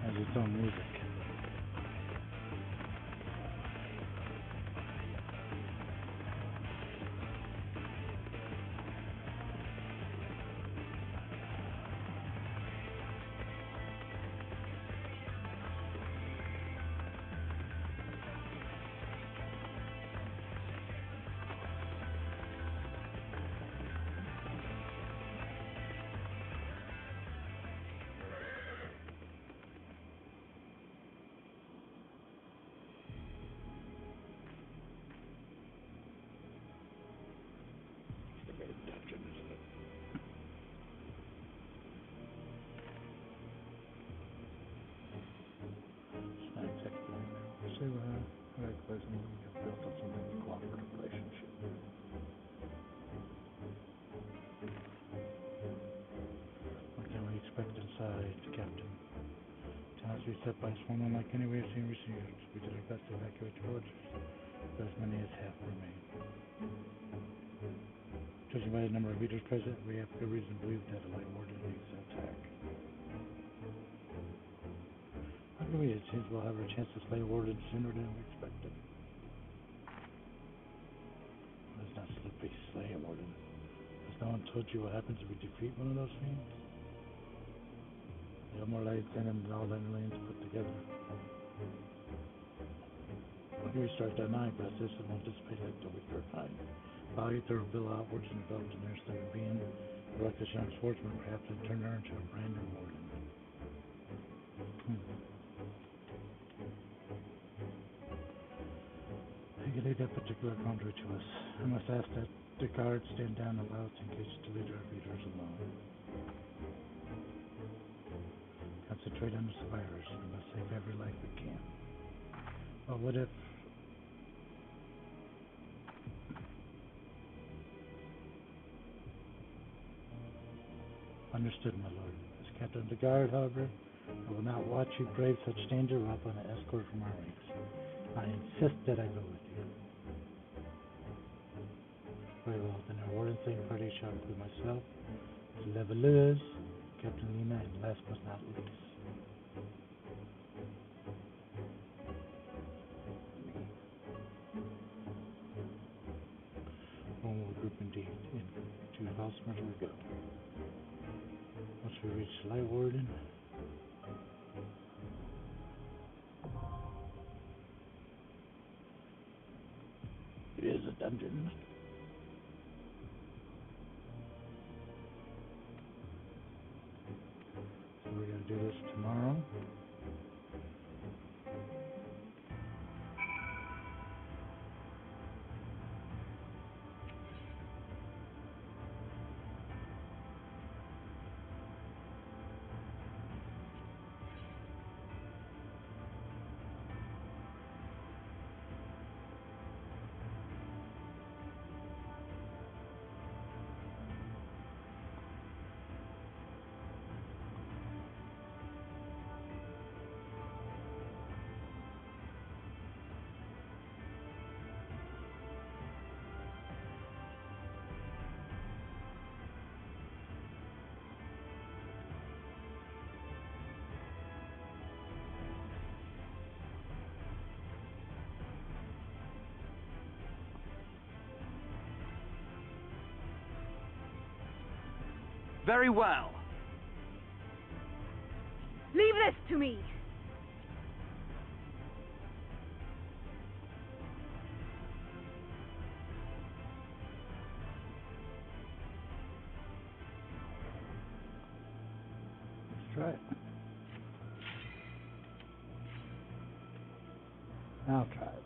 has its own music. Captain. Task we set by sworn unlike any we have seen received. We did our best to evacuate the villagers, but as many as have remained. Judging by the number of leaders present, we have good reason to believe that a light warden leads the attack. How can we? It seems we'll have a chance to slay warden sooner than we expected. It's not simply slay a warden. Has no one told you what happens if we defeat one of those fiends? They have more lights in them than all the lanes put together. We restart that 9, but this won't dissipate like the weaker 9. Value to reveal outwards and develop the nearest living being. Elect this young sportsman, perhaps, and turn her into a brand new warden. I can lead that particular boundary to us. I must ask that the guards stand down and allow us to engage the leader of leaders alone. Concentrate on the survivors. We must save every life we can. But what if... Understood, my lord. As captain of the guard, however, I will not watch you brave such danger while upon an escort from our ranks. I insist that I go with you. Very well, then our warden thing party shall include myself, the Leveleurs, Captain Lena, and last but not least. One more group indeed. Into Valsmert we go. Once we reach Light Warden. It is a dungeon. So we're gonna do this tomorrow. Very well. Leave this to me. Let's try it. I'll try it.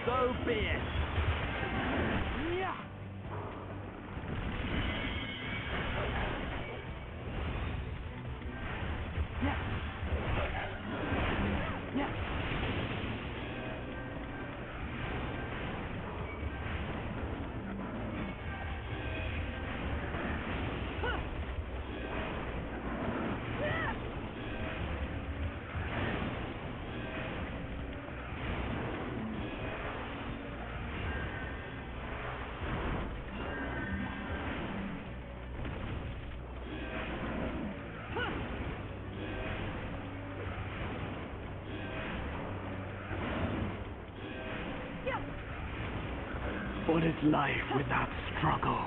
So be it. What is life without struggle?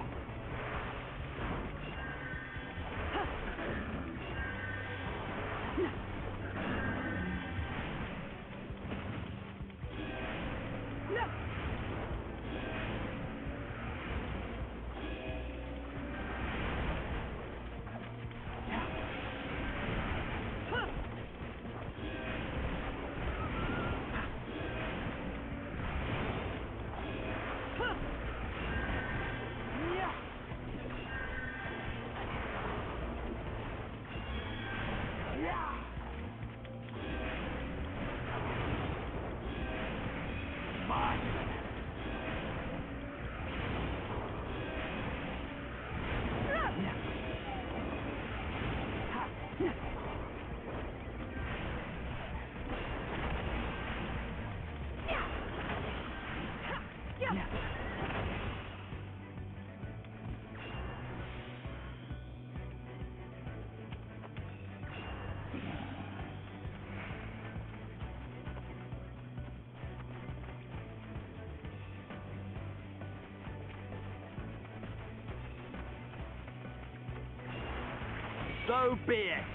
So be it.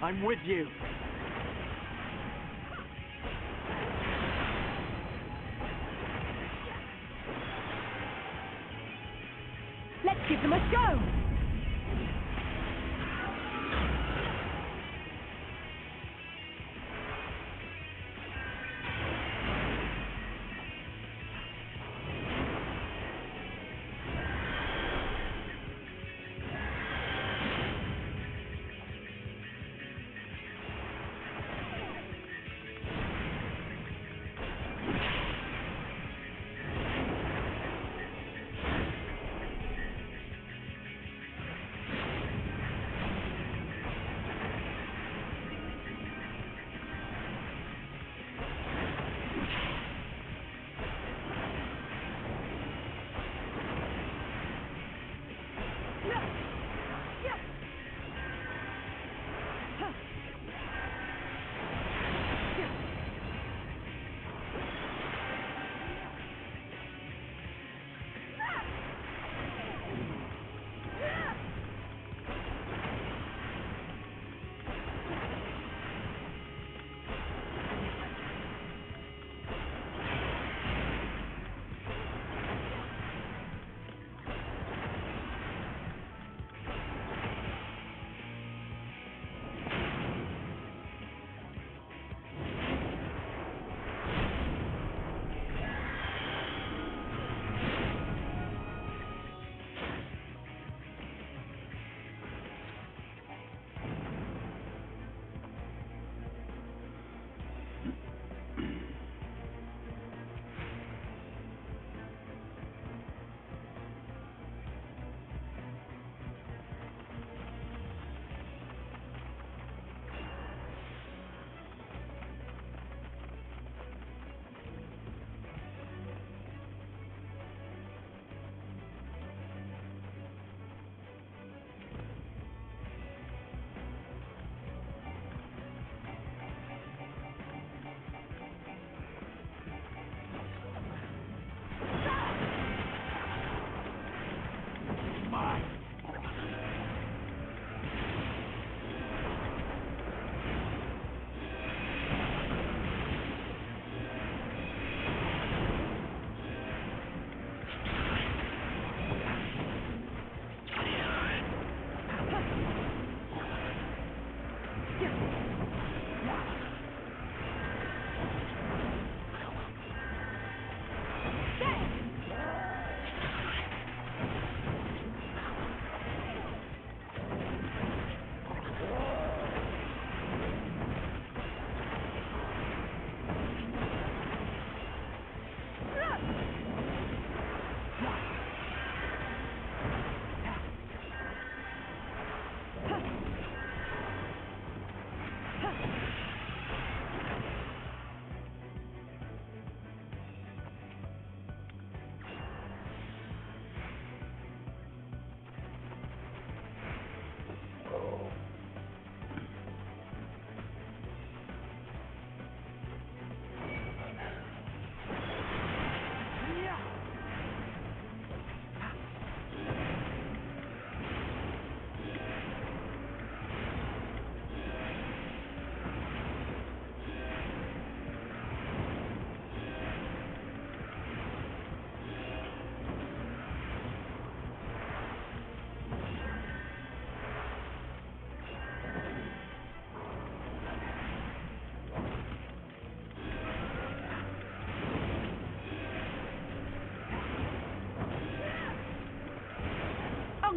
I'm with you. Let's give them a go!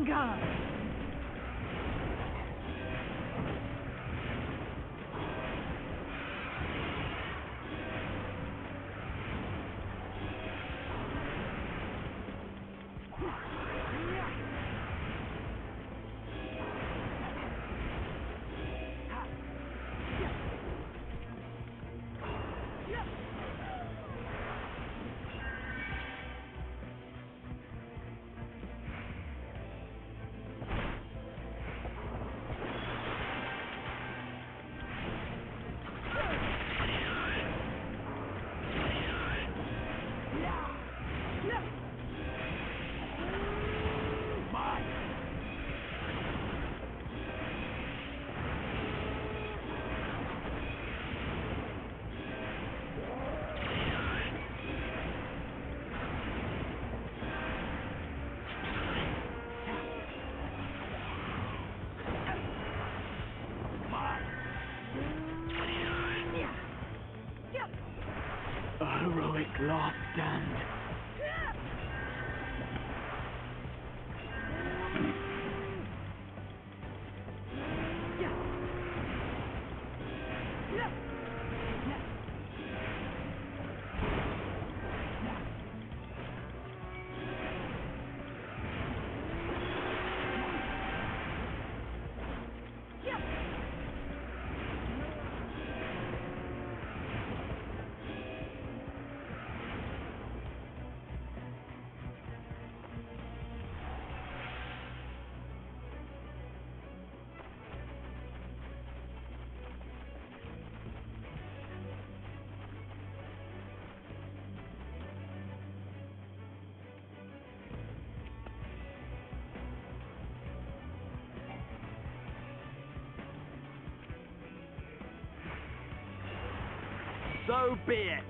Longer! heroic last stand. So be it.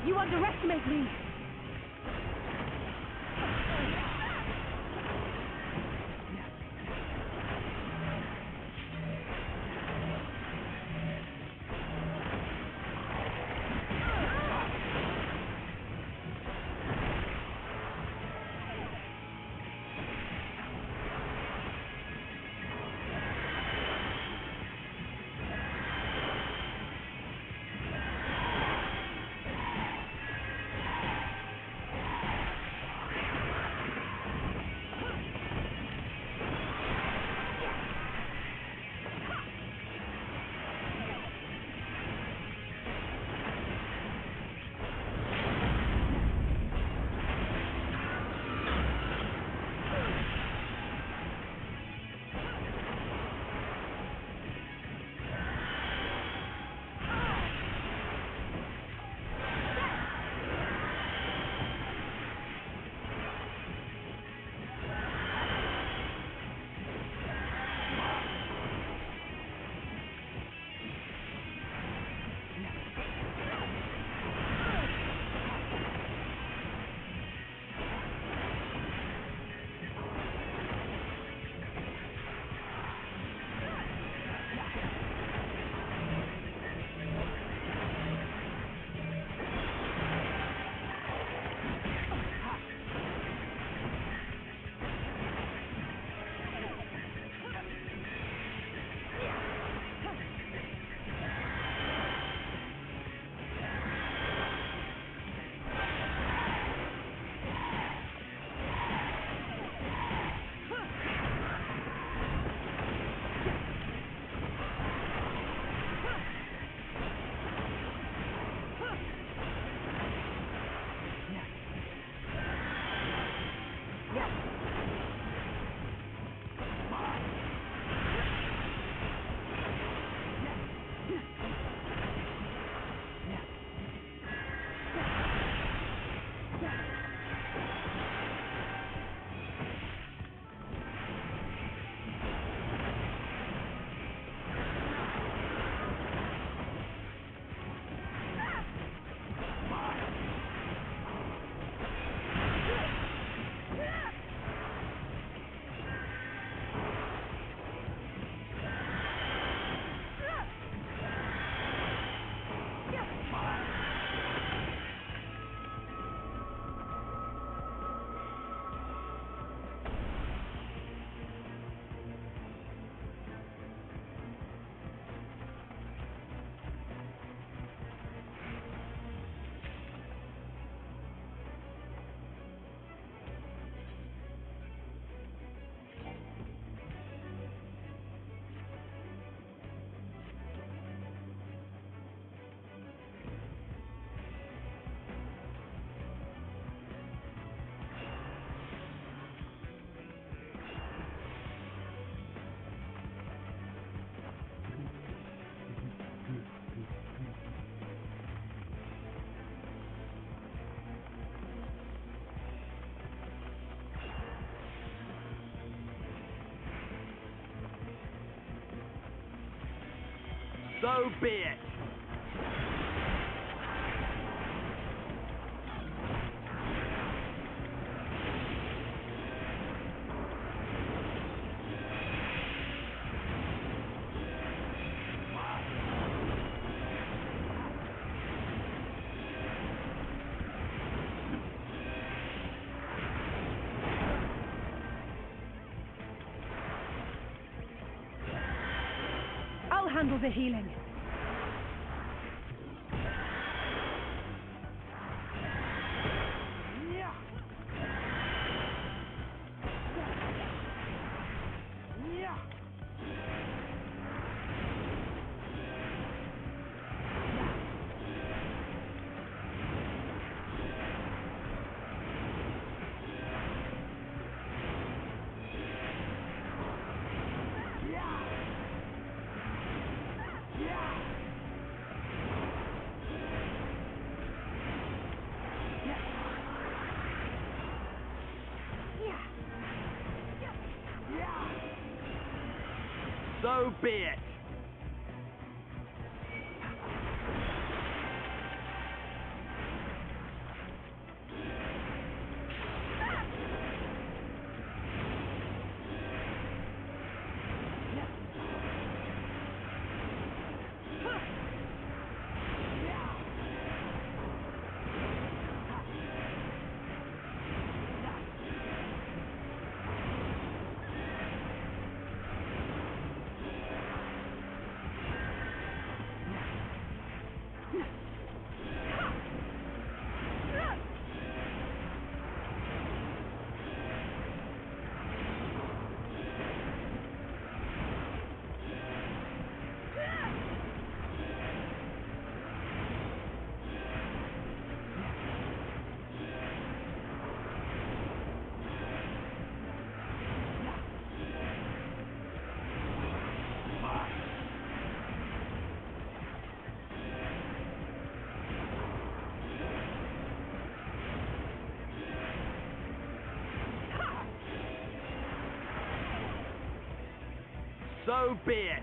You underestimate me. So be it. I'll handle the healing. So be it. So be it.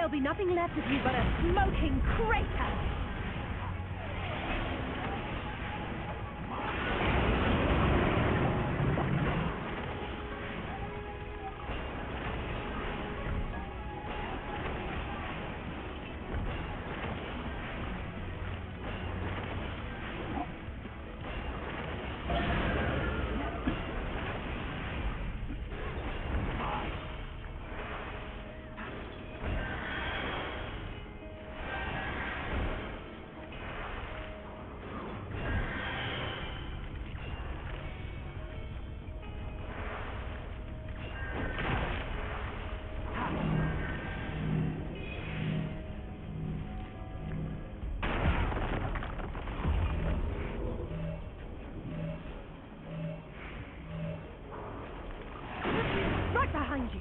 there'll be nothing left of you but a smoking crater. Right behind you.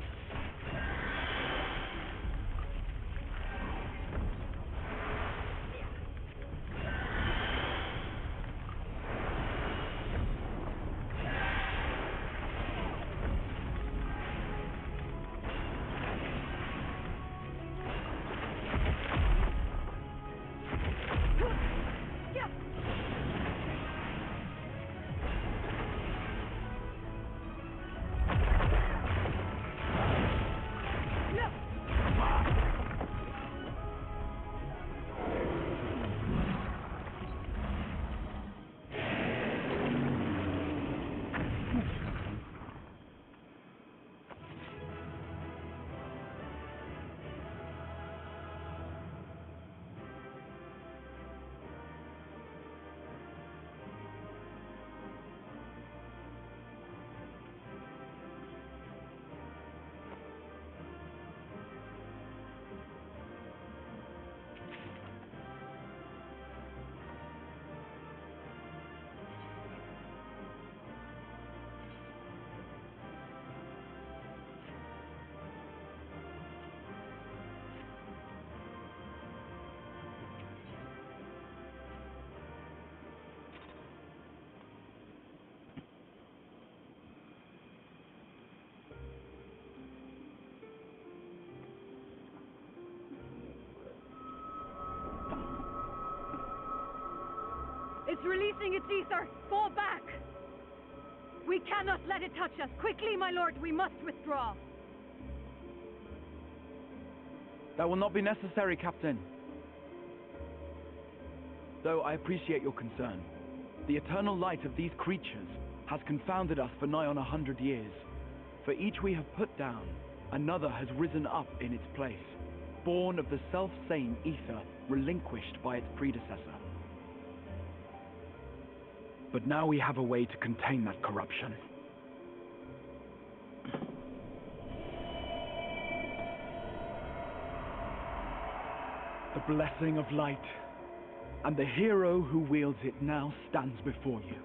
It's releasing its ether. Fall back. We cannot let it touch us. Quickly, my lord, we must withdraw. That will not be necessary, Captain. Though I appreciate your concern. The eternal light of these creatures has confounded us for nigh on 100 years. For each we have put down, another has risen up in its place, born of the self-same ether relinquished by its predecessor. But now we have a way to contain that corruption. The blessing of light, and the hero who wields it now stands before you.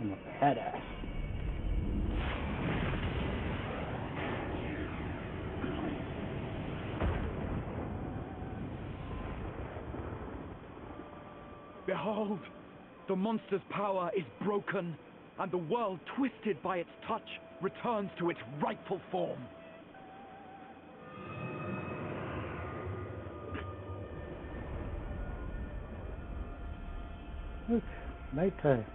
I'm a badass. Behold, the monster's power is broken, and the world, twisted by its touch, returns to its rightful form. It's nighttime.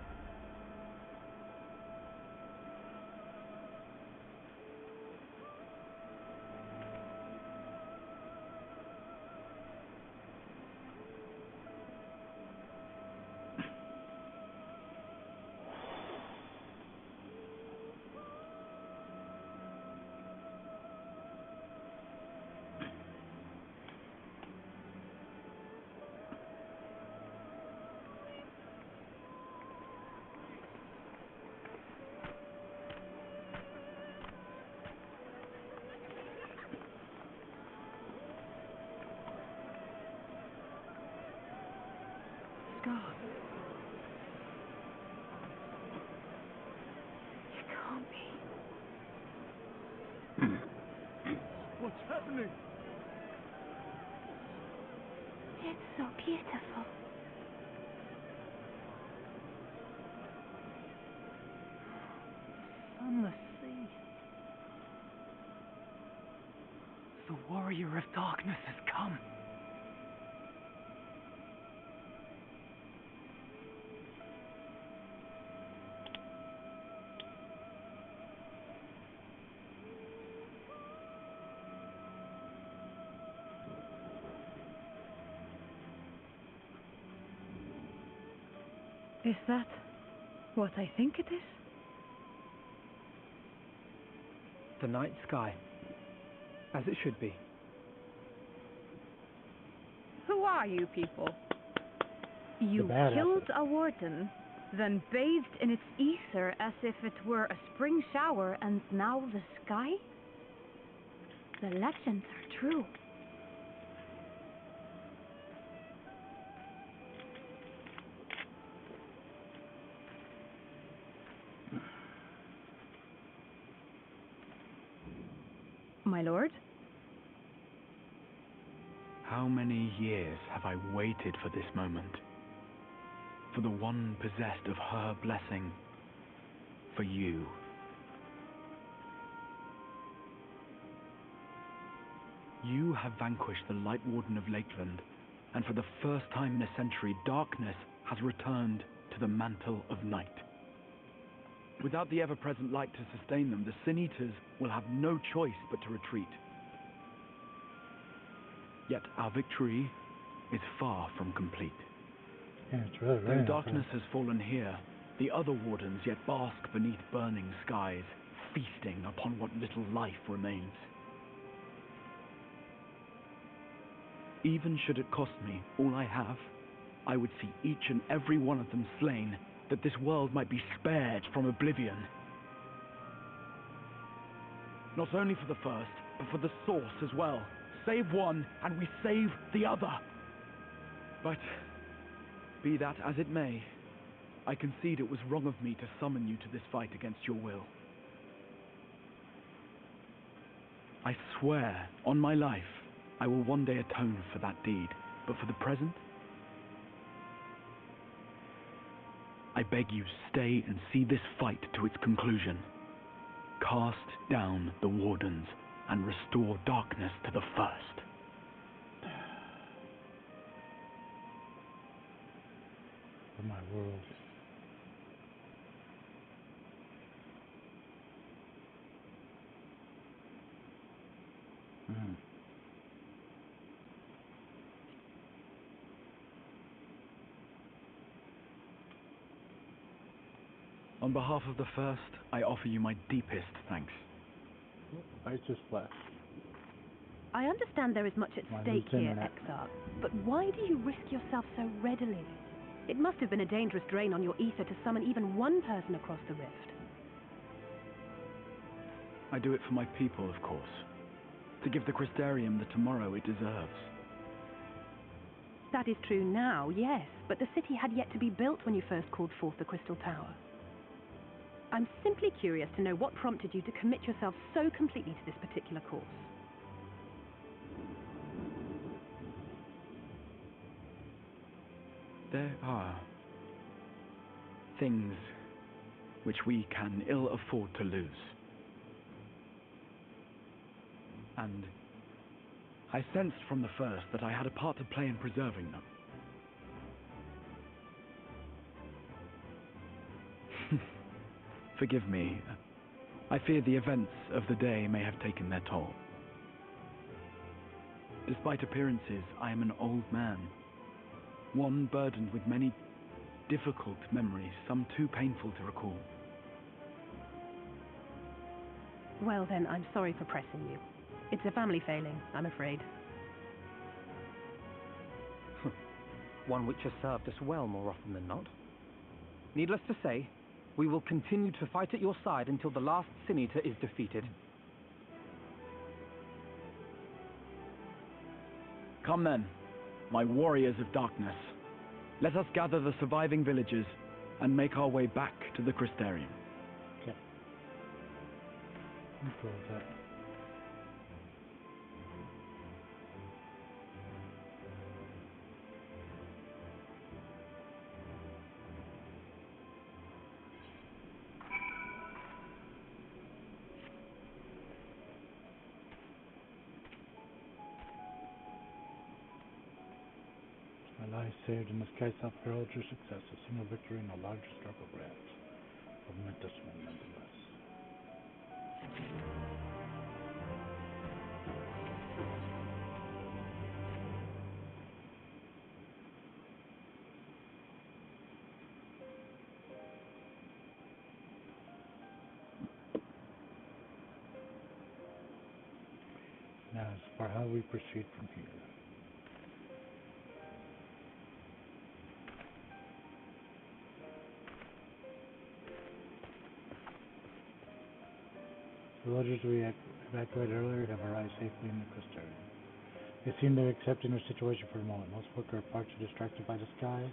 scar. It can't be. What's happening? It's so beautiful. Sunless sea. The warrior of darkness has come. Is that what I think it is? The night sky, as it should be. Who are you people? You bad killed a warden, then bathed in its ether as if it were a spring shower, and now the sky? The legends are true. My lord? How many years have I waited for this moment? For the one possessed of her blessing. For you. You have vanquished the Light Warden of Lakeland, and for the first time in a century, darkness has returned to the mantle of night. Without the ever-present light to sustain them, the Sin Eaters will have no choice but to retreat. Yet our victory is far from complete. Yeah, it's really Though raining darkness outside. has fallen here, the other wardens yet bask beneath burning skies, feasting upon what little life remains. Even should it cost me all I have, I would see each and every one of them slain, that this world might be spared from oblivion. Not only for the first, but for the source as well. Save one, and we save the other. But, be that as it may, I concede it was wrong of me to summon you to this fight against your will. I swear, on my life, I will one day atone for that deed, but for the present, I beg you, stay and see this fight to its conclusion. Cast down the wardens and restore darkness to the first. For my world. On behalf of the first, I offer you my deepest thanks. I just flashed. I understand there is much at My stake loose here, internet. Exarch, but why do you risk yourself so readily? It must have been a dangerous drain on your ether to summon even one person across the rift. I do it for my people, of course. To give the Crystarium the tomorrow it deserves. That is true now, yes, but the city had yet to be built when you first called forth the Crystal Tower. I'm simply curious to know what prompted you to commit yourself so completely to this particular course. There are things which we can ill afford to lose. And I sensed from the first that I had a part to play in preserving them. Forgive me. I fear the events of the day may have taken their toll. Despite appearances, I am an old man. One burdened with many difficult memories, some too painful to recall. Well then, I'm sorry for pressing you. It's a family failing, I'm afraid. One which has served us well more often than not. Needless to say, we will continue to fight at your side until the last Sin Eater is defeated. Come then, my warriors of darkness. Let us gather the surviving villagers and make our way back to the Crystarium. Okay. I'm cool with that. My life saved in the sky south herald your success, a single victory in a large struggle perhaps. A momentous one nonetheless. Now as for how we proceed from here. The villagers we evacuated earlier have arrived safely in the Crystarium. They seem to be accepting their situation for the moment. Most folk are far too distracted by the sky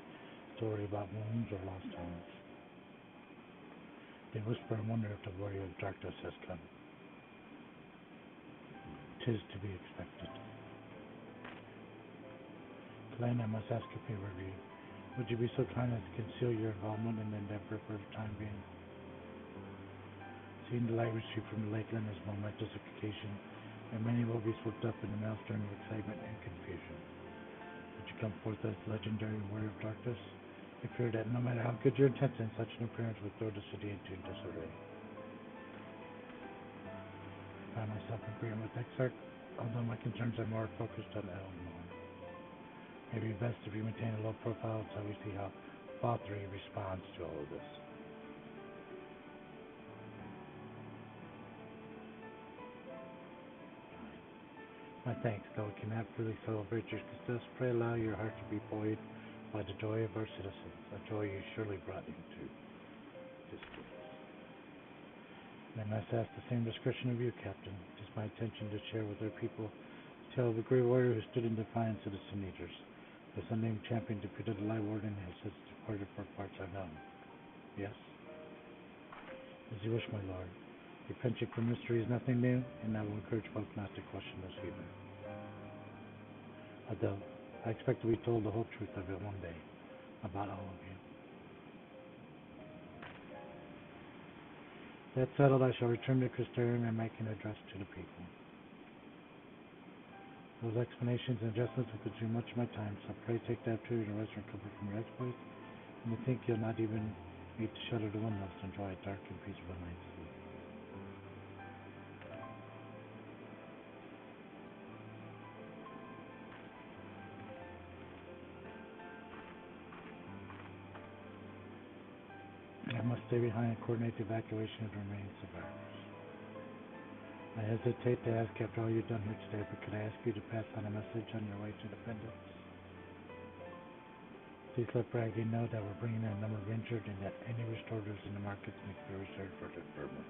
to worry about wounds or lost homes. They whisper and wonder if the warrior of darkness has come. 'Tis to be expected. Glenn, I must ask a favor of you. Would you be so kind as to conceal your involvement in the endeavor for the time being? Seeing the light retreat from the lakeland is a momentous occasion, and many will be swept up in the maelstrom of excitement and confusion. Would you come forth as legendary warrior of darkness? I fear that no matter how good your intentions, such an appearance would throw the city into disarray. I find myself in agreement with Exarch, although my concerns are more focused on Elmore. It would be best if you maintain a low profile until we see how Valtteri responds to all of this. My thanks, though we cannot really celebrate your success. Pray allow your heart to be buoyed by the joy of our citizens, a joy you surely brought into this place. And I must ask the same discretion of you, Captain. It is my intention to share with our people the tale of a great warrior who stood in defiance of the Sin Eaters. This unnamed champion defeated the Light Warden and has since departed for parts unknown. Yes? As you wish, my lord. Your penchant for mystery is nothing new, and I will encourage folk not to question this either. Although, I expect to be told the whole truth of it one day, about all of you. That settled, I shall return to Crystarium and make an address to the people. Those explanations and adjustments will consume much of my time, so pray take the opportunity to rest and recover from your exploits, and to think you'll not even need to shutter the windows to enjoy a dark and peaceful night's sleep. I must stay behind and coordinate the evacuation of the remaining survivors. I hesitate to ask after all you've done here today, but could I ask you to pass on a message on your way to Independence? Please let Braggy know that we're bringing in a number of injured and that any restoratives in the markets need to be reserved for the infirmary.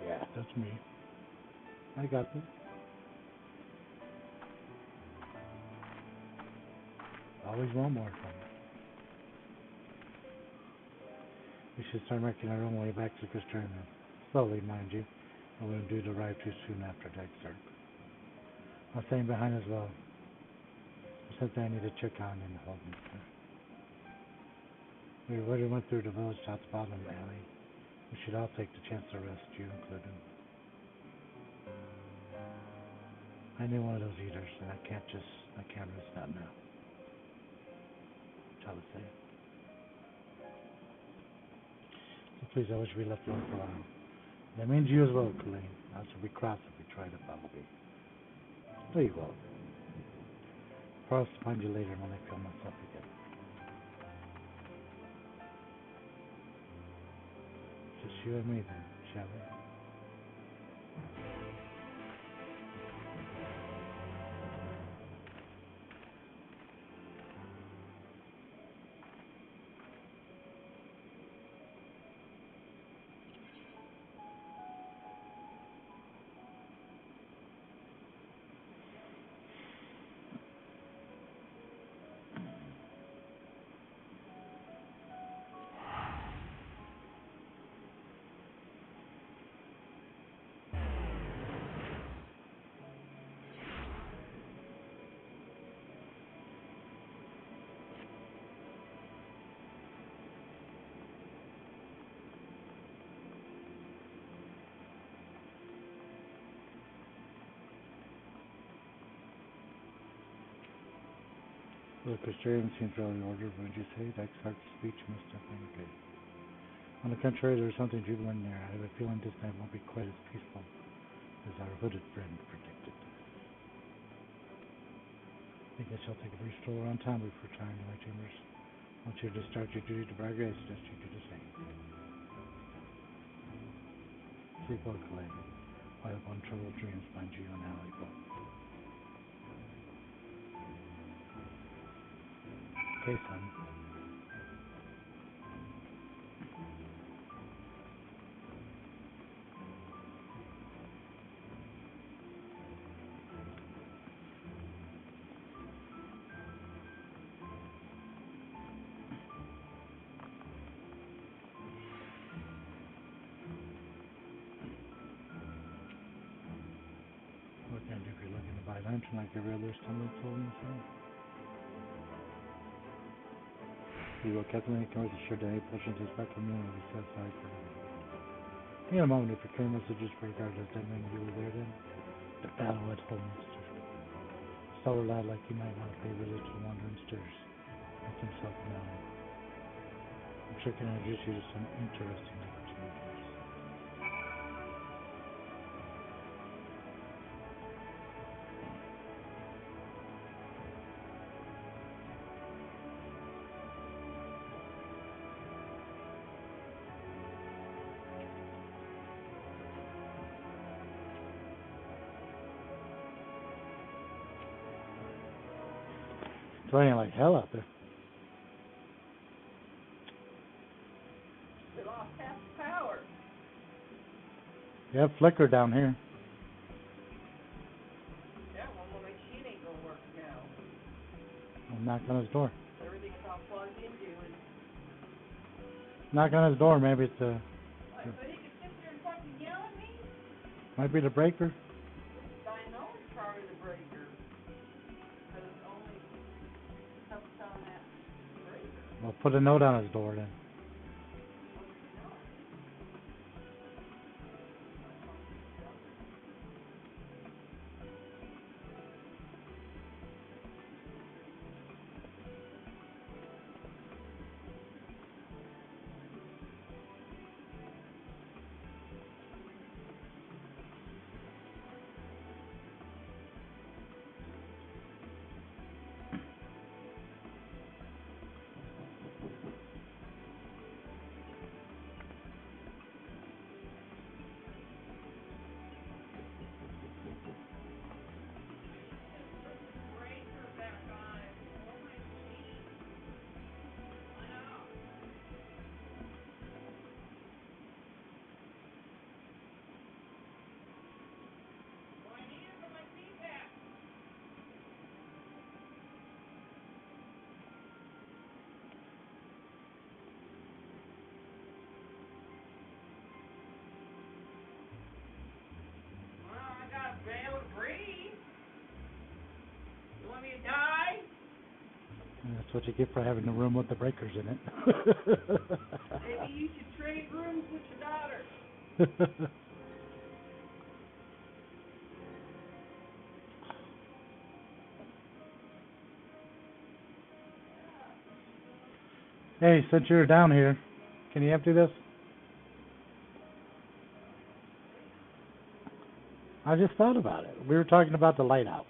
Yeah, that's me. I got this. Always want more from you. We should start making our own way back to Crystarium. Slowly, mind you. I wouldn't do to arrive too soon after Exarch. I'm staying behind as well. There's something I need to check on in the holding. We already went through the village south bottom of the alley. We should all take the chance to rest, you included. I knew one of those eaters, and I can't risk that now. Shall I say? So please, I wish we left alone for a while. That means you as well, Colleen. I shall be cross if we try to follow me. No, you won't. Promise to find you later when I feel myself again. Just you and me then, shall we? The Christian seems fairly ordered, wouldn't you say? That starts speech must have been okay. On the contrary, there's something jubilant there. I have a feeling this night won't be quite as peaceful as our hooded friend predicted. I think I shall take a brief stroll around town before retiring to my chambers. Once you discharge your duty to Braga, I suggest you do the same. Sleep well, Clay. I have untroubled dreams find you and Allie both. Okay, son. What can I do if you're looking to buy lantern like every other stumbling soul in the sun? You will captain can rest assured that any portions of spectrum will be set aside for the in a moment, if your current messages for regardless dead man, you were there then. The battle at Holminster. Stellar lad like you might want to pay visit to the wandering stirs. Make himself known. I'm sure can introduce you to some interesting opportunities. It's raining like hell out there. They lost half the power. You have flicker down here. Yeah, well, my machine ain't gonna work now. I'll knock on his door. Everything's all plugged into and Knock on his door, maybe it's but he could sit there and fucking yell at me? might be the breaker. I know it's probably the breaker. Because only stuff's on that breaker. Well, put a note on his door then. Be able to breathe. You want me to die? That's what you get for having a room with the breakers in it. Maybe you should trade rooms with your daughter. Hey, since you're down here, can you empty this? I just thought about it. We were talking about the light out.